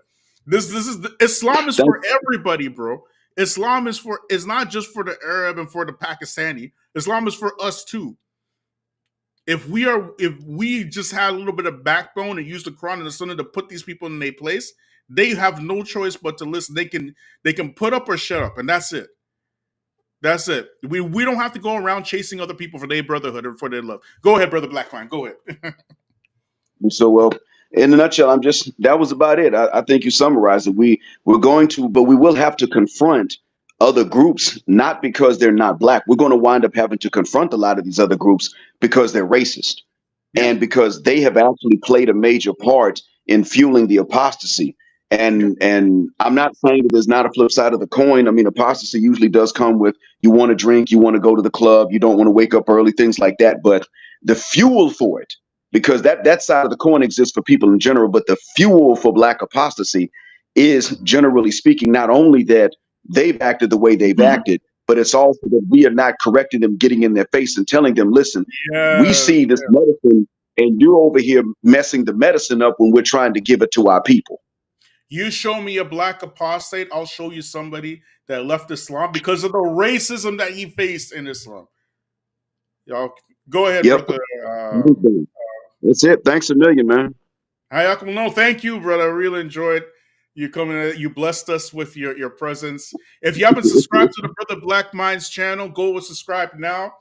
This is Islam is for everybody, bro. Islam is not just for the Arab and for the Pakistani. Islam is for us too. if we just had a little bit of backbone and use the Quran and the Sunnah to put these people in their place, they have no choice but to listen. They can put up or shut up, and that's it. That's it. We don't have to go around chasing other people for their brotherhood or for their love. Go ahead, brother Blackline. Go ahead. So well, in a nutshell, that was about it. I think you summarized it. We're going to, but we will have to confront other groups, not because they're not black. We're going to wind up having to confront a lot of these other groups because they're racist Yeah. and because they have actually played a major part in fueling the apostasy. And I'm not saying that there's not a flip side of the coin. I mean, apostasy usually does come with you want to drink, you want to go to the club, you don't want to wake up early, things like that. But the fuel for it, because that side of the coin exists for people in general, but the fuel for black apostasy is, generally speaking, not only that they've acted the way they've acted, but it's also that we are not correcting them, getting in their face and telling them, listen, we Yes. see this medicine and you're over here messing the medicine up when we're trying to give it to our people. You show me a black apostate, I'll show you somebody that left Islam because of the racism that he faced in Islam. Y'all, go ahead, Yep. brother. That's it. Thanks a million, man. Hayakum, no, thank you, brother. I really enjoyed you coming. You blessed us with your presence. If you haven't subscribed to the Brother Black Minds channel, go and subscribe now.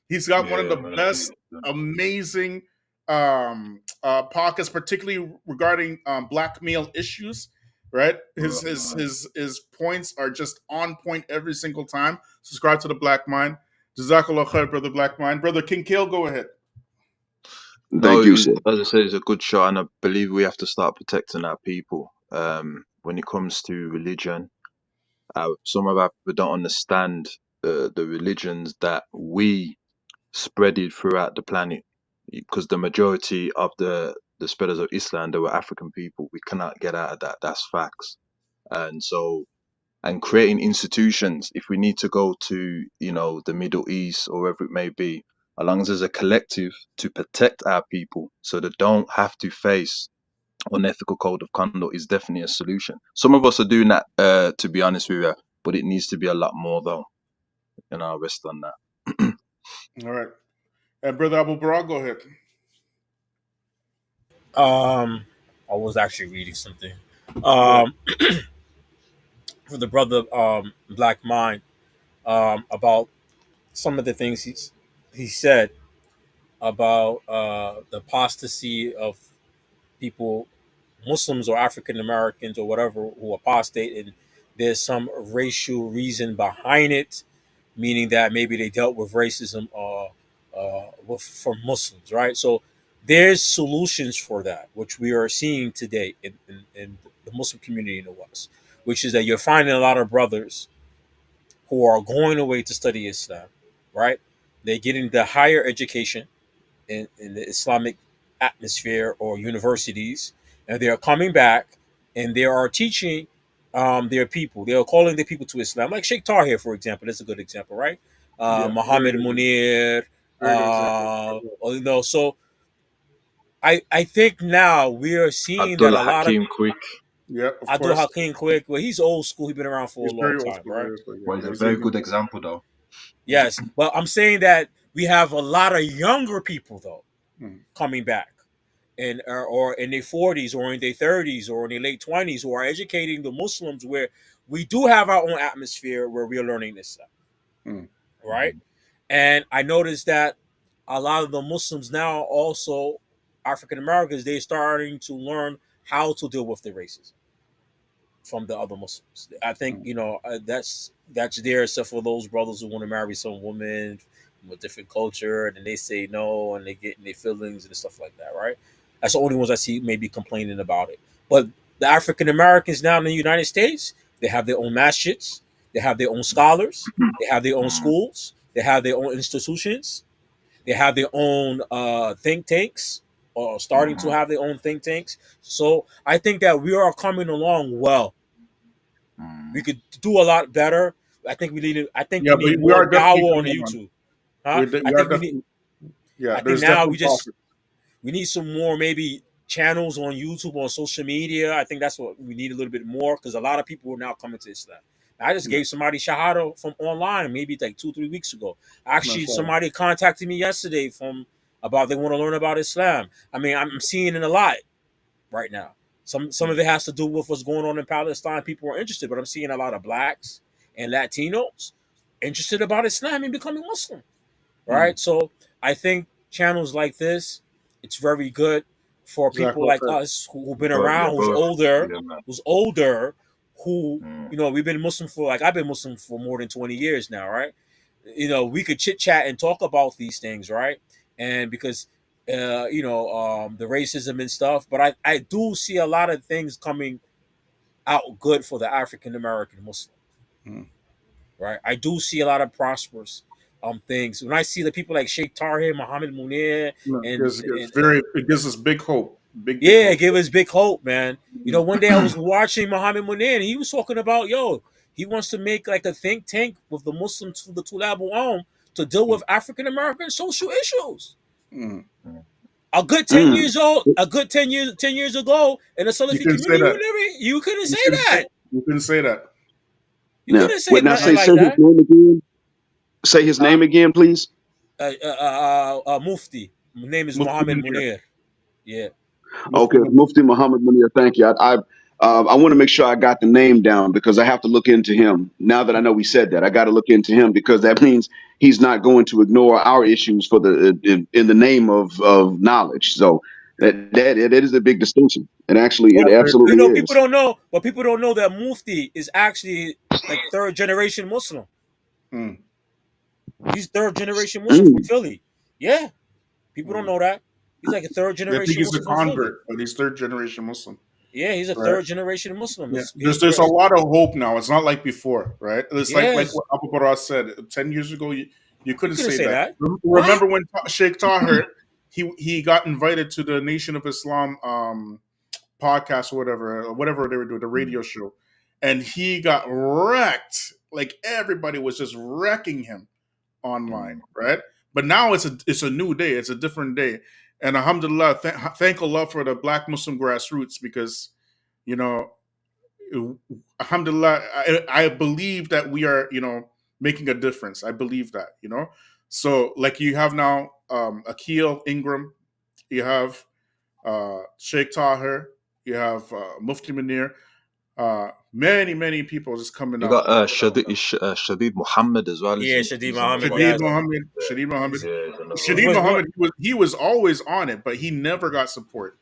He's got one of the best, amazing podcasts, particularly regarding black male issues. Right, his points are just on point every single time. Subscribe to the Black Mind. Jazakallah khair, Brother Black Mind. Brother King Kale, go ahead. Thank you, sir. As I said, it's a good show, and I believe we have to start protecting our people. When it comes to religion, some of our people don't understand the religions that we spreaded throughout the planet, because the majority of the spreaders of Islam, they were African people. We cannot get out of that. That's facts. And so, and creating institutions, if we need to go to, the Middle East or wherever it may be, as long as there's a collective to protect our people so they don't have to face unethical code of conduct, is definitely a solution. Some of us are doing that, to be honest with you, but it needs to be a lot more, though. And I'll rest on that. All right. And Brother Abu Barak, go ahead. I was actually reading something. For the brother Black Mind, about some of the things he said about the apostasy of people, Muslims or African Americans or whatever, who apostate, and there's some racial reason behind it, meaning that maybe they dealt with racism from Muslims, right? So there's solutions for that, which we are seeing today in the Muslim community in the West, which is that you're finding a lot of brothers who are going away to study Islam, right? They're getting the higher education in the Islamic atmosphere or universities, and they are coming back and they are teaching their people. They are calling their people to Islam, like Sheikh Tahir, for example. That's a good example, right? Muhammad Munir. So I think now we are seeing that Abdullah a lot of Hakim Quick. Yeah, of Abdul course. Hakim Quick. Well, he's old school. He's been around for He's a long very old time, school. right? Well, he's a very good example, though. Yes, but I'm saying that we have a lot of younger people though coming back, and or in their 40s or in their 30s or in their late 20s, who are educating the Muslims, where we do have our own atmosphere where we are learning this stuff, right? And I noticed that a lot of the Muslims now, also African Americans, they're starting to learn how to deal with the racism from the other Muslims. I think that's there, except for those brothers who want to marry some woman from a different culture, and then they say no, and they get in their feelings and stuff like that. Right? That's the only ones I see maybe complaining about it. But the African Americans now in the United States, they have their own masjids, they have their own scholars, they have their own schools, they have their own institutions, they have their own think tanks, or starting to have their own think tanks. So I think that we are coming along well. We could do a lot better. I think we need. I think we Yeah, but need we more are definitely dawah on coming on. YouTube. Huh? We I are think we need. definitely. Yeah, I think there's now definitely profit. we need some more maybe channels on YouTube, on social media. I think that's what we need a little bit more, because a lot of people are now coming to Islam. I just gave somebody shahada from online maybe like 2-3 weeks ago. Actually, Mashallah. somebody contacted me yesterday from about they want to learn about Islam. I mean, I'm seeing it a lot right now. Some of it has to do with what's going on in Palestine. People are interested, but I'm seeing a lot of blacks and Latinos interested about Islam and becoming Muslim. Right? So I think channels like this, it's very good for people like us who've been around, who's older, who we've been Muslim for, like, I've been Muslim for more than 20 years now, right? We could chit chat and talk about these things, right? And because the racism and stuff, but I do see a lot of things coming out good for the African American Muslim. Right? I do see a lot of prosperous things. When I see the people like Sheikh Tahir, Muhammad Munir, it gives us big hope. It gives us big hope, man. One day I was watching Muhammad Munir and he was talking about, he wants to make like a think tank with the Muslims, the Tulab to deal with African American social issues. A good 10 years old, a good 10 years ago in the Salafi community, you couldn't say that. You couldn't say that. You couldn't say nothing like say that. His name again. Say his name again, please. Mufti. My name is Muhammad Munir. Yeah. Okay, Mufti Muhammad Munir. Thank you. I want to make sure I got the name down because I have to look into him. Now that I know we said that, I got to look into him because that means he's not going to ignore our issues for in the name of knowledge. So that is a big distinction. And actually, it absolutely is. People don't know that Mufti is actually like third generation Muslim. He's third generation Muslim from Philly. Yeah. People don't know that. He's like a third generation Muslim. He's a convert, but he's third generation Muslim. Yeah, he's a third generation Muslim. Yeah. There's a lot of hope now. It's not like before, right? It's like what Abu Baraz said 10 years ago. You couldn't say that. Remember when Sheikh Tahir he got invited to the Nation of Islam podcast or whatever they were doing, the radio show, and he got wrecked. Like everybody was just wrecking him online, right? But now it's a new day. It's a different day. And alhamdulillah, thank Allah for the Black Muslim grassroots because, alhamdulillah, I believe that we are, making a difference. I believe that, So like you have now Akil Ingram, you have Sheikh Tahir, you have Mufti Munir, many people just coming up. You got Shadid Muhammad as well. Yeah, Shadid Muhammad. Shadid Muhammad. He was always on it, but he never got support.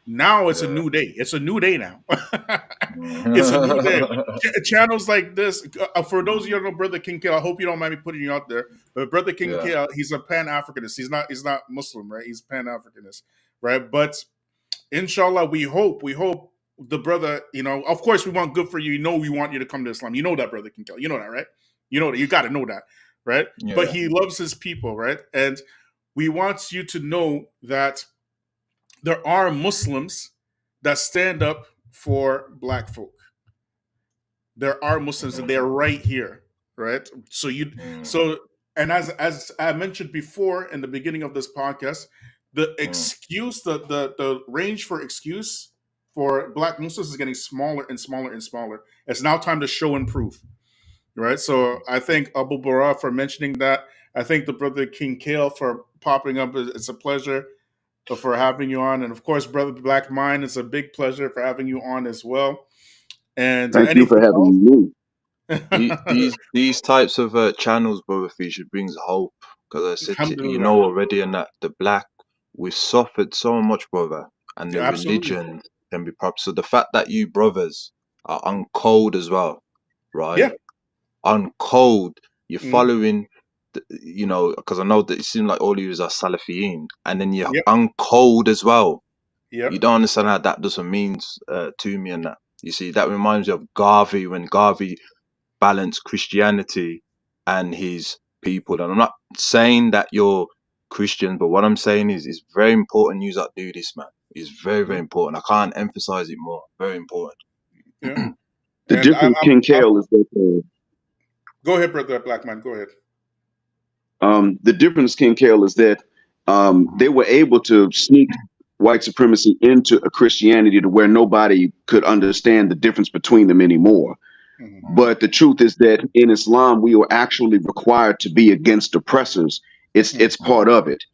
Now it's a new day. It's a new day now. It's a new day. Channels like this, for those of you who don't know Brother King Kale, I hope you don't mind me putting you out there. But Brother King Kale, he's a Pan-Africanist. He's not Muslim, right? He's Pan-Africanist, right? But inshallah, we hope the brother, of course we want good for you. We want you to come to Islam. You know that, Brother King Kale. You know that, right? You know that. You got to know that, right? Yeah. But he loves his people, right? And we want you to know that there are Muslims that stand up for Black folk. There are Muslims, and they're right here, right? And as I mentioned before in the beginning of this podcast, the excuse, the range for excuse for Black Muslims is getting smaller and smaller and smaller. It's now time to show and prove, right? So I thank Abu Bara for mentioning that. I thank the Brother King Kale for popping up. It's a pleasure for having you on. And of course, Brother Black Mind, it's a big pleasure for having you on as well. And thank you for having me. These types of channels, Brother Feachaz, brings hope. Because I said, already, and that the Black, we've suffered so much, brother, and the religion can be proper. So the fact that you brothers are uncode as well, right? Yeah. Uncode, you're following, because I know that it seems like all of you are Salafiyin, and then you're uncode as well. Yeah. You don't understand how that doesn't mean to me, and that. You see, that reminds me of Garvey, when Garvey balanced Christianity and his people. And I'm not saying that you're Christian, but what I'm saying is it's very important you do this, man. It's very, very important. I can't emphasize it more. Very important. Yeah. The difference, King Kale, is that... go ahead, Brother Black Man. Go ahead. The difference, King Kale, is that they were able to sneak white supremacy into a Christianity to where nobody could understand the difference between them anymore. But the truth is that in Islam, we are actually required to be against oppressors It's part of it.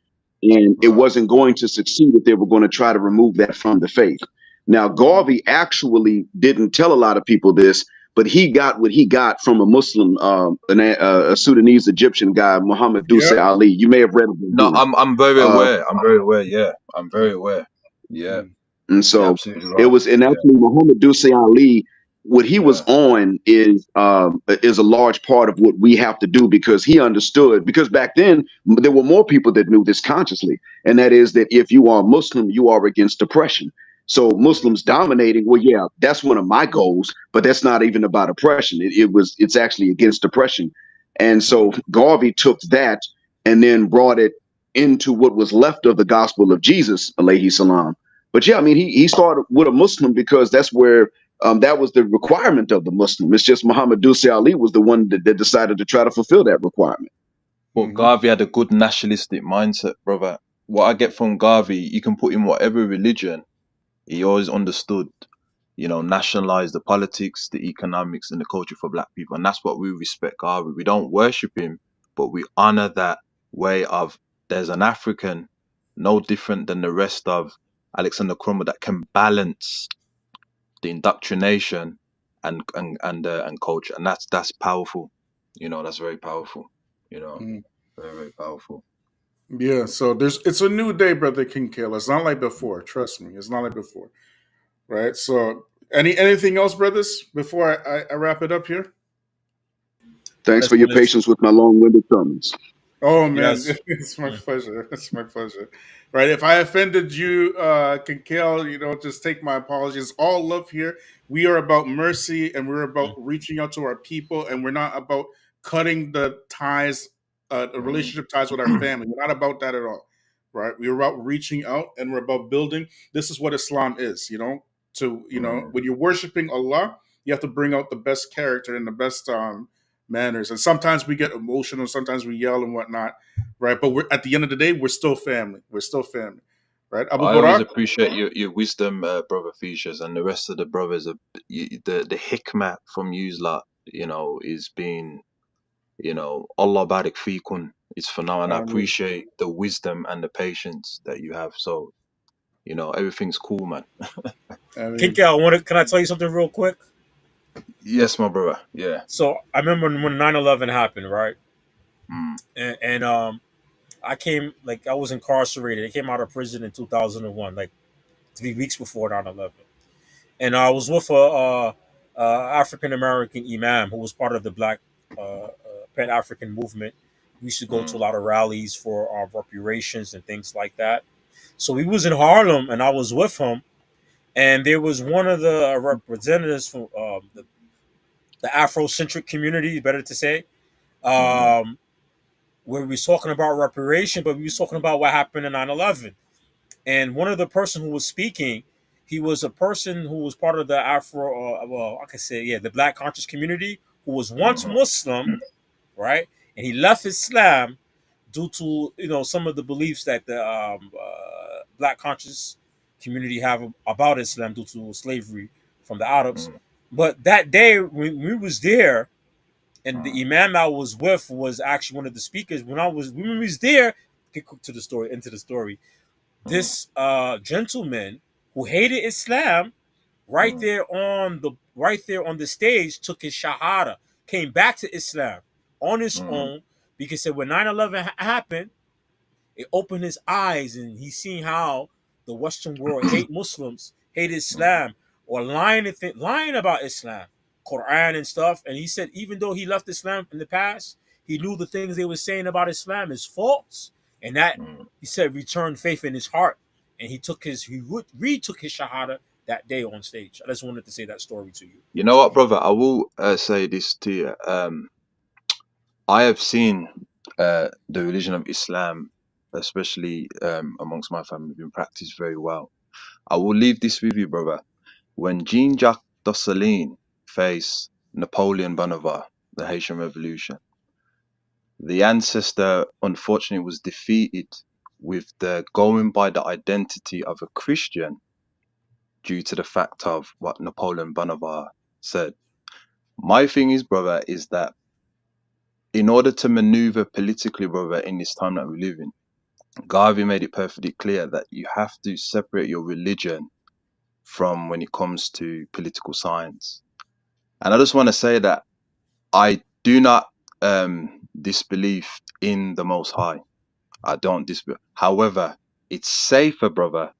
And it Right. wasn't going to succeed if they were going to try to remove that from the faith. Now, Garvey actually didn't tell a lot of people this, but he got what he got from a Muslim, a Sudanese Egyptian guy, Muhammad Duce Yep. Ali. You may have read about No, him. I'm very Uh, aware. I'm very aware. Yeah, I'm very aware. Yeah, And you're so absolutely it right. was, and Yeah, actually Muhammad Duce Ali, what he was yeah. on is a large part of what we have to do, because he understood, because back then there were more people that knew this consciously, and that is that if you are Muslim, you are against oppression. So Muslims dominating, well, yeah, that's one of my goals, but that's not even about oppression. It's actually against oppression. And so Garvey took that and then brought it into what was left of the gospel of Jesus, alayhi salam. But yeah, I mean, he started with a Muslim because that's where that was the requirement of the Muslim. It's just Muhammad Duce Ali was the one that decided to try to fulfill that requirement. But Garvey had a good nationalistic mindset, brother. What I get from Garvey, you can put in whatever religion. He always understood, nationalize the politics, the economics, and the culture for black people. And that's what we respect Garvey. We don't worship him, but we honor that way of, there's an African, no different than the rest of Alexander Crummell, that can balance the indoctrination and culture. And that's powerful. That's very powerful. Very, very powerful. Yeah, so it's a new day, brother King Kale. It's not like before. Trust me, it's not like before. Right. So anything else, brothers, before I wrap it up here? Thanks That's for your what it's. patience with my long-winded sermons. Oh man, Yes. it's my pleasure. It's my pleasure. Right. If I offended you, Kinkale, just take my apologies. All love here. We are about mercy and we're about reaching out to our people, and we're not about cutting the ties, the relationship ties with our family. We're not about that at all. Right. We're about reaching out and we're about building. This is what Islam is, when you're worshiping Allah, you have to bring out the best character and the best manners. And sometimes we get emotional, sometimes we yell and whatnot, right? But we're at the end of the day, we're still family. We're still family, right? Abu I always Barak. appreciate your wisdom, brother Feachaz, and the rest of the brothers. The hikmah from you lot, is being, Allah barik fikun. It's phenomenal. And I appreciate the wisdom and the patience that you have. So, everything's cool, man. I mean, Kinkel, can I tell you something real quick? Yes, my brother. Yeah. So I remember when 9/11 happened, right? Mm, And I came, like, I was incarcerated. I came out of prison in 2001, like 3 weeks before 9/11. And I was with a African American imam who was part of the Black Pan African movement. We used to go to a mm, lot of rallies for reparations and things like that. So he was in Harlem, and I was with him. And there was one of the representatives from the Afrocentric community, better to say, mm, um, where we was talking about reparation, but we was talking about what happened in 9/11. And one of the person who was speaking, he was a person who was part of the I could say, yeah, the Black conscious community, who was once mm, Muslim, right? And he left Islam due to some of the beliefs that the Black conscious community have about Islam due to slavery from the Arabs. mm, But that day when we was there, and the mm, imam I was with was actually one of the speakers. When we was there, get to the story into the story. mm, This gentleman who hated Islam, mm, right there on the stage, took his shahada, came back to Islam on his mm, own, because said when 9/11 happened, it opened his eyes, and he seen how the Western world hate Muslims, hate mm, Islam, or lying about Islam, Quran and stuff. And he said even though he left Islam in the past, he knew the things they were saying about Islam is false, and that, mm. he said, returned faith in his heart, and retook his shahada that day on stage. I just wanted to say that story to you. You know what, brother? I will say this to you. I have seen the religion of Islam, especially amongst my family, being practiced very well. I will leave this with you, brother. When Jean-Jacques Dessalines faced Napoleon Bonaparte, the Haitian Revolution, the ancestor unfortunately was defeated with the going by the identity of a Christian due to the fact of what Napoleon Bonaparte said. My thing is, brother, is that in order to maneuver politically, brother, in this time that we live in, Garvey made it perfectly clear that you have to separate your religion from when it comes to political science. And I just want to say that I do not disbelieve in the Most High. I don't disbelieve. However, it's safer, brother,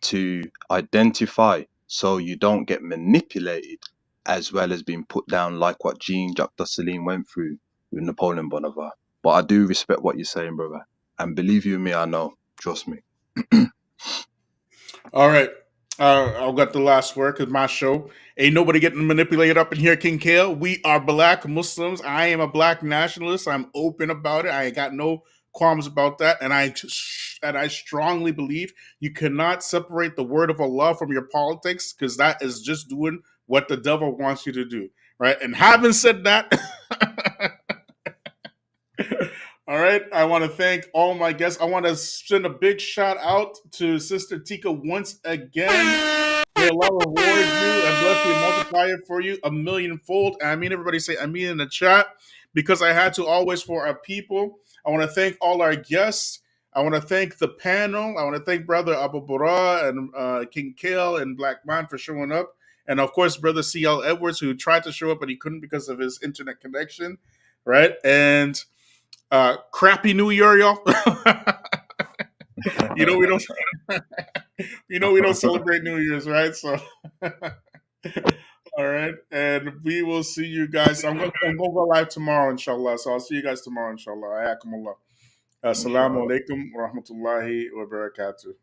to identify so you don't get manipulated as well as being put down like what Jean-Jacques Dessalines went through with Napoleon Bonaparte. But I do respect what you're saying, brother. And believe you me, I know. Trust me. All right. I'll get the last word because my show. Ain't nobody getting manipulated up in here, King Kale. We are black Muslims. I am a black nationalist. I'm open about it. I ain't got no qualms about that. And I strongly believe you cannot separate the word of Allah from your politics because that is just doing what the devil wants you to do. Right. And having said that, all right. I want to thank all my guests. I want to send a big shout out to Sister Tika once again. May Allah reward you and bless you and multiply it for you a millionfold. And I mean, everybody say I mean in the chat because I had to always for our people. I want to thank all our guests. I want to thank the panel. I want to thank Brother Abu Bara and King Kale and Black Man for showing up. And of course, Brother C.L. Edwards, who tried to show up, but he couldn't because of his internet connection. Right. And crappy New Year, y'all. you know we don't. We don't celebrate New Year's, right? So, all right, and we will see you guys. I'm gonna go live tomorrow, inshallah. So I'll see you guys tomorrow, inshallah. Ayakumullah. Assalamu alaikum wa rahmatullahi wa barakatuh.